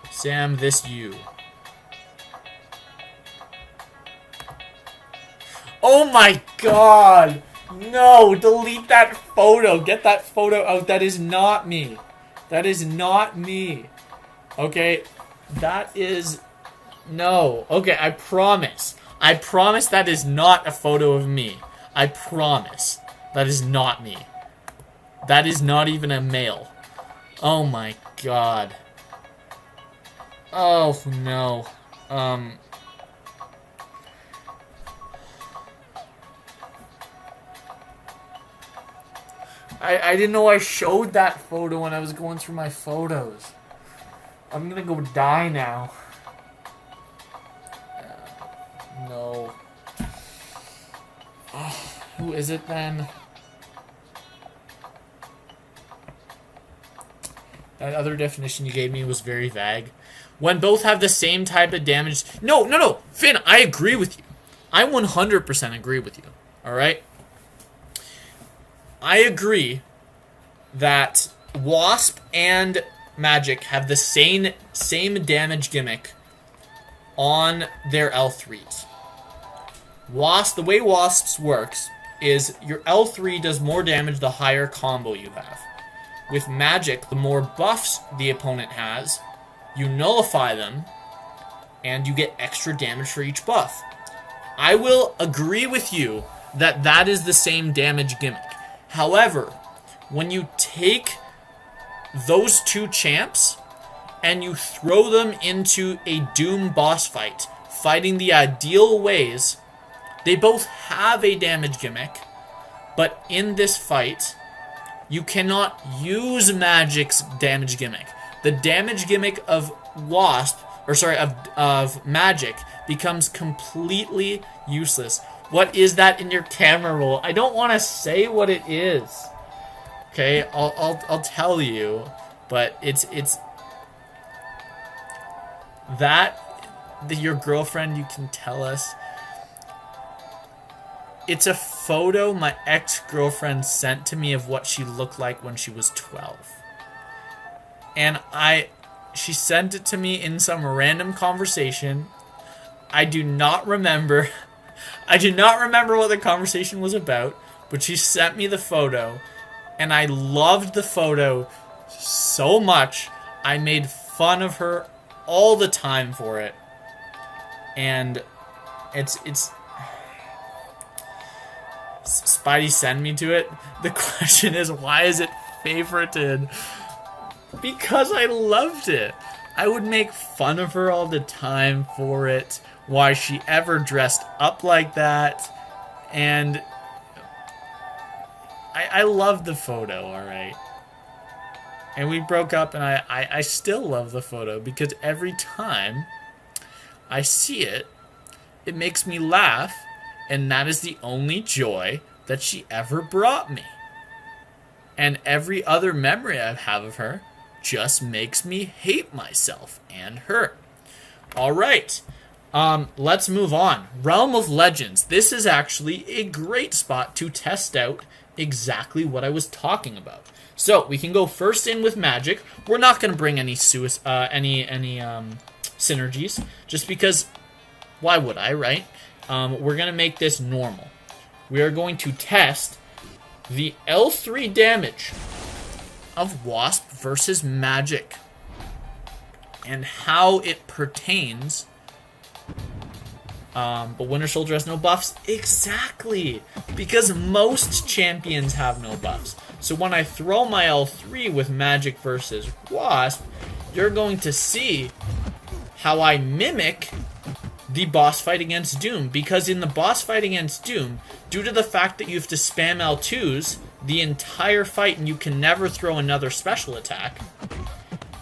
Sam, this you. Oh my god! No, delete that photo. Get that photo out. That is not me. That is not me. Okay? That is... No. Okay, I promise. I promise that is not a photo of me. I promise. That is not me. That is not even a male. Oh my god. Oh no. I didn't know I showed that photo when I was going through my photos. I'm gonna go die now. No. Oh, who is it then? That other definition you gave me was very vague. When both have the same type of damage... No. Finn, I agree with you. I 100% agree with you. Alright? I agree that Wasp and Magic have the same damage gimmick on their L3s. The way Wasps works is your L3 does more damage the higher combo you have. With Magic, the more buffs the opponent has, you nullify them, and you get extra damage for each buff. I will agree with you that that is the same damage gimmick. However, when you take those two champs and you throw them into a Doom boss fight, fighting the ideal ways, they both have a damage gimmick, but in this fight, you cannot use Magic's damage gimmick. The damage gimmick of of Magic becomes completely useless. What is that in your camera roll? I don't want to say what it is. Okay, I'll tell you, but it's that your girlfriend, you can tell us. It's a photo my ex-girlfriend sent to me of what she looked like when she was 12. And she sent it to me in some random conversation. I do not remember what the conversation was about, but she sent me the photo, and I loved the photo so much, I made fun of her all the time for it. And it's Spidey send me to it. The question is, why is it favorited? Because I loved it. I would make fun of her all the time for it. Why she ever dressed up like that. And I love the photo, alright? And we broke up, and I still love the photo because every time I see it, it makes me laugh, and that is the only joy that she ever brought me. And every other memory I have of her just makes me hate myself and her. Alright, let's move on. Realm of Legends. This is actually a great spot to test out exactly what I was talking about. So, we can go first in with magic. We're not going to bring any synergies, just because, why would I, right? We're going to make this normal. We are going to test the L3 damage of Wasp versus magic and how it pertains. But Winter Soldier has no buffs? Exactly! Because most champions have no buffs. So when I throw my L3 with magic versus Wasp, you're going to see how I mimic the boss fight against Doom. Because in the boss fight against Doom, due to the fact that you have to spam L2s the entire fight and you can never throw another special attack,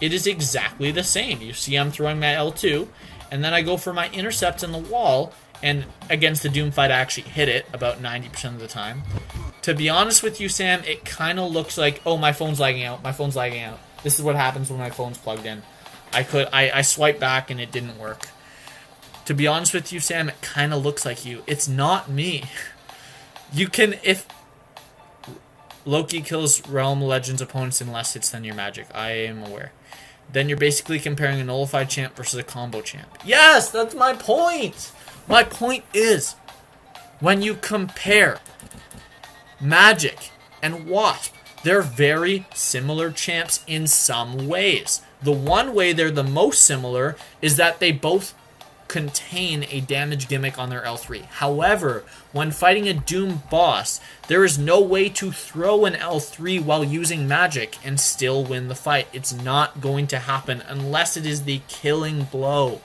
it is exactly the same. You see I'm throwing my L2, and then I go for my intercept in the wall, and against the Doom fight I actually hit it about 90% of the time. To be honest with you, Sam, it kind of looks like, oh, my phone's lagging out, my phone's lagging out. This is what happens when my phone's plugged in. I swiped back and it didn't work. To be honest with you, Sam, it kind of looks like you. It's not me. You can, if Loki kills Realm Legends opponents in less hits than your magic, I am aware. Then you're basically comparing a nullified champ versus a combo champ. Yes, that's my point! My point is, when you compare Magic and Wasp, they're very similar champs in some ways. The one way they're the most similar is that they both contain a damage gimmick on their L3. However, when fighting a Doom boss, there is no way to throw an L3 while using magic and still win the fight. It's not going to happen unless it is the killing blow.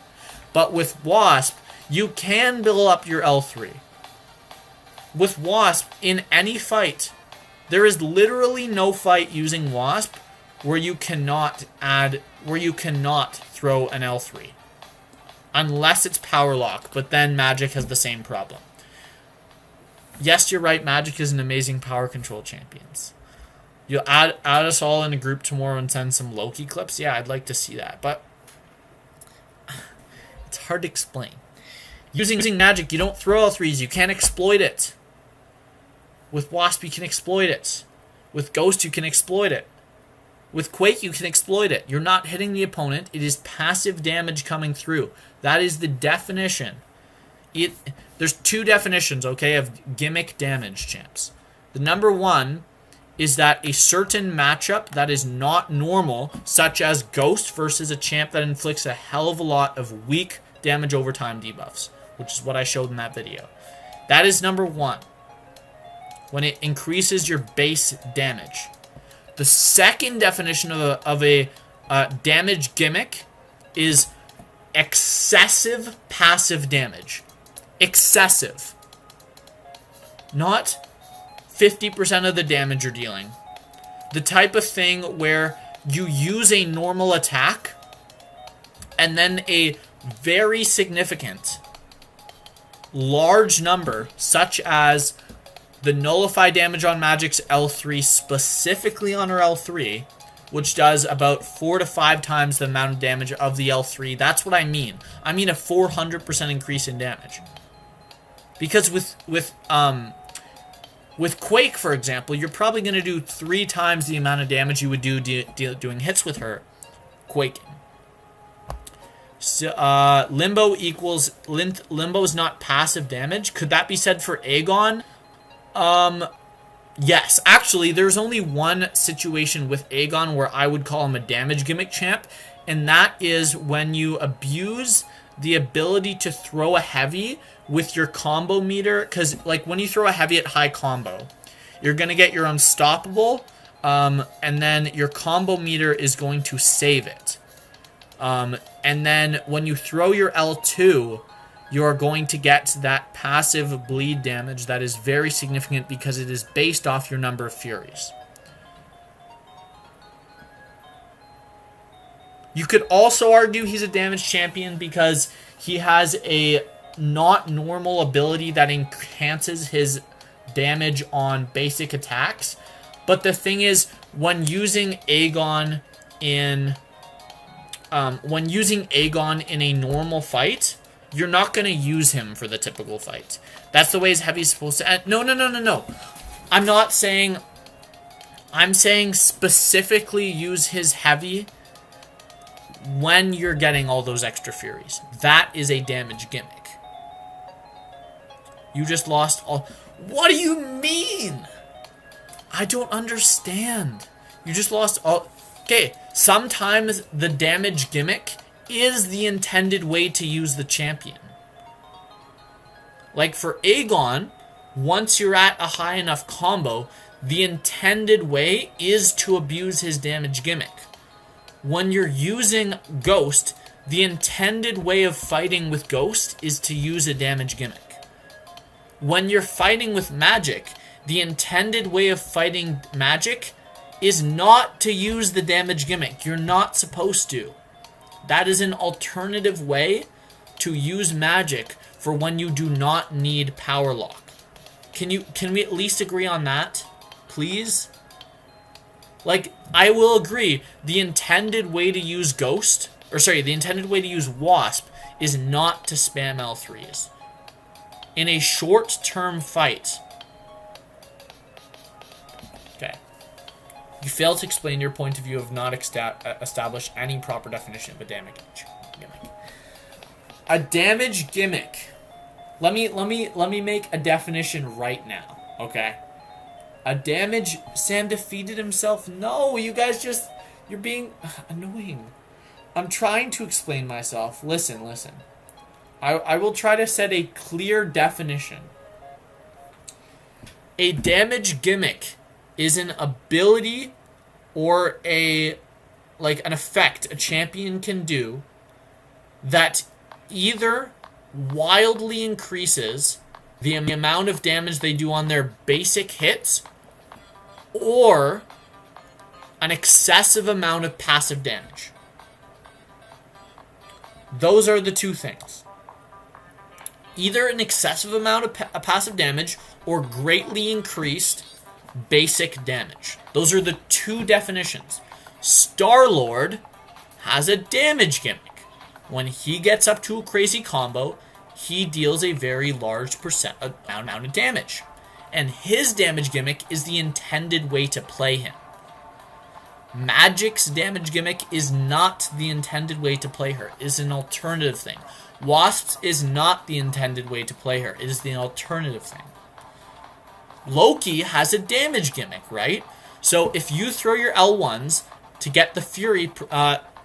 But with Wasp, you can build up your L3. With Wasp, in any fight, there is literally no fight using Wasp where you cannot throw an L3. Unless it's power lock, but then Magic has the same problem. Yes, you're right, Magic is an amazing power control champions. You'll add us all in a group tomorrow and send some Loki clips? Yeah, I'd like to see that, but it's hard to explain. Using Magic, you don't throw L3s, you can't exploit it. With Wasp, you can exploit it. With Ghost, you can exploit it. With Quake, you can exploit it. You're not hitting the opponent. It is passive damage coming through. That is the definition. There's two definitions, okay, of gimmick damage champs. The number one is that a certain matchup that is not normal, such as Ghost versus a champ that inflicts a hell of a lot of weak damage over time debuffs, which is what I showed in that video. That is number one, when it increases your base damage. The second definition of a damage gimmick is excessive passive damage. Excessive. Not 50% of the damage you're dealing. The type of thing where you use a normal attack and then a very significant large number, such as the nullify damage on Magic's L3, specifically on her L3, which does about 4 to 5 times the amount of damage of the L3. That's what I mean. I mean a 400% increase in damage. Because with Quake, for example, you're probably going to do 3 times the amount of damage you would do doing hits with her. Quake. So, Limbo is not passive damage. Could that be said for Aegon? Yes. Actually, there's only one situation with Aegon where I would call him a damage gimmick champ, and that is when you abuse the ability to throw a heavy with your combo meter, because, like, when you throw a heavy at high combo, you're going to get your unstoppable, and then your combo meter is going to save it. And then when you throw your L2, you're going to get that passive bleed damage that is very significant because it is based off your number of Furies. You could also argue he's a damage champion because he has a not normal ability that enhances his damage on basic attacks. But the thing is, when using Aegon in a normal fight, you're not going to use him for the typical fight. That's the way his heavy's supposed to end. No. I'm not saying... I'm saying specifically use his heavy when you're getting all those extra Furies. That is a damage gimmick. You just lost all... What do you mean? I don't understand. You just lost all... Okay, sometimes the damage gimmick is the intended way to use the champion. Like for Aegon, once you're at a high enough combo, the intended way is to abuse his damage gimmick. When you're using Ghost, the intended way of fighting with Ghost is to use a damage gimmick. When you're fighting with Magic, the intended way of fighting Magic is not to use the damage gimmick. You're not supposed to. That is an alternative way to use Magic for when you do not need Power Lock. Can we at least agree on that? Please? Like, I will agree, the intended way to use Ghost, the intended way to use Wasp is not to spam L3s. In a short-term fight. Okay. You fail to explain your point of view of not establish any proper definition of a damage gimmick. A damage gimmick. Let me make a definition right now, okay? A damage... Sam defeated himself? No, you guys just... You're being annoying. I'm trying to explain myself. Listen. I will try to set a clear definition. A damage gimmick is an ability or an effect a champion can do that either wildly increases the amount of damage they do on their basic hits or an excessive amount of passive damage. Those are the two things. Either an excessive amount of passive damage or greatly increased basic damage. Those are the two definitions. Star-Lord has a damage gimmick. When he gets up to a crazy combo, he deals a very large amount of damage. And his damage gimmick is the intended way to play him. Magic's damage gimmick is not the intended way to play her. It is an alternative thing. Wasp's is not the intended way to play her. It is the alternative thing. Loki has a damage gimmick, right? So if you throw your L1s to get the Fury...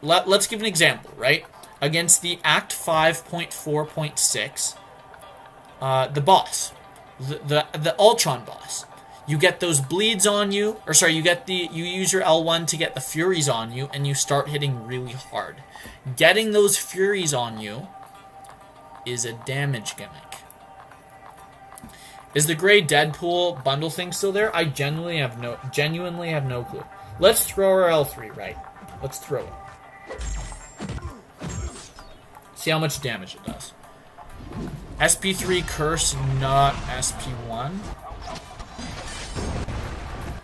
let's give an example, right? Against the Act 5.4.6, the boss. The Ultron boss. You get those bleeds on you, you use your L1 to get the Furies on you, and you start hitting really hard. Getting those Furies on you is a damage gimmick. Is the gray Deadpool bundle thing still there? I genuinely have no clue. Let's throw our L3, right? Let's throw it. See how much damage it does. SP3 curse, not SP1.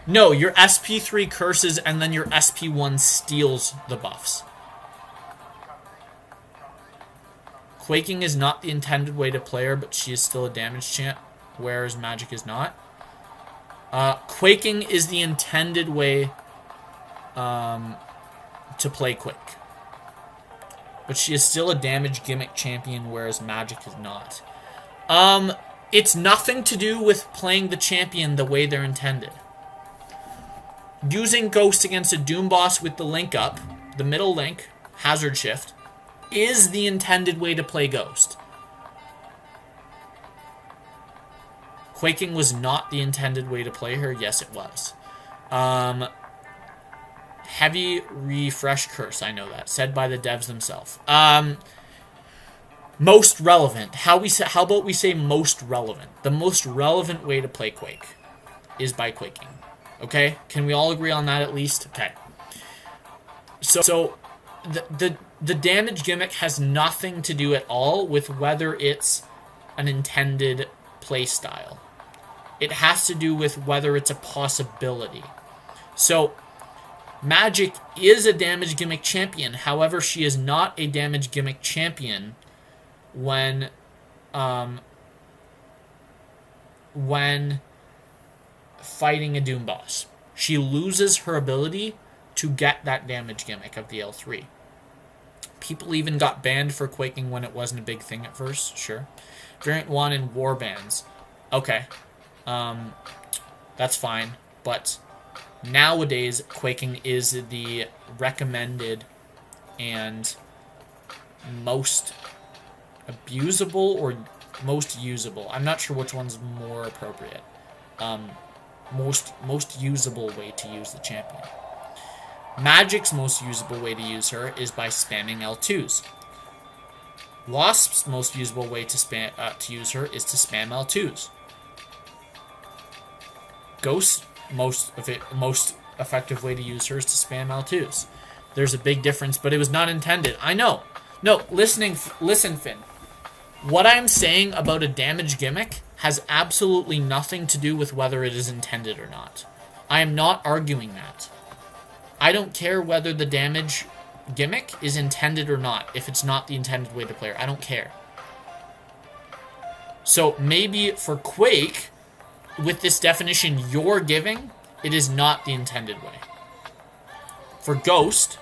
No, your SP3 curses and then your SP1 steals the buffs. Quaking is not the intended way to play her, but she is still a damage champ, whereas Magic is not. Quaking is the intended way to play Quake. But she is still a damage gimmick champion, whereas Magic is not. It's nothing to do with playing the champion the way they're intended. Using Ghost against a Doom boss with the link up, the middle link, Hazard Shift, is the intended way to play Ghost. Quaking was not the intended way to play her. Yes, it was. Heavy refresh curse, I know that. Said by the devs themselves. Most relevant. How about we say most relevant? The most relevant way to play Quake is by quaking. Okay? Can we all agree on that at least? Okay. So the damage gimmick has nothing to do at all with whether it's an intended play style. It has to do with whether it's a possibility. So Magic is a damage gimmick champion. However, she is not a damage gimmick champion when fighting a Doom boss. She loses her ability to get that damage gimmick of the L3. People even got banned for quaking when it wasn't a big thing at first, sure. Variant 1 and war bans. Okay. That's fine, but nowadays, quaking is the recommended and most abusable or most usable. I'm not sure which one's more appropriate. Most usable way to use the champion. Magic's most usable way to use her is by spamming L2s. Wasp's most usable way to use her is to spam L2s. Ghost's most effective way to use her is to spam L2s. There's a big difference, but it was not intended. I know. No, listen, Finn. What I'm saying about a damage gimmick has absolutely nothing to do with whether it is intended or not. I am not arguing that. I don't care whether the damage gimmick is intended or not. If it's not the intended way to play her, I don't care. So maybe for Quake, with this definition you're giving, it is not the intended way. For Ghost,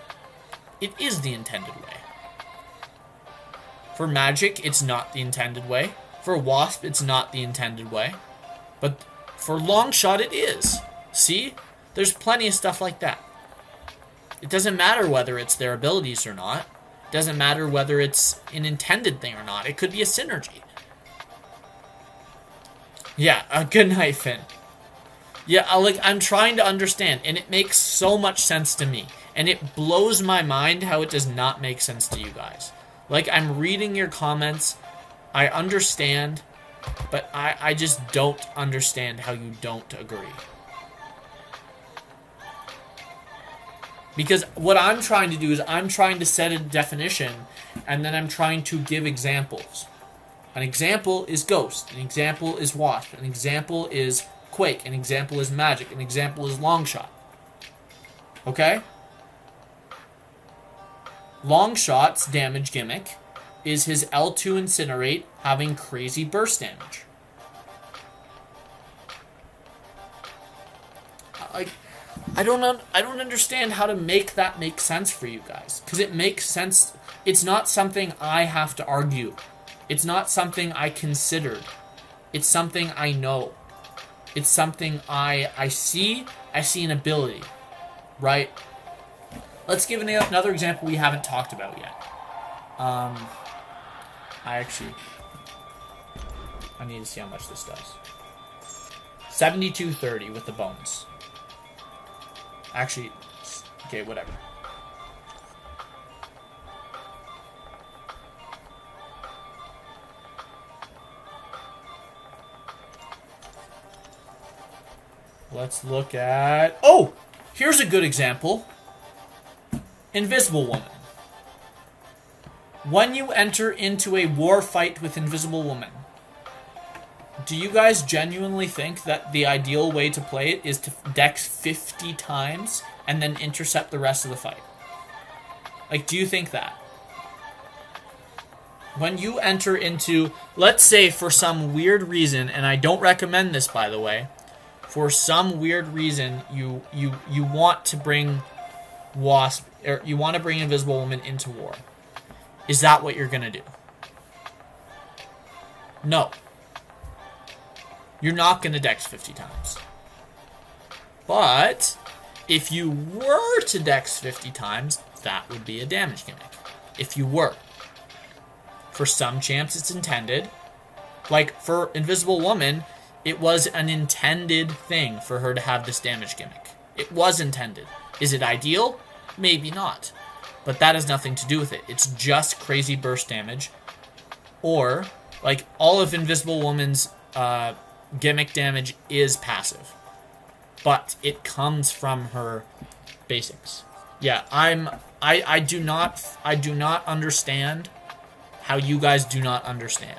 it is the intended way. For Magic, it's not the intended way. For Wasp, it's not the intended way. But for Longshot, it is. See? There's plenty of stuff like that. It doesn't matter whether it's their abilities or not. It doesn't matter whether it's an intended thing or not. It could be a synergy. Yeah, good night, Finn. Yeah, I'm trying to understand, and it makes so much sense to me. And it blows my mind how it does not make sense to you guys. Like, I'm reading your comments. I understand, but I just don't understand how you don't agree. Because what I'm trying to do is I'm trying to set a definition, and then I'm trying to give examples. An example is Ghost. An example is Wasp. An example is Quake. An example is Magic. An example is Longshot. Okay? Longshot's damage gimmick is his L2 Incinerate having crazy burst damage. I don't understand how to make that make sense for you guys. Because it makes sense. It's not something I have to argue. It's not something I considered. It's something I know. It's something I see. I see an ability. Right? Let's give another example we haven't talked about yet. I need to see how much this does. 7230 with the bonus. Actually, okay, whatever. Let's look at... Oh! Here's a good example. Invisible Woman. When you enter into a war fight with Invisible Woman, do you guys genuinely think that the ideal way to play it is to dex 50 times and then intercept the rest of the fight? Like, do you think that? When you enter into, let's say for some weird reason, and I don't recommend this by the way, for some weird reason you want to bring Wasp, or you want to bring Invisible Woman into war. Is that what you're gonna do? No. You're not gonna dex 50 times. But if you were to dex 50 times, that would be a damage gimmick. If you were. For some champs, it's intended. Like, for Invisible Woman, it was an intended thing for her to have this damage gimmick. It was intended. Is it ideal? Maybe not. But that has nothing to do with it. It's just crazy burst damage. Or, like, all of Invisible Woman's gimmick damage is passive. But it comes from her basics. Yeah, I do not understand how you guys do not understand.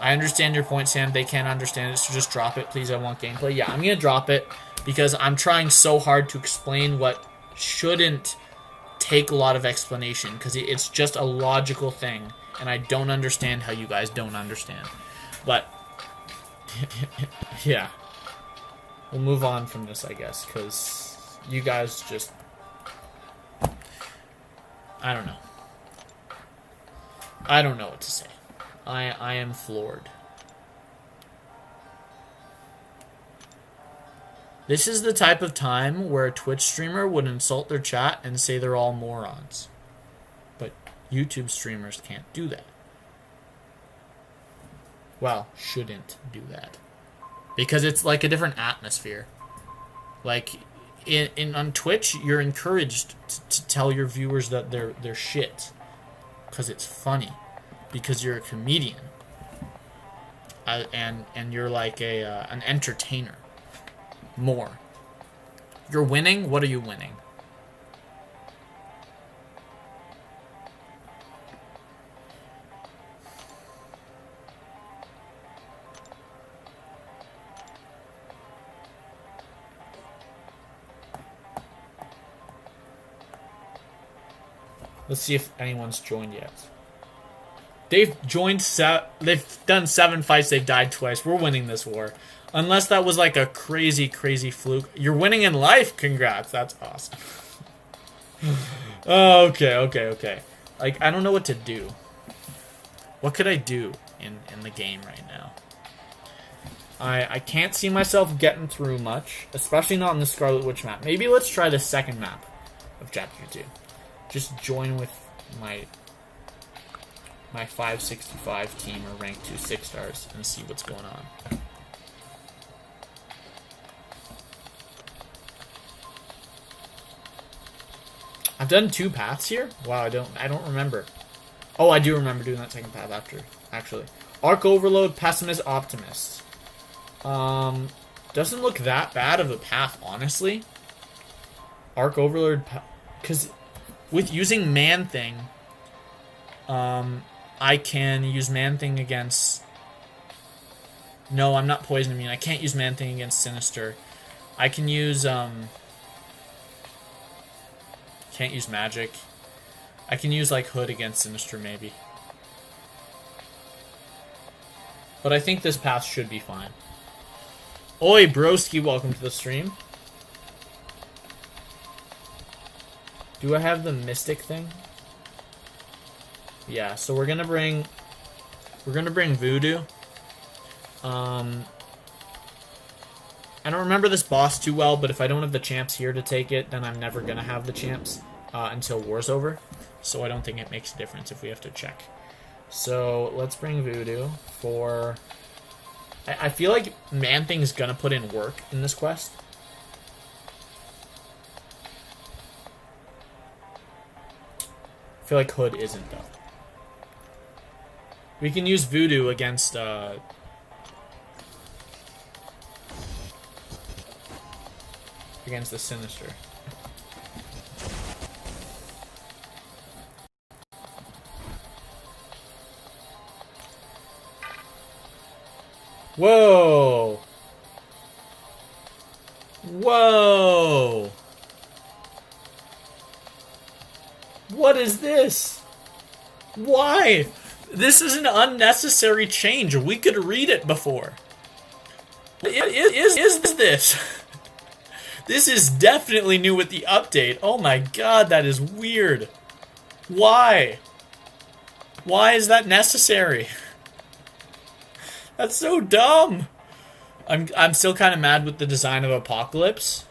I understand your point, Sam. They can't understand it, so just drop it, please. I want gameplay. Yeah, I'm gonna drop it because I'm trying so hard to explain what shouldn't take a lot of explanation, because it's just a logical thing, and I don't understand how you guys don't understand. But yeah, we'll move on from this, I guess, because you guys just, I don't know. I don't know what to say. I am floored. This is the type of time where a Twitch streamer would insult their chat and say they're all morons. But YouTube streamers can't do that. Well, shouldn't do that. Because it's like a different atmosphere. Like, on Twitch, you're encouraged to tell your viewers that they're shit. Because it's funny. Because you're a comedian. And you're like an entertainer. More. You're winning? What are you winning? Let's see if anyone's joined yet. They've joined. They've done 7 fights. They've died twice. We're winning this war. Unless that was like a crazy, crazy fluke. You're winning in life. Congrats. That's awesome. Okay. Like, I don't know what to do. What could I do in the game right now? I can't see myself getting through much, especially not in the Scarlet Witch map. Maybe let's try the second map of Chapter 2. Just join with my 565 team or rank 2 6-stars and see what's going on. I've done 2 paths here? Wow, I don't remember. Oh, I do remember doing that second path after, actually. Arc Overload, Pessimist, Optimist. Doesn't look that bad of a path, honestly. Arc Overload, because with using Man-Thing, I can use Man-Thing against... No, I'm not Poison Immune. I can't use Man-Thing against Sinister. I can use, can't use Magic. I can use, like, Hood against Sinister, maybe. But I think this path should be fine. Oi, broski, welcome to the stream. Do I have the Mystic thing? Yeah, so we're gonna bring Voodoo. I don't remember this boss too well, but if I don't have the champs here to take it, then I'm never gonna have the champs until war's over. So I don't think it makes a difference if we have to check. So let's bring Voodoo for... I feel like Man-Thing's gonna put in work in this quest. I feel like Hood isn't, though. We can use Voodoo against, against the Sinister. Whoa! Whoa! What is this? Why? This is an unnecessary change. We could read it before. Is this? This is definitely new with the update. Oh my god, that is weird. Why? Why is that necessary? That's so dumb. I'm still kind of mad with the design of Apocalypse.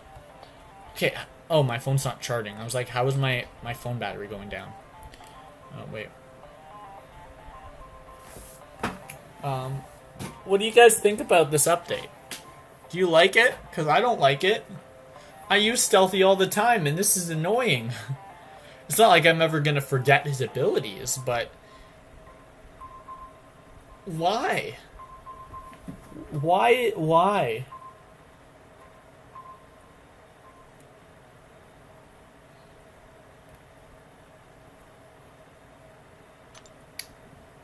Okay. Oh, my phone's not charging. I was like, how is my phone battery going down? Oh, wait. What do you guys think about this update? Do you like it? Because I don't like it. I use stealthy all the time, and this is annoying. It's not like I'm ever gonna forget his abilities, but... Why? Why?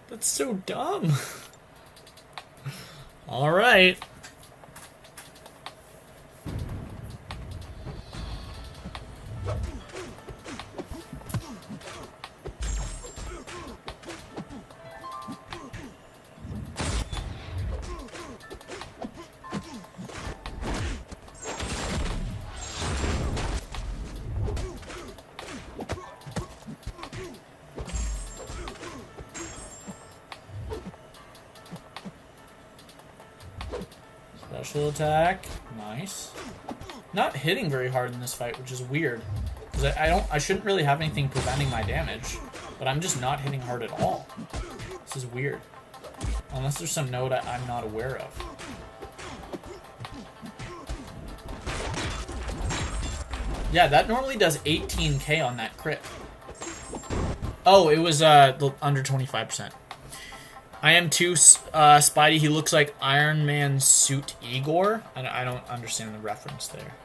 That's so dumb. Alright. Special attack. Nice. Not hitting very hard in this fight, which is weird. Because I shouldn't really have anything preventing my damage, but I'm just not hitting hard at all. This is weird. Unless there's some node I'm not aware of. Yeah, that normally does 18k on that crit. Oh, it was under 25%. I am too, Spidey. He looks like Iron Man suit Igor. I don't understand the reference there.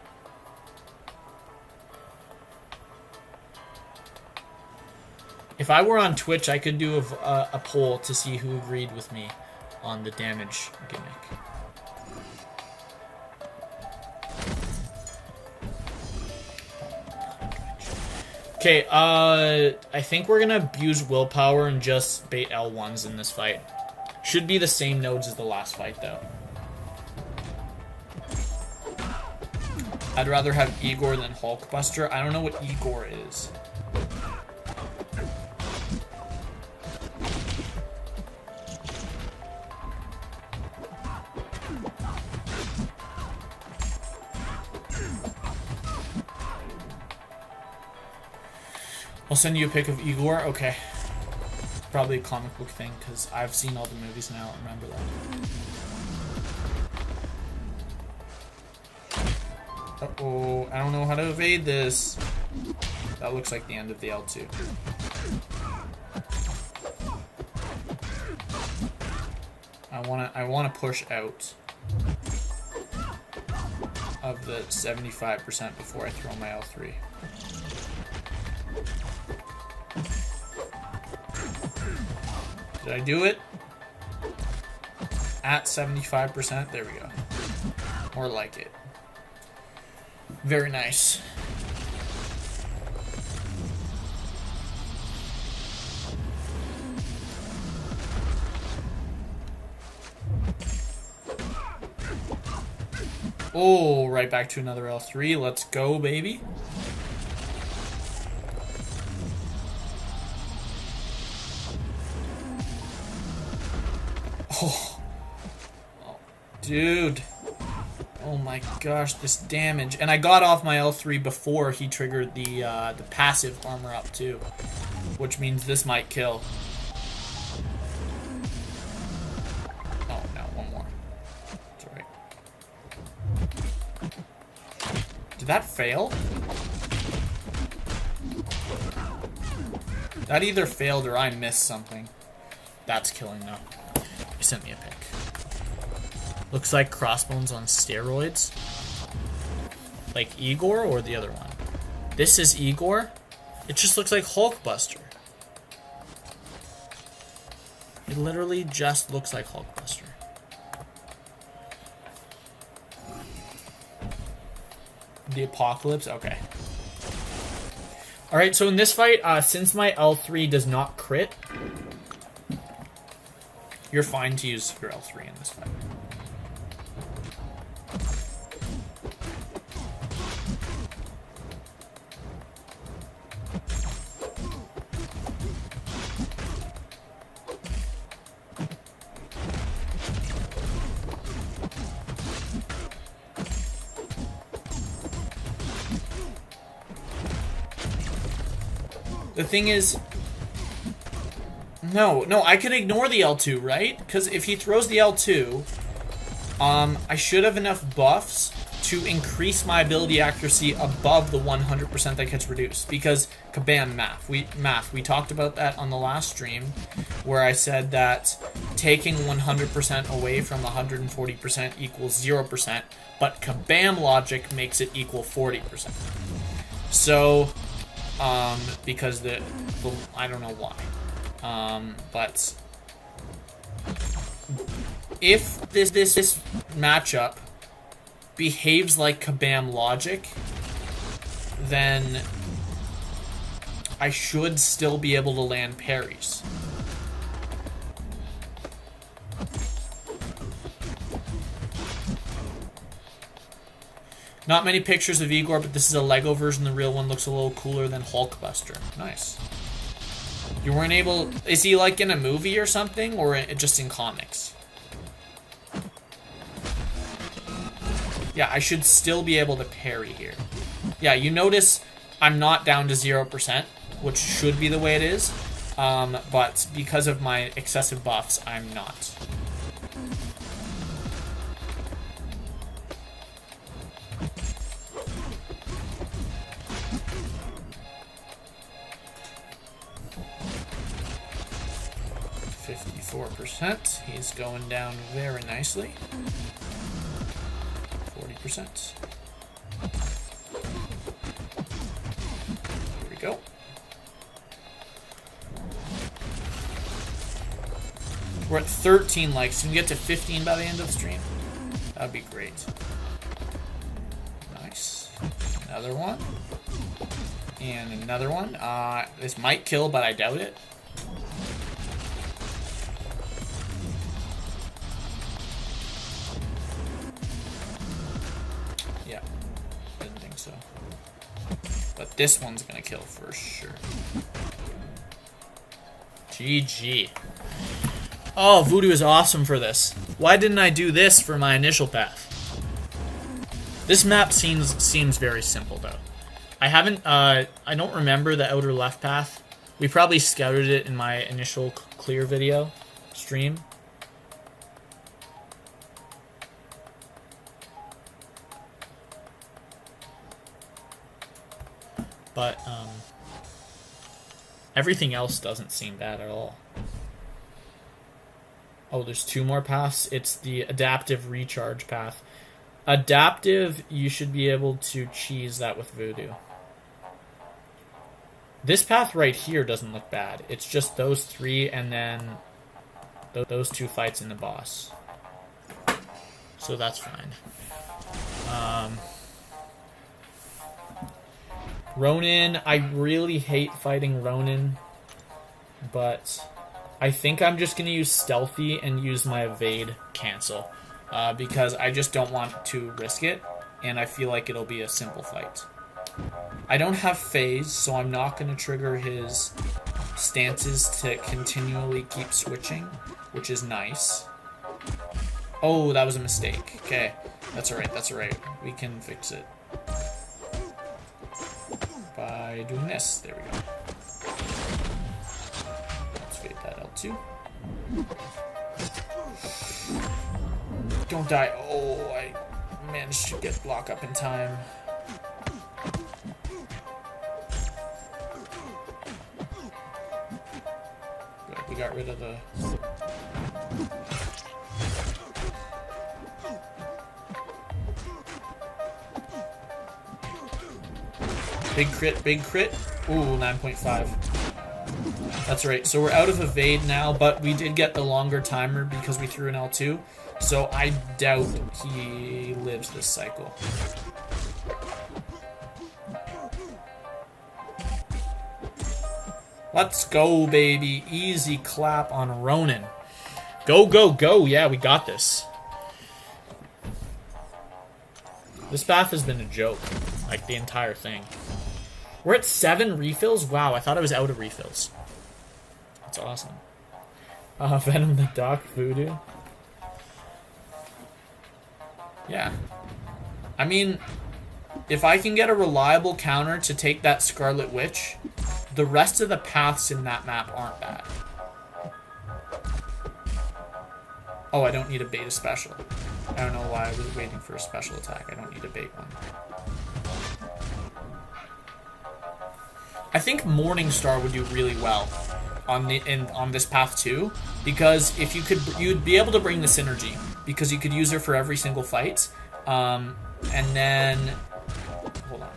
If I were on Twitch, I could do a poll to see who agreed with me on the damage gimmick. Okay, I think we're gonna abuse willpower and just bait L1s in this fight. Should be the same nodes as the last fight, though. I'd rather have Igor than Hulkbuster. I don't know what Igor is. I'll send you a pic of Igor. Okay. Probably a comic book thing, because I've seen all the movies and I don't remember that. Uh-oh. I don't know how to evade this. That looks like the end of the L2. I wanna push out of the 75% before I throw my L3. Did I do it? At 75%? There we go. More like it. Very nice. Oh, right back to another L3. Let's go, baby. Oh, dude. Oh my gosh, this damage. And I got off my L3 before he triggered the passive armor up too. Which means this might kill. Oh no, one more. It's alright. Did that fail? That either failed or I missed something. That's killing though. He sent me a pic. Looks like Crossbones on steroids. Like Igor or the other one? This is Igor? It just looks like Hulkbuster. It literally just looks like Hulkbuster. The Apocalypse? Okay. Alright, so in this fight, since my L3 does not crit, you're fine to use your L3 in this fight. The thing is... No, I can ignore the L2, right? Because if he throws the L2, I should have enough buffs to increase my ability accuracy above the 100% that gets reduced. Because kabam, math. We talked about that on the last stream, where I said that taking 100% away from 140% equals 0%, but kabam logic makes it equal 40%. So, because I don't know why. But if this matchup behaves like kabam logic, then I should still be able to land parries. Not many pictures of Igor, but this is a Lego version. The real one looks a little cooler than Hulkbuster. Nice. You weren't able... Is he like in a movie or something, or just in comics? Yeah, I should still be able to parry here. Yeah, you notice I'm not down to 0%, which should be the way it is. But because of my excessive buffs, I'm not. %. He's going down very nicely. 40%. Here we go. We're at 13 likes. Can we get to 15 by the end of the stream? That'd be great. Nice. Another one. And another one. This might kill, but I doubt it. But this one's gonna kill for sure. GG. Oh, Voodoo is awesome for this. Why didn't I do this for my initial path? This map seems very simple though. I haven't I don't remember the outer left path. We probably scouted it in my initial clear video stream. But, everything else doesn't seem bad at all. Oh, there's 2 more paths. It's the adaptive recharge path. Adaptive, you should be able to cheese that with Voodoo. This path right here doesn't look bad. It's just those 3 and then those 2 fights in the boss. So that's fine. Ronin, I really hate fighting Ronin, but I think I'm just going to use Stealthy and use my Evade cancel, because I just don't want to risk it, and I feel like it'll be a simple fight. I don't have Phase, so I'm not going to trigger his stances to continually keep switching, which is nice. Oh, that was a mistake. Okay, that's alright, we can fix it. By doing this. There we go. Let's fade that out too. Don't die. Oh, I managed to get block up in time. Good, we got rid of the... Big crit, big crit. Ooh, 9.5. That's right. So we're out of evade now, but we did get the longer timer because we threw an L2. So I doubt he lives this cycle. Let's go, baby. Easy clap on Ronin. Go, go, go. Yeah, we got this. This path has been a joke. Like, the entire thing. We're at 7 refills? Wow, I thought I was out of refills. That's awesome. Venom the Duck, Voodoo. Yeah. I mean, if I can get a reliable counter to take that Scarlet Witch, the rest of the paths in that map aren't bad. Oh, I don't need a beta special. I don't know why I was waiting for a special attack. I don't need a bait one. I think Morningstar would do really well on this path too, because if you'd be able to bring the synergy, because you could use her for every single fight, and then hold on,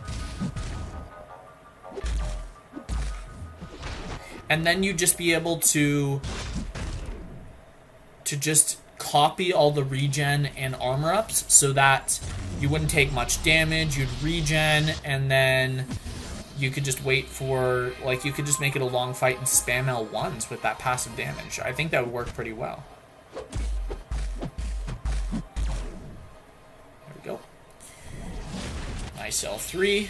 and then you'd just be able to just copy all the regen and armor ups so that you wouldn't take much damage. You'd regen, and then you could just wait for, like, you could just make it a long fight and spam L1s with that passive damage. I think that would work pretty well. There we go. Nice L3.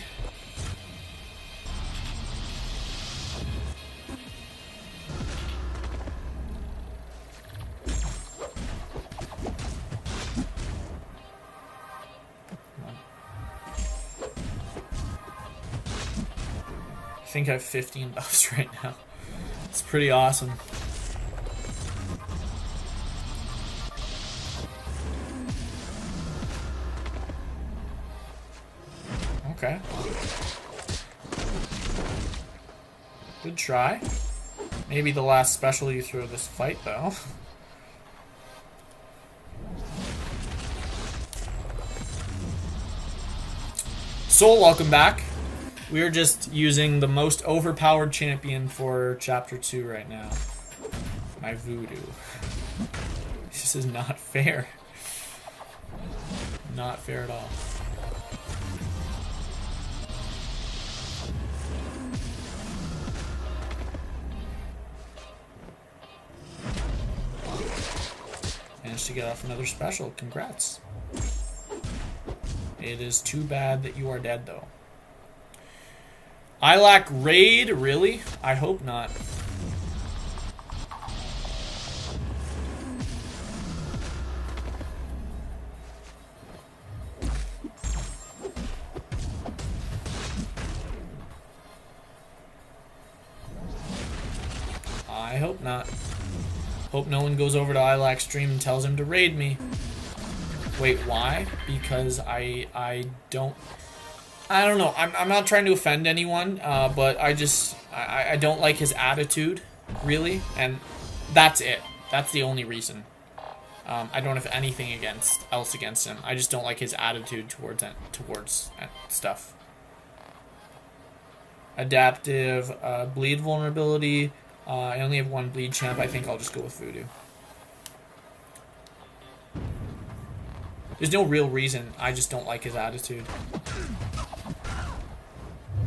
I think I have 15 buffs right now. It's pretty awesome. Okay. Good try. Maybe the last special you throw this fight, though. Soul, welcome back. We are just using the most overpowered champion for Chapter 2 right now. My voodoo. This is not fair. Not fair at all. Managed to get off another special. Congrats. It is too bad that you are dead, though. Ilac raid? Really? I hope not. I hope not. Hope no one goes over to Ilac's stream and tells him to raid me. Wait, why? Because I don't know. I'm not trying to offend anyone, but I don't like his attitude, really, and that's it. That's the only reason. I don't have anything else against him. I just don't like his attitude towards stuff. Adaptive, bleed vulnerability. I only have one bleed champ. I think I'll just go with Voodoo. There's no real reason. I just don't like his attitude.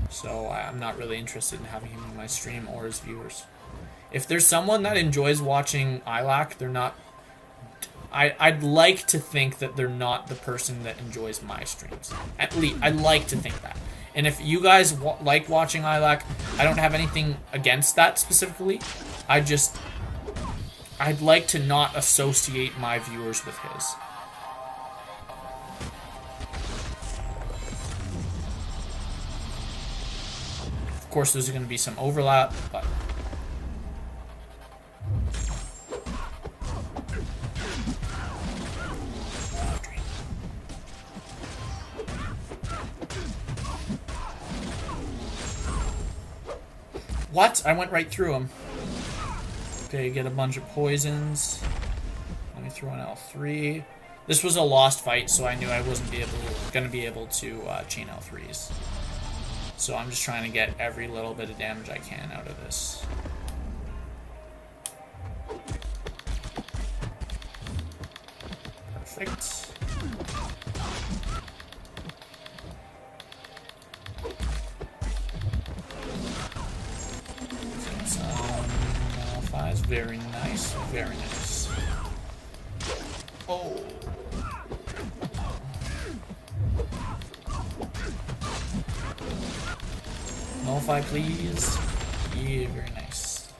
So I'm not really interested in having him in my stream or his viewers. If there's someone that enjoys watching Ilac, they're not... I'd like to think that they're not the person that enjoys my streams. At least, I'd like to think that. And if you guys like watching Ilac, I don't have anything against that specifically. I'd like to not associate my viewers with his. Of course, there's going to be some overlap, but... What? I went right through him. Okay, get a bunch of poisons. Let me throw an L3. This was a lost fight, so I knew I wasn't going to be able to chain L3s. So I'm just trying to get every little bit of damage I can out of this. Perfect. Very nice, very nice. Oh. Nullify, please. Yeah, very nice.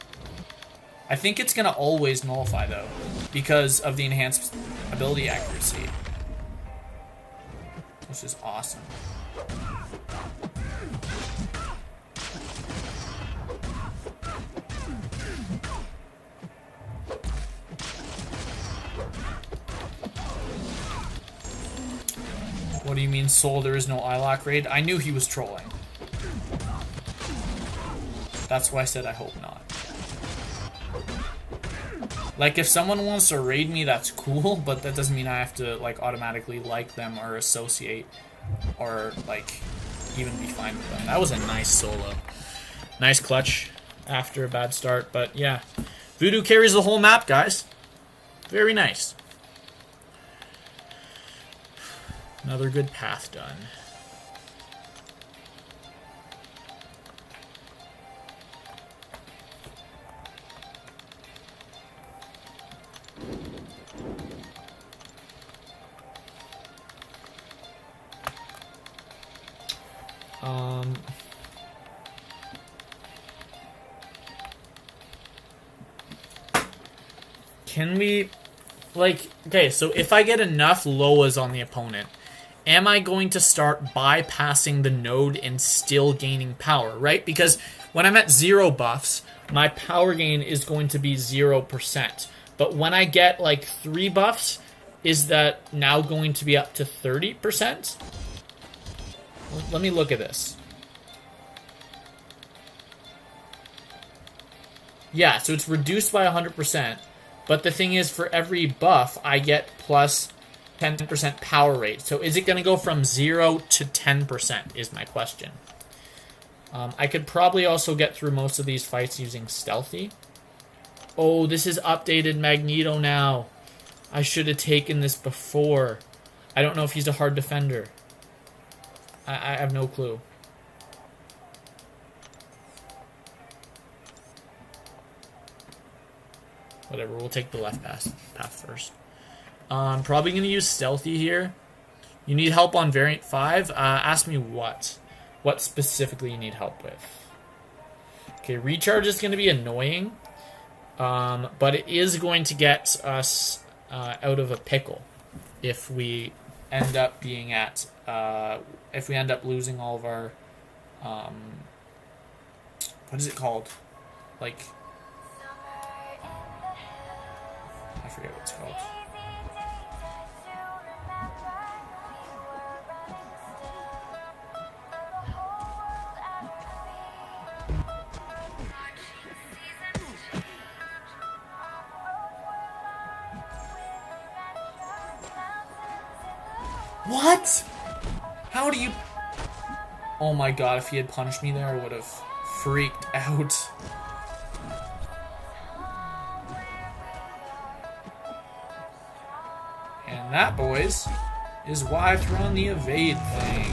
I think it's gonna always nullify though, because of the enhanced ability accuracy, which is awesome. What do you mean, Soul, there is no Ilock raid? I knew he was trolling. That's why I said I hope not. Like, if someone wants to raid me, that's cool, but that doesn't mean I have to, like, automatically like them or associate or, like, even be fine with them. That was a nice solo. Nice clutch after a bad start, but yeah. Voodoo carries the whole map, guys. Very nice. Another good path done. Can we, like, okay, so if I get enough Loas on the opponent, am I going to start bypassing the node and still gaining power, right? Because when I'm at 0 buffs, my power gain is going to be 0%. But when I get, like, 3 buffs, is that now going to be up to 30%? Let me look at this. Yeah, so it's reduced by 100%. But the thing is, for every buff, I get plus 10% power rate. So is it going to go from 0 to 10% is my question. I could probably also get through most of these fights using Stealthy. Oh, this is updated Magneto now. I should have taken this before. I don't know if he's a hard defender. I have no clue. Whatever, we'll take the left path first. Probably going to use Stealthy here. You need help on Variant 5? Ask me what. What specifically you need help with. Okay, Recharge is going to be annoying. But it is going to get us out of a pickle if we end up being at... if we end up losing all of our... what is it called? Like... I forget what it's called. What? How do you... Oh my god, if he had punched me there, I would have freaked out. And that, boys, is why I threw on the evade thing.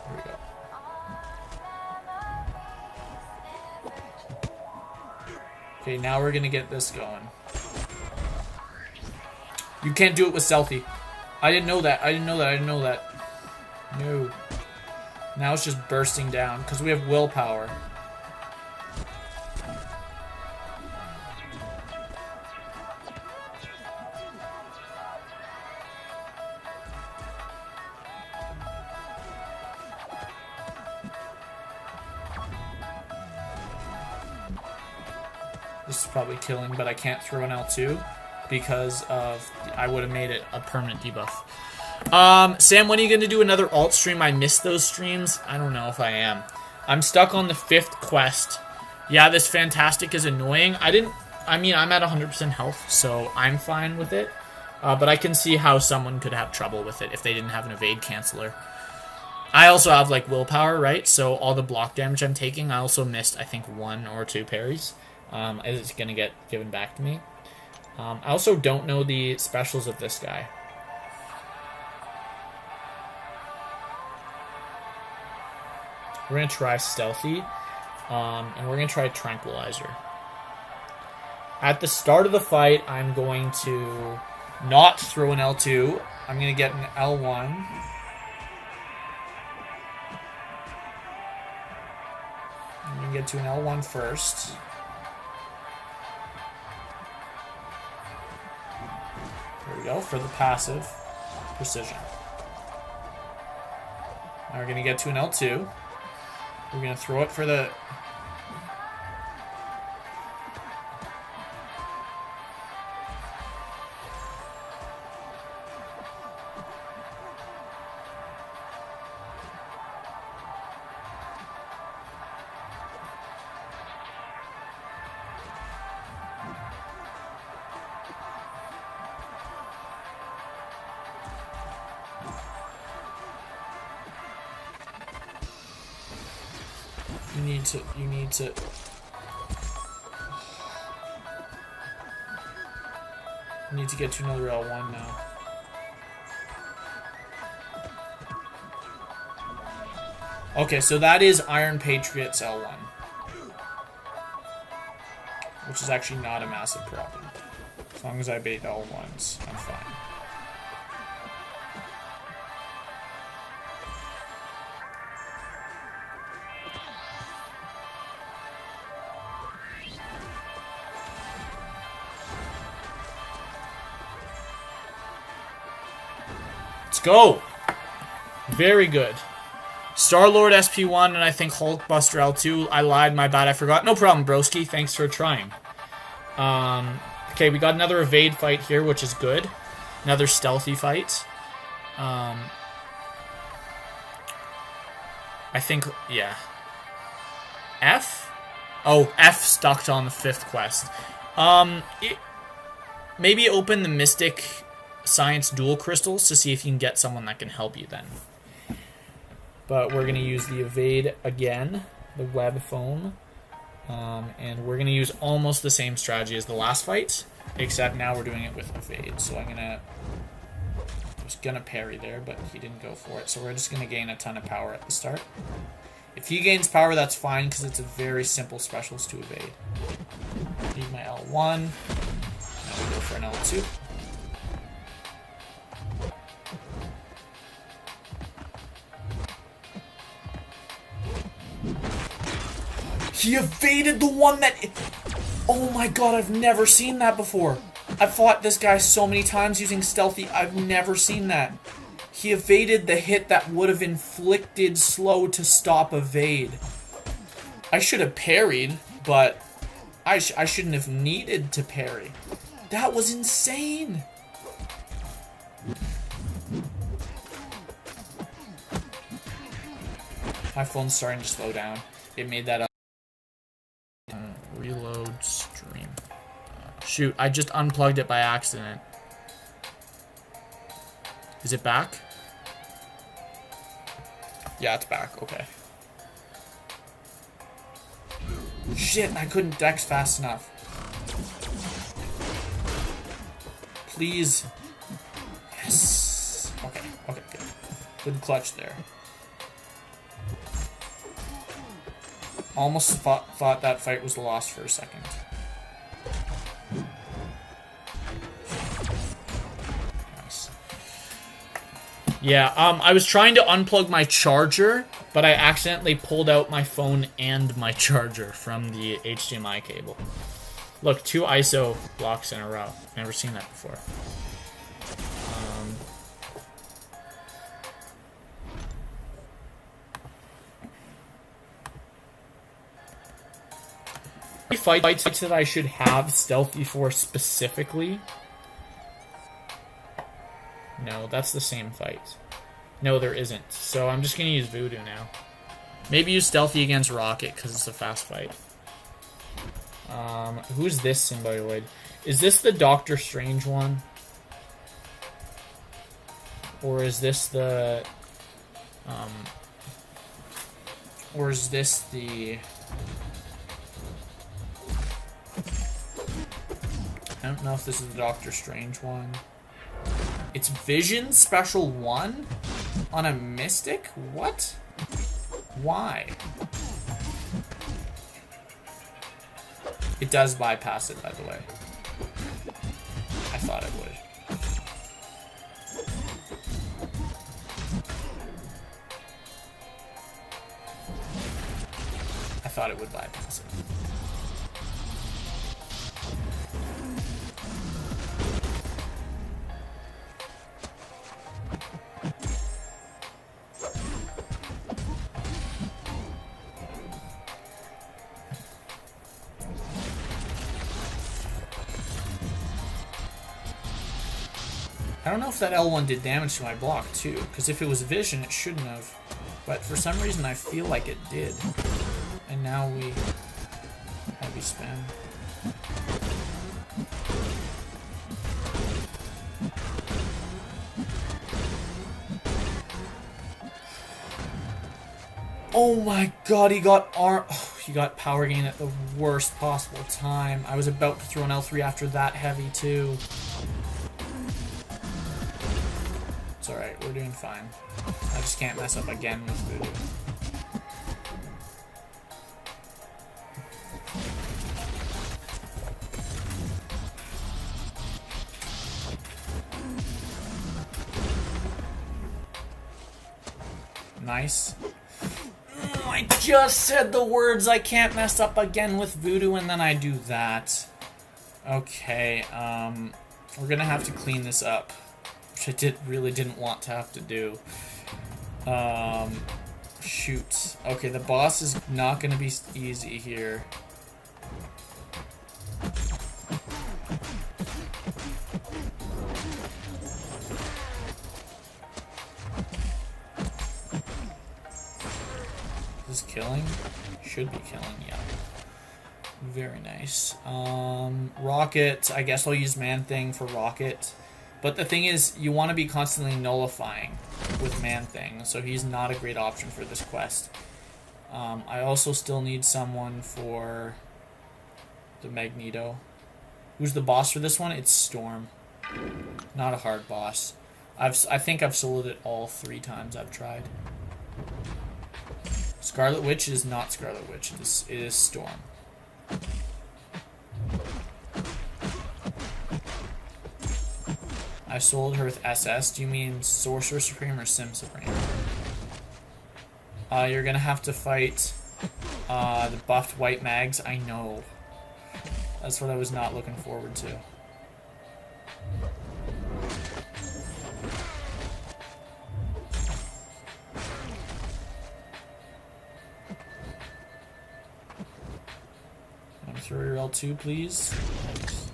Here we go. Okay, now we're gonna get this going. You can't do it with Stealthy. I didn't know that. I didn't know that. I didn't know that. No. Now it's just bursting down because we have willpower. This is probably killing, but I can't throw an L2 because of I would have made it a permanent debuff. Sam, when are you going to do another alt stream? I missed those streams. I don't know if I am. I'm stuck on the 5th quest. Yeah, this Fantastic is annoying. I mean, I'm at 100% health, so I'm fine with it. But I can see how someone could have trouble with it if they didn't have an evade canceller. I also have, like, willpower, right? So all the block damage I'm taking, I also missed, I think, 1 or 2 parries. It's going to get given back to me. I also don't know the specials of this guy. We're going to try Stealthy, and we're going to try Tranquilizer. At the start of the fight, I'm going to not throw an L2. I'm going to get an L1. I'm going to get to an L1 first. There we go, for the passive precision. Now we're going to get to an L2. We're going to throw it for the... need to, you need to. You need to get to another L1 now. Okay, so that is Iron Patriot's L1. Which is actually not a massive problem. As long as I bait L1s, I'm fine. Let's go! Very good. Star-Lord SP1 and I think Hulkbuster L2. I lied, my bad, I forgot. No problem, broski. Thanks for trying. Okay, we got another evade fight here, which is good. Another stealthy fight. I think, yeah. F? Oh, F stuck on the 5th quest. Maybe open the Mystic Science Dual Crystals to see if you can get someone that can help you then. But we're going to use the evade again, the web foam. And we're going to use almost the same strategy as the last fight, except now we're doing it with evade. So I was going to parry there, but he didn't go for it. So we're just going to gain a ton of power at the start. If he gains power, that's fine, because it's a very simple specials to evade. Need my L1. Now we go for an L2. He evaded the one that... Oh my god, I've never seen that before. I've fought this guy so many times using stealthy. I've never seen that. He evaded the hit that would have inflicted slow to stop evade. I should have parried, but I shouldn't have needed to parry. That was insane. My phone's starting to slow down. It made that up. Reload stream. Shoot, I just unplugged it by accident. Is it back? Yeah, it's back. Okay. Shit, I couldn't dex fast enough. Please. Yes. Okay, okay, good. Good clutch there. Almost thought that fight was lost for a second. Nice. Yeah, I was trying to unplug my charger, but I accidentally pulled out my phone and my charger from the HDMI cable. Look, 2 ISO blocks in a row. Never seen that before. Fights that I should have stealthy for specifically. No, that's the same fight. No, there isn't. So I'm just gonna use Voodoo now. Maybe use stealthy against Rocket because it's a fast fight. Who's this symbioid? Is this the Doctor Strange one? Or is this the or is this the... I don't know if this is the Doctor Strange one. It's Vision Special 1 on a Mystic? What? Why? It does bypass it, by the way. I thought it would. I thought it would bypass it. I don't know if that L1 did damage to my block, too, because if it was Vision, it shouldn't have. But for some reason, I feel like it did. And now we... heavy spam. Oh my god, he got he got power gain at the worst possible time. I was about to throw an L3 after that heavy too. It's alright, we're doing fine. I just can't mess up again with Voodoo. Nice. I just said the words I can't mess up again with Voodoo, and then I do that. Okay, we're gonna have to clean this up, which I really didn't want to have to do. Shoot. Okay, the boss is not gonna be easy here. Is killing? Should be killing, yeah. Very nice. Rocket, I guess I'll use Man-Thing for Rocket. But the thing is, you want to be constantly nullifying with Man-Thing, so he's not a great option for this quest. I also still need someone for the Magneto. Who's the boss for this one? It's Storm. Not a hard boss. I think I've soloed it all 3 times I've tried. Scarlet Witch is not Scarlet Witch. It is Storm. I sold her with SS. Do you mean Sorcerer Supreme or Sim Supreme? You're gonna have to fight the buffed white mags. I know. That's what I was not looking forward to. Throw your L2, please. Thanks.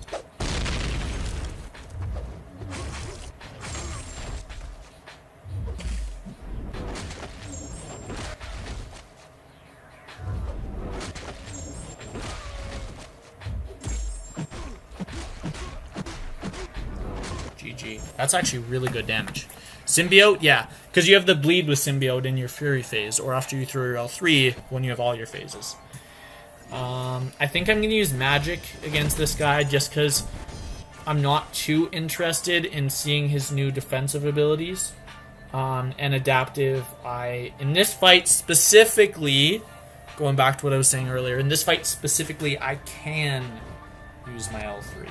GG. That's actually really good damage. Symbiote, yeah, because you have the bleed with Symbiote in your Fury phase, or after you throw your L3 when you have all your phases. I think I'm going to use Magic against this guy just because I'm not too interested in seeing his new defensive abilities. And Adaptive, in this fight specifically, going back to what I was saying earlier, in this fight specifically, I can use my L3.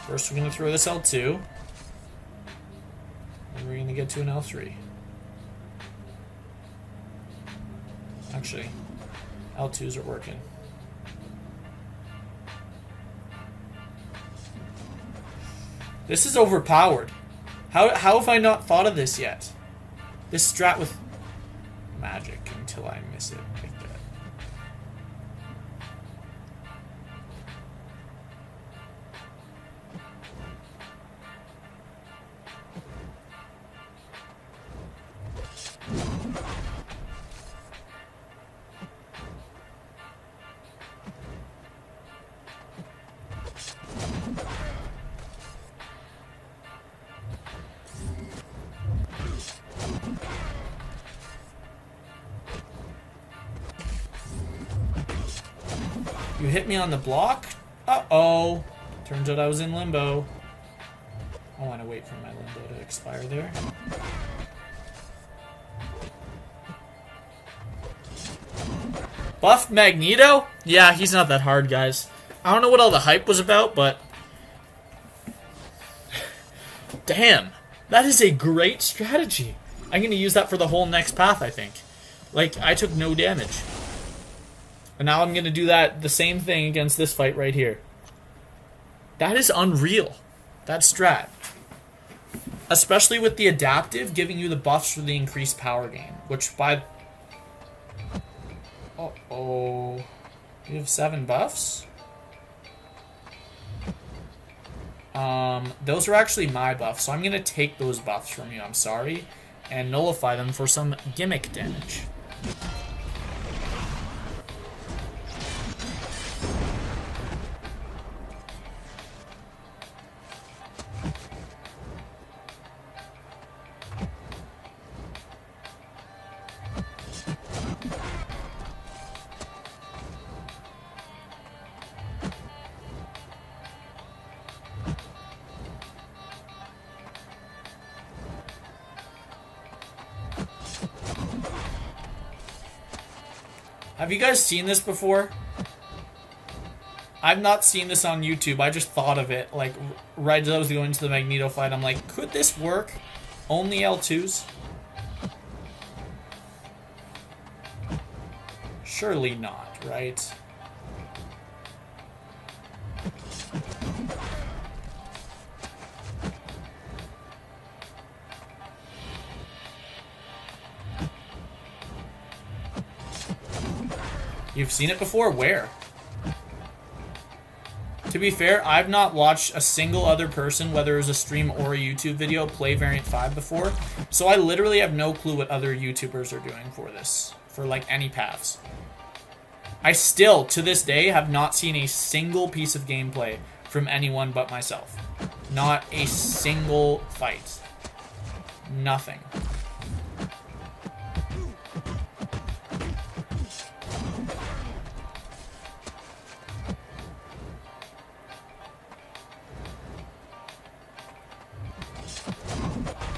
First, we're going to throw this L2. We're going to get to an L3. Actually, L2s are working. This is overpowered. How have I not thought of this yet? This strat with Magic until I miss it like that. You hit me on the block? Uh-oh. Turns out I was in limbo. I want to wait for my limbo to expire there. Buffed Magneto? Yeah, he's not that hard, guys. I don't know what all the hype was about, but... Damn. That is a great strategy. I'm going to use that for the whole next path, I think. Like, I took no damage. And now I'm going to do the same thing against this fight right here. That is unreal. That strat. Especially with the Adaptive giving you the buffs for the increased power gain. Which by... Uh-oh. You have 7 buffs? Those are actually my buffs, so I'm going to take those buffs from you, I'm sorry, and nullify them for some gimmick damage. Have you guys seen this before? I've not seen this on YouTube. I just thought of it, like, right as I was going to the Magneto fight. I'm like, could this work? Only L2s? Surely not, right? You've seen it before? Where? To be fair, I've not watched a single other person, whether it was a stream or a YouTube video, play Variant 5 before. So I literally have no clue what other YouTubers are doing for this. For, like, any paths. I still, to this day, have not seen a single piece of gameplay from anyone but myself. Not a single fight. Nothing.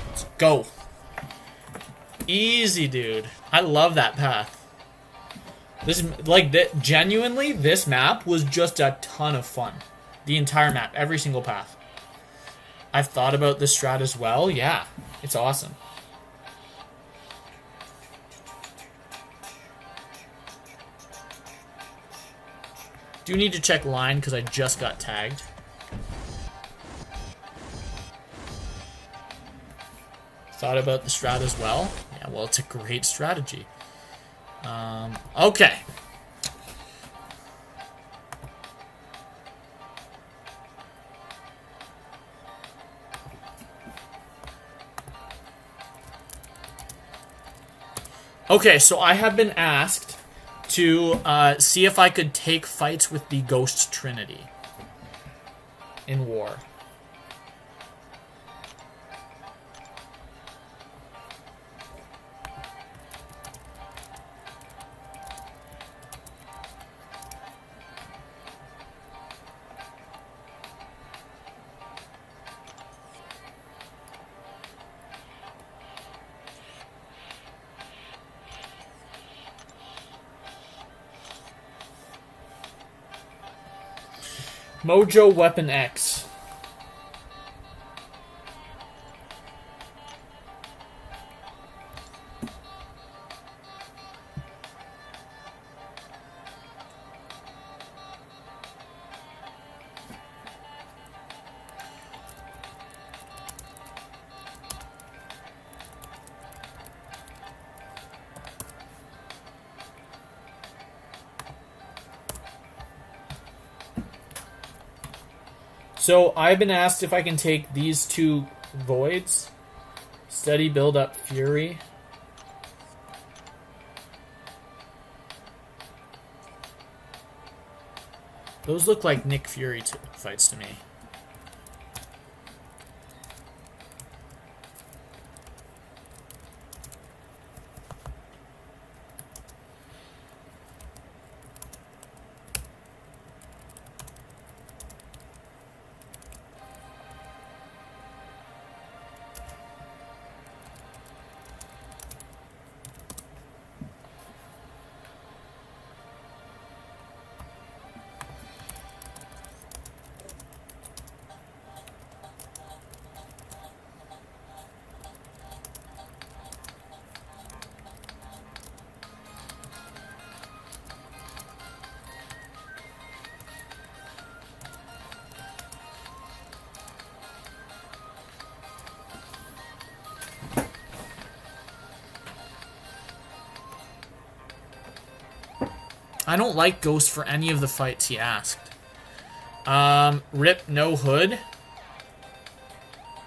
Let's go. Easy, dude. I love that path. This, like, genuinely, this map was just a ton of fun. The entire map, every single path. I've thought about this strat as well. Yeah, it's awesome. Do need to check line because I just got tagged. Thought about the strat as well. Yeah, well, it's a great strategy. Okay. Okay, so I have been asked to see if I could take fights with the Ghost Trinity in war. Mojo Weapon X. So I've been asked if I can take these two voids. Steady build up fury. Those look like Nick Fury fights to me. I don't like Ghost for any of the fights he asked. Rip no hood.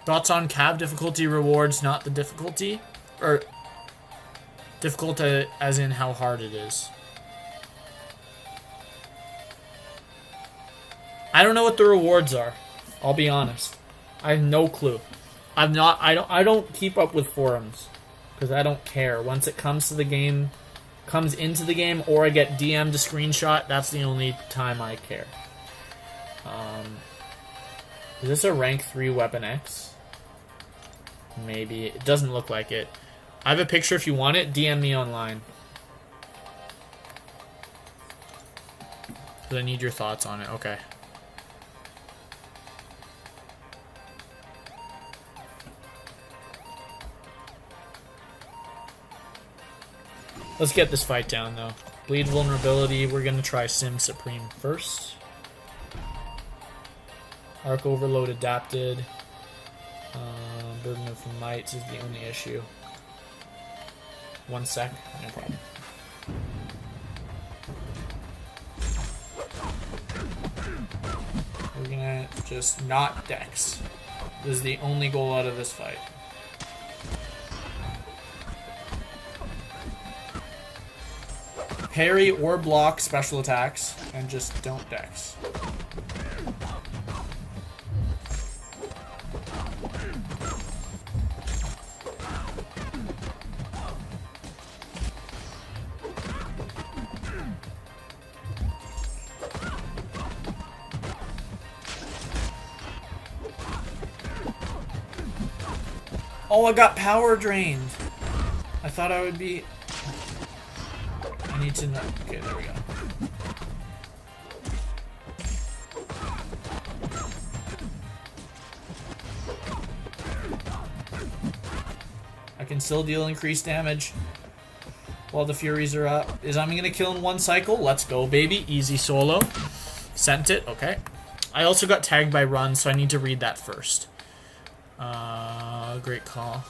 Thoughts on Cav difficulty rewards, not the difficulty? Or difficult as in how hard it is. I don't know what the rewards are. I'll be honest. I have no clue. I don't keep up with forums because I don't care. Once it comes to the game, comes into the game, or I get DM'd a screenshot, that's the only time I care. Is this a rank 3 Weapon X? Maybe. It doesn't look like it. I have a picture if you want it. DM me online. But I need your thoughts on it. Okay. Let's get this fight down, though. Bleed vulnerability. We're going to try Sim Supreme first. Arc Overload adapted. Burden of Mites is the only issue. 1 sec. No problem. We're gonna just not Dex. This is the only goal out of this fight. Parry or block special attacks, and just don't Dex. Oh, I got power drained. I thought I would be... I need to know. Okay, there we go. I can still deal increased damage while the Furies are up. I'm going to kill in 1 cycle. Let's go, baby. Easy solo. Sent it. Okay. I also got tagged by Run, so I need to read that first. Great call.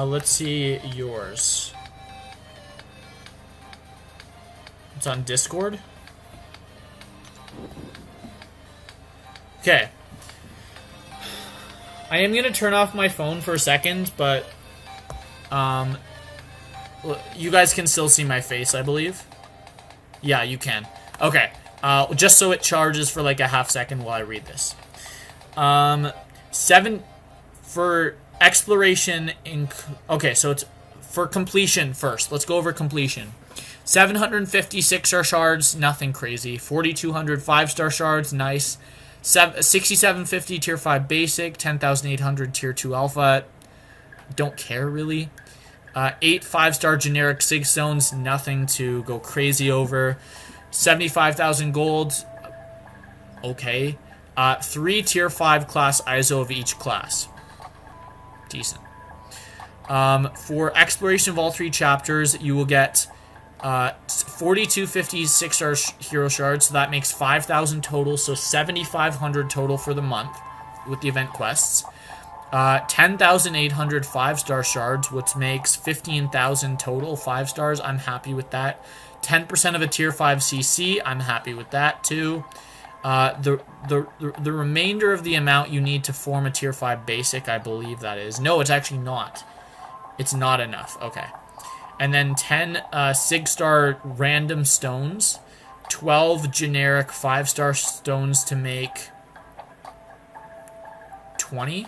Let's see yours. It's on Discord. Okay. I am gonna turn off my phone for a second, but you guys can still see my face, I believe. Yeah, you can. Okay. Just so it charges for like a half second while I read this. 7 for exploration in... Okay, so it's for completion first. Let's go over completion. 750 6-star shards, nothing crazy. 4,200 5-star shards, nice. 6,750 tier 5 basic. 10,800 tier 2 alpha. Don't care, really. 8 5-star generic sig stones, nothing to go crazy over. 75,000 gold. Okay. 3 tier 5 class ISO of each class. Decent. For exploration of all 3 chapters, you will get 4,250 6-star hero shards, so that makes 5,000 total, so 7,500 total for the month with the event quests. 10,800 5-star shards, which makes 15,000 total 5 stars. I'm happy with that. 10% of a tier 5 CC. I'm happy with that too. The remainder of the amount you need to form a tier 5 basic, I believe that is. No, it's actually not. It's not enough. Okay. And then 10 sig-star random stones. 12 generic 5-star stones to make 20.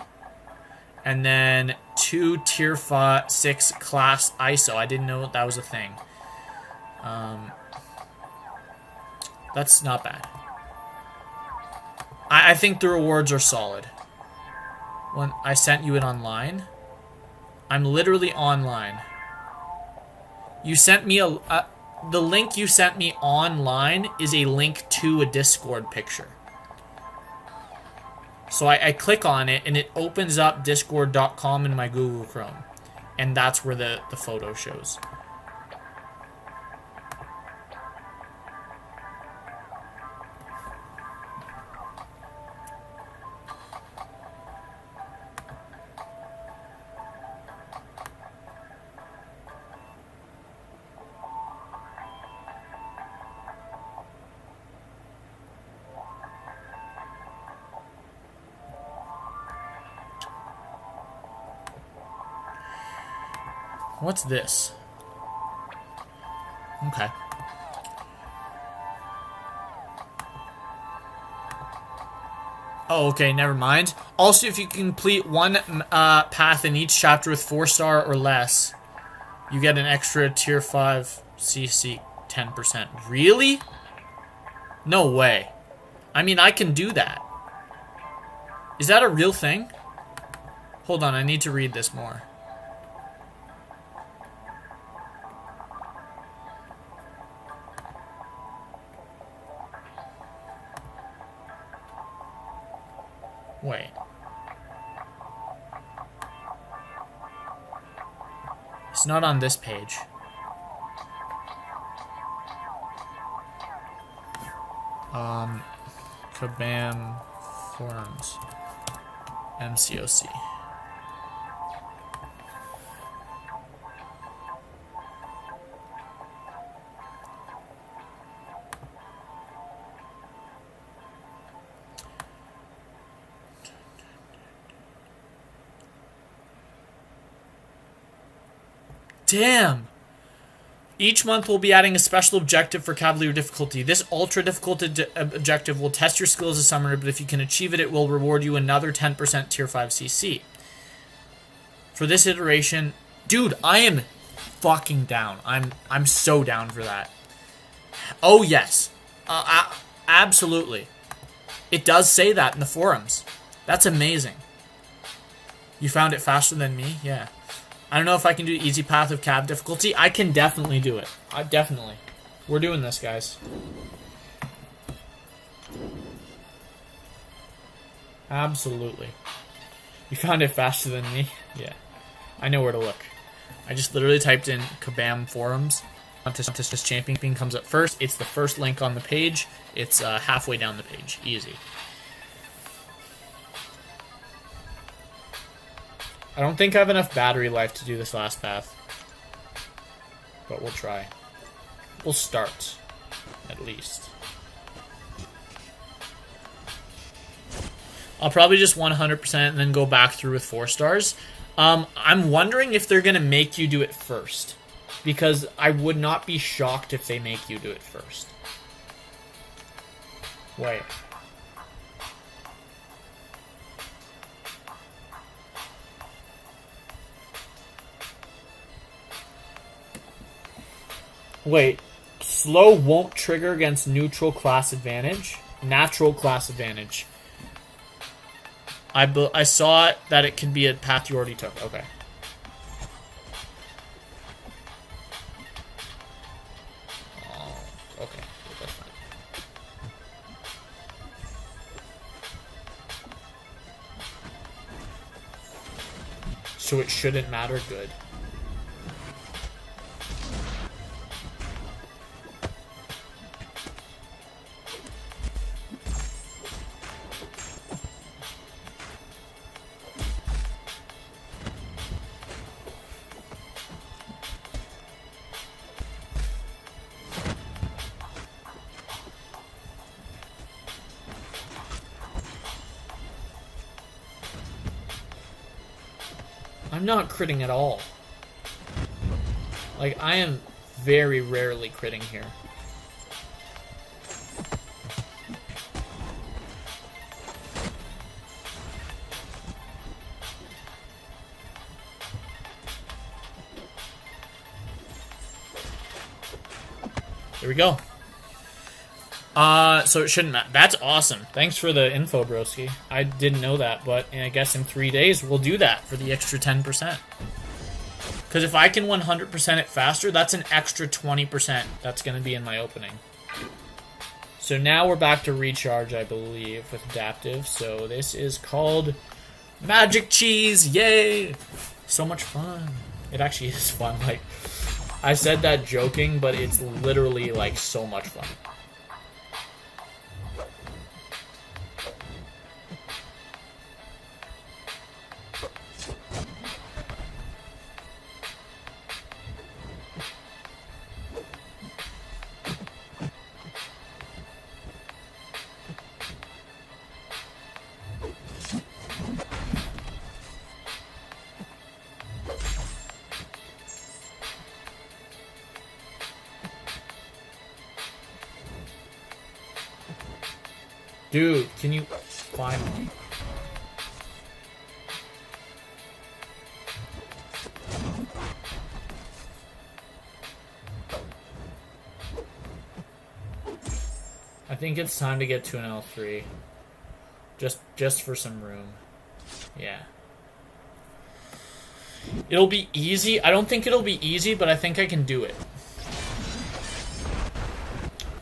And then 2 tier 6 class ISO. I didn't know that was a thing. That's not bad. I think the rewards are solid. When I sent you it online. I'm literally online. You sent me the link you sent me online is a link to a Discord picture. So I click on it and it opens up discord.com in my Google Chrome. And that's where the photo shows. What's this? Okay. Oh, okay, never mind. Also, if you complete one path in each chapter with 4-star or less, you get an extra tier 5 CC 10%. Really? No way. I mean, I can do that. Is that a real thing? Hold on, I need to read this more. Wait. It's not on this page. Kabam forums. MCOC. Damn! Each month we'll be adding a special objective for Cavalier difficulty. This ultra difficult objective will test your skill as a summoner, but if you can achieve it, it will reward you another 10% tier 5 CC. For this iteration, dude, I am fucking down. I'm so down for that. Oh yes, absolutely. It does say that in the forums. That's amazing. You found it faster than me? Yeah. I don't know if I can do easy path of Cav difficulty. I can definitely do it. Definitely. We're doing this, guys. Absolutely. You found it faster than me? Yeah. I know where to look. I just literally typed in Kabam forums. This champion comes up first. It's the first link on the page. It's halfway down the page. Easy. I don't think I have enough battery life to do this last path. But we'll try. We'll start. At least. I'll probably just 100% and then go back through with 4 stars. I'm wondering if they're going to make you do it first. Because I would not be shocked if they make you do it first. Wait. Wait, slow won't trigger against neutral class advantage? Natural class advantage. I saw it that it can be a path you already took. Okay. Oh, okay. That's fine. So it shouldn't matter? Good. I'm not critting at all. Like, I am very rarely critting here. There we go. So it shouldn't matter. That's awesome. Thanks for the info, broski. I didn't know that, but I guess in 3 days we'll do that for the extra 10%. Because if I can 100% it faster, that's an extra 20% that's going to be in my opening. So now we're back to recharge, I believe, with adaptive. So this is called Magic Cheese. Yay! So much fun. It actually is fun. Like, I said that joking, but it's literally like so much fun. Dude, can you Finally. I think it's time to get to an L3. Just for some room. Yeah. It'll be easy. I don't think it'll be easy, but I think I can do it.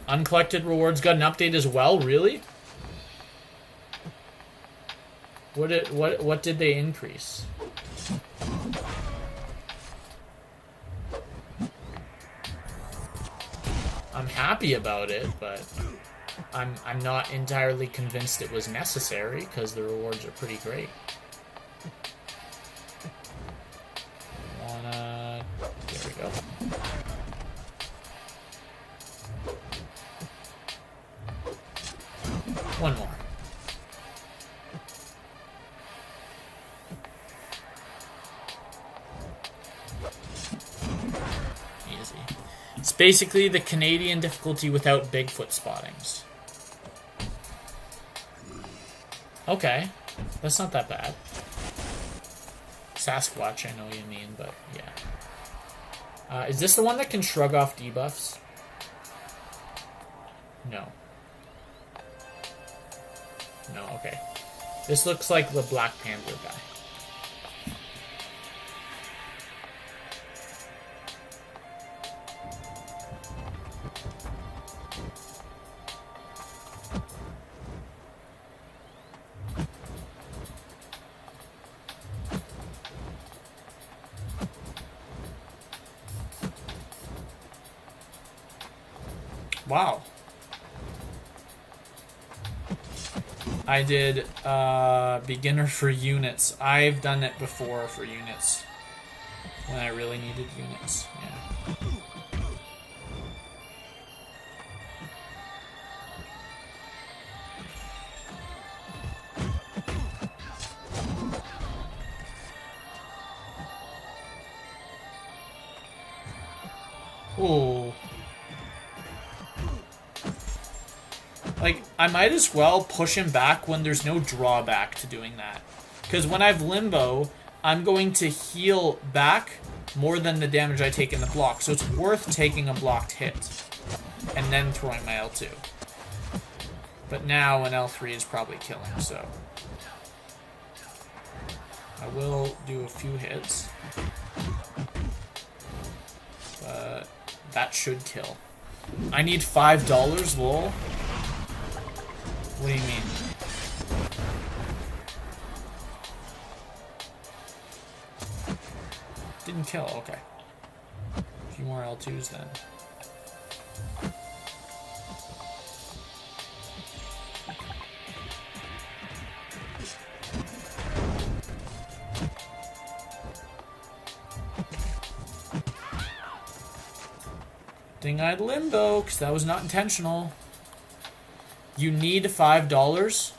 Uncollected rewards got an update as well, really? What did they increase? I'm happy about it, but I'm not entirely convinced it was necessary because the rewards are pretty great. There we go. One more. Easy. It's basically the Canadian difficulty without Bigfoot spottings. Okay, that's not that bad. Sasquatch, I know what you mean, but yeah. Is this the one that can shrug off debuffs? No. No, okay. This looks like the Black Panther guy. Wow. I did beginner for units. I've done it before for units. When I really needed units. Yeah. Ooh. Like, I might as well push him back when there's no drawback to doing that. Because when I have Limbo, I'm going to heal back more than the damage I take in the block. So it's worth taking a blocked hit. And then throwing my L2. But now an L3 is probably killing, so... I will do a few hits. But that should kill. I need $5, lol. What do you mean? Didn't kill, okay. A few more L2s then. Thing I had Limbo, because that was not intentional. You need $5?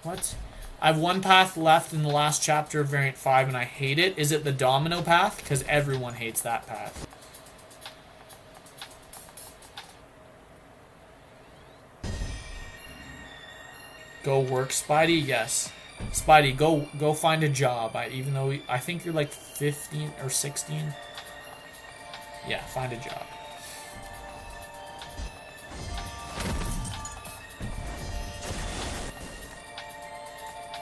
What? I have one path left in the last chapter of Variant 5 and I hate it. Is it the Domino path? Because everyone hates that path. Go work, Spidey? Yes. Spidey, go find a job. Even though I think you're like 15 or 16. Yeah, find a job.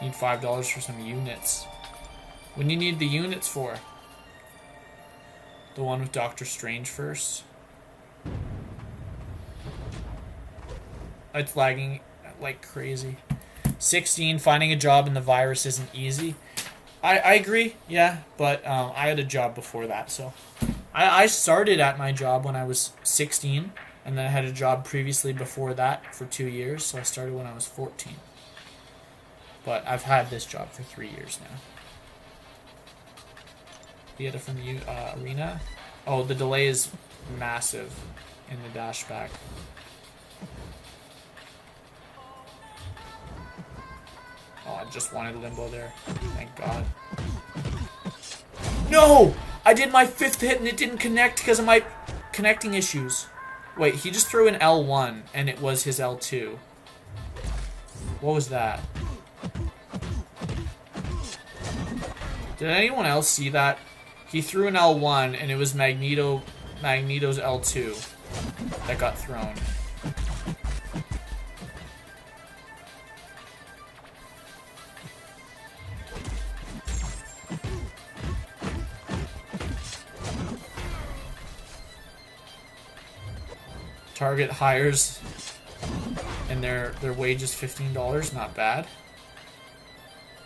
Need $5 for some units. When you need the units for? The one with Doctor Strange first? It's lagging like crazy. 16, finding a job in the virus isn't easy. I agree, yeah, but I had a job before that, so. I started at my job when I was 16, and then I had a job previously before that for 2 years, so I started when I was 14. But I've had this job for 3 years now. Theater from the arena. Oh, the delay is massive in the dash back. Oh, I just wanted Limbo there. Thank God. No! I did my 5th hit and it didn't connect because of my connecting issues. Wait, he just threw an L1 and it was his L2. What was that? Did anyone else see that? He threw an L1 and it was Magneto's L2 that got thrown. Target hires and their wage is $15. Not bad.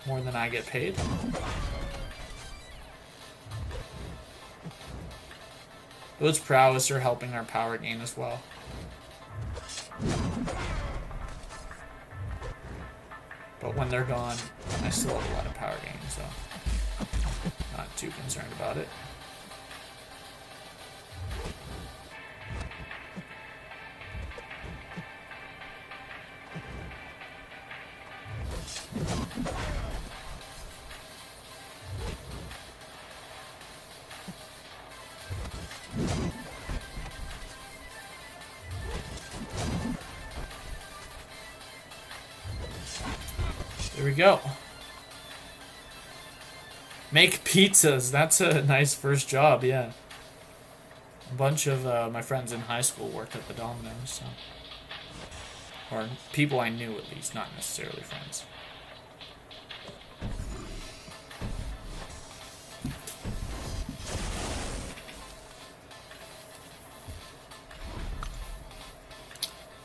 More than I get paid. Those prowess are helping our power gain as well. But when they're gone, I still have a lot of power gain, so not too concerned about it. There we go. Make pizzas. That's a nice first job, yeah. A bunch of my friends in high school worked at the Domino's, so. Or people I knew at least, not necessarily friends.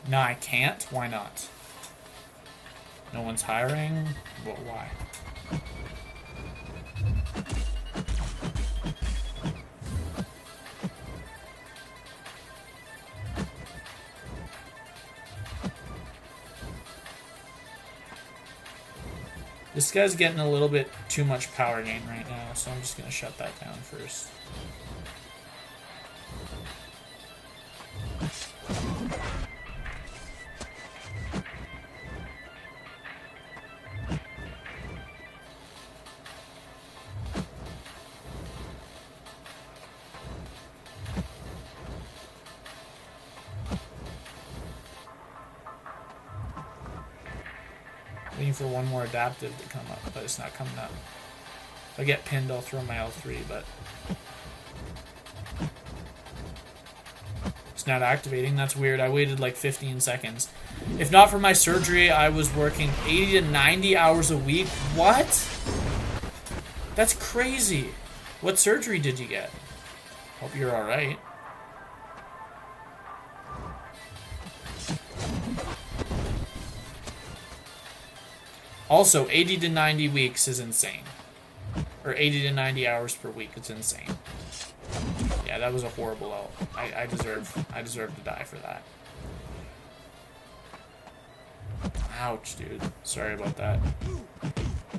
No, I can't? Why not? No one's hiring? But why? This guy's getting a little bit too much power gain right now, so I'm just going to shut that down first. Waiting for one more adaptive to come up, but it's not coming up. If I get pinned, I'll throw my L3, but it's not activating. That's weird. I waited like 15 seconds. If not for my surgery, I was working 80 to 90 hours a week. What? That's crazy. What surgery did you get? Hope you're alright. Also, 80 to 90 weeks is insane. Or 80 to 90 hours per week. It's insane. Yeah, that was a horrible ult. I deserve to die for that. Ouch, dude. Sorry about that.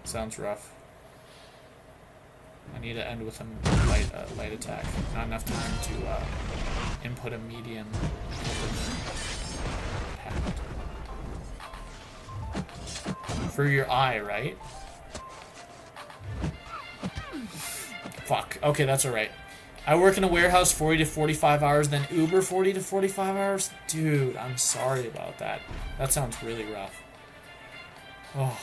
Sounds rough. I need to end with a light attack. Not enough time to input a medium. For your eye, right? Fuck. Okay, that's alright. I work in a warehouse 40 to 45 hours, then Uber 40 to 45 hours? Dude, I'm sorry about that. That sounds really rough. Oh.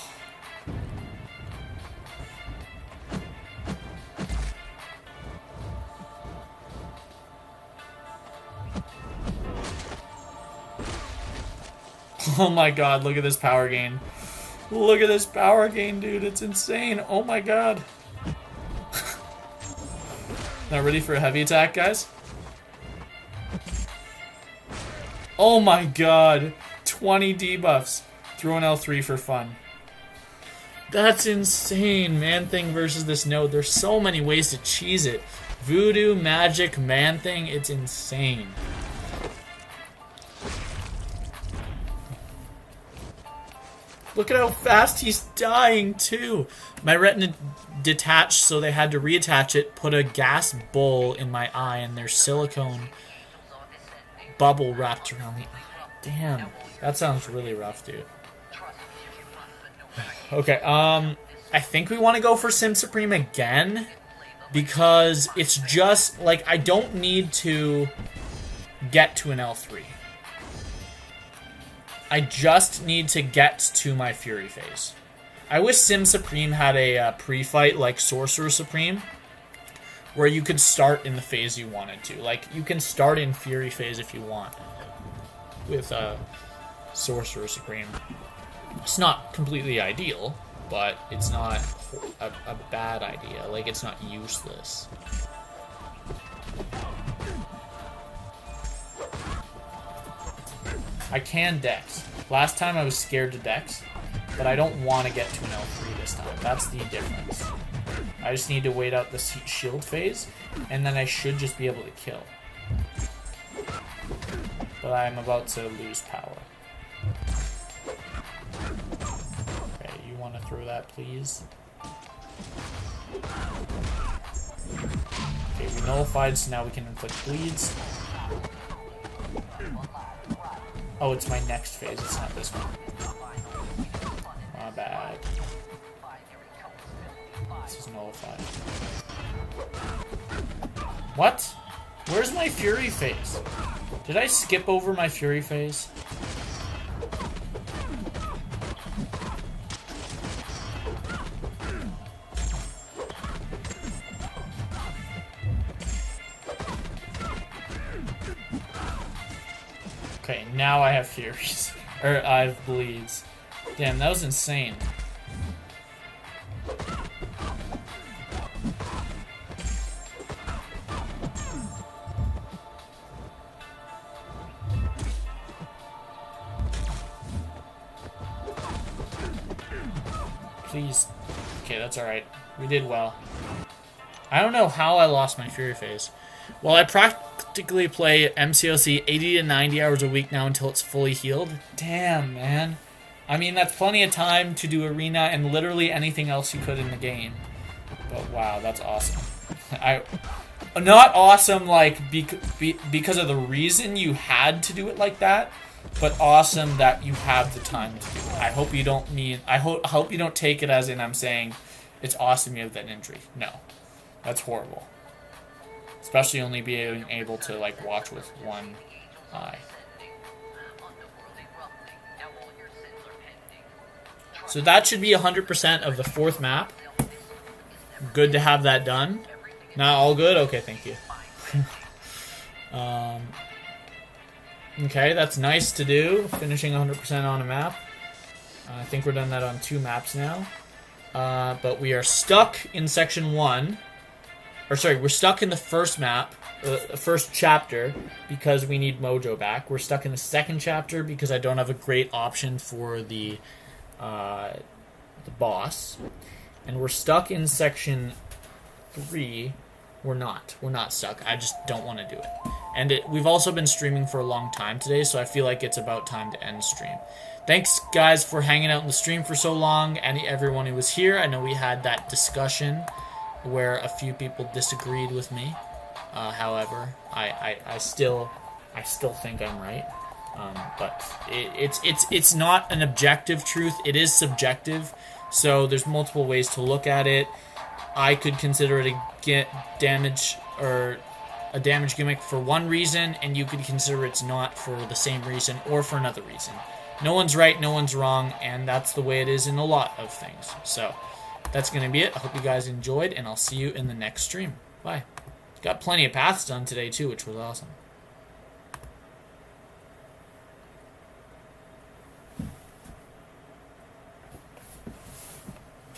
Oh my god, look at this power gain. Look at this power gain, dude. It's insane. Oh my god. Not ready for a heavy attack, guys? Oh my god. 20 debuffs. Throw an L3 for fun. That's insane. Man-Thing versus this node. There's so many ways to cheese it. Voodoo, magic, Man-Thing. It's insane. Look at how fast he's dying, too. My retina detached, so they had to reattach it, put a gas bowl in my eye, and there's silicone bubble wrapped around the eye. Damn. That sounds really rough, dude. Okay, I think we want to go for Sim Supreme again, because it's just, like, I don't need to get to an L3. I just need to get to my Fury phase. I wish Sim Supreme had a pre-fight like Sorcerer Supreme, where you could start in the phase you wanted to. Like, you can start in Fury phase if you want with Sorcerer Supreme. It's not completely ideal, but it's not a bad idea. Like, it's not useless. I can Dex. Last time I was scared to Dex, but I don't want to get to an L3 this time. That's the difference. I just need to wait out the shield phase, and then I should just be able to kill. But I'm about to lose power. Okay, you want to throw that, please? Okay, we nullified, so now we can inflict bleeds. Oh, it's my next phase, it's not this one. My bad. This is nullified. What? Where's my Fury phase? Did I skip over my Fury phase? Okay, now I have Furies. Or I have Bleeds. Damn, that was insane. Please. Okay, that's alright. We did well. I don't know how I lost my Fury phase. Well, I practically play MCLC 80 to 90 hours a week now until it's fully healed. Damn, man. I mean, that's plenty of time to do Arena and literally anything else you could in the game. But wow, that's awesome. Not awesome, like, because of the reason you had to do it like that, but awesome that you have the time to do it. I hope you don't mean... I hope you don't take it as in I'm saying it's awesome you have that injury. No. That's horrible. Especially only being able to, like, watch with one eye. So that should be 100% of the 4th map. Good to have that done. Not all good? Okay, thank you. Okay, that's nice to do. Finishing 100% on a map. I think we're done that on 2 maps now. But we are stuck in section 1. Or sorry, we're stuck in the first map, first chapter, because we need Mojo back. We're stuck in the second chapter because I don't have a great option for the boss. And we're stuck in section 3. We're not stuck. I just don't want to do it. And we've also been streaming for a long time today, so I feel like it's about time to end stream. Thanks, guys, for hanging out in the stream for so long, and everyone who was here. I know we had that discussion where a few people disagreed with me. However, I still think I'm right. But it's not an objective truth. It is subjective. So there's multiple ways to look at it. I could consider it a damage gimmick for one reason, and you could consider it's not for the same reason or for another reason. No one's right, no one's wrong, and that's the way it is in a lot of things. So that's going to be it. I hope you guys enjoyed, and I'll see you in the next stream. Bye. Got plenty of paths done today, too, which was awesome.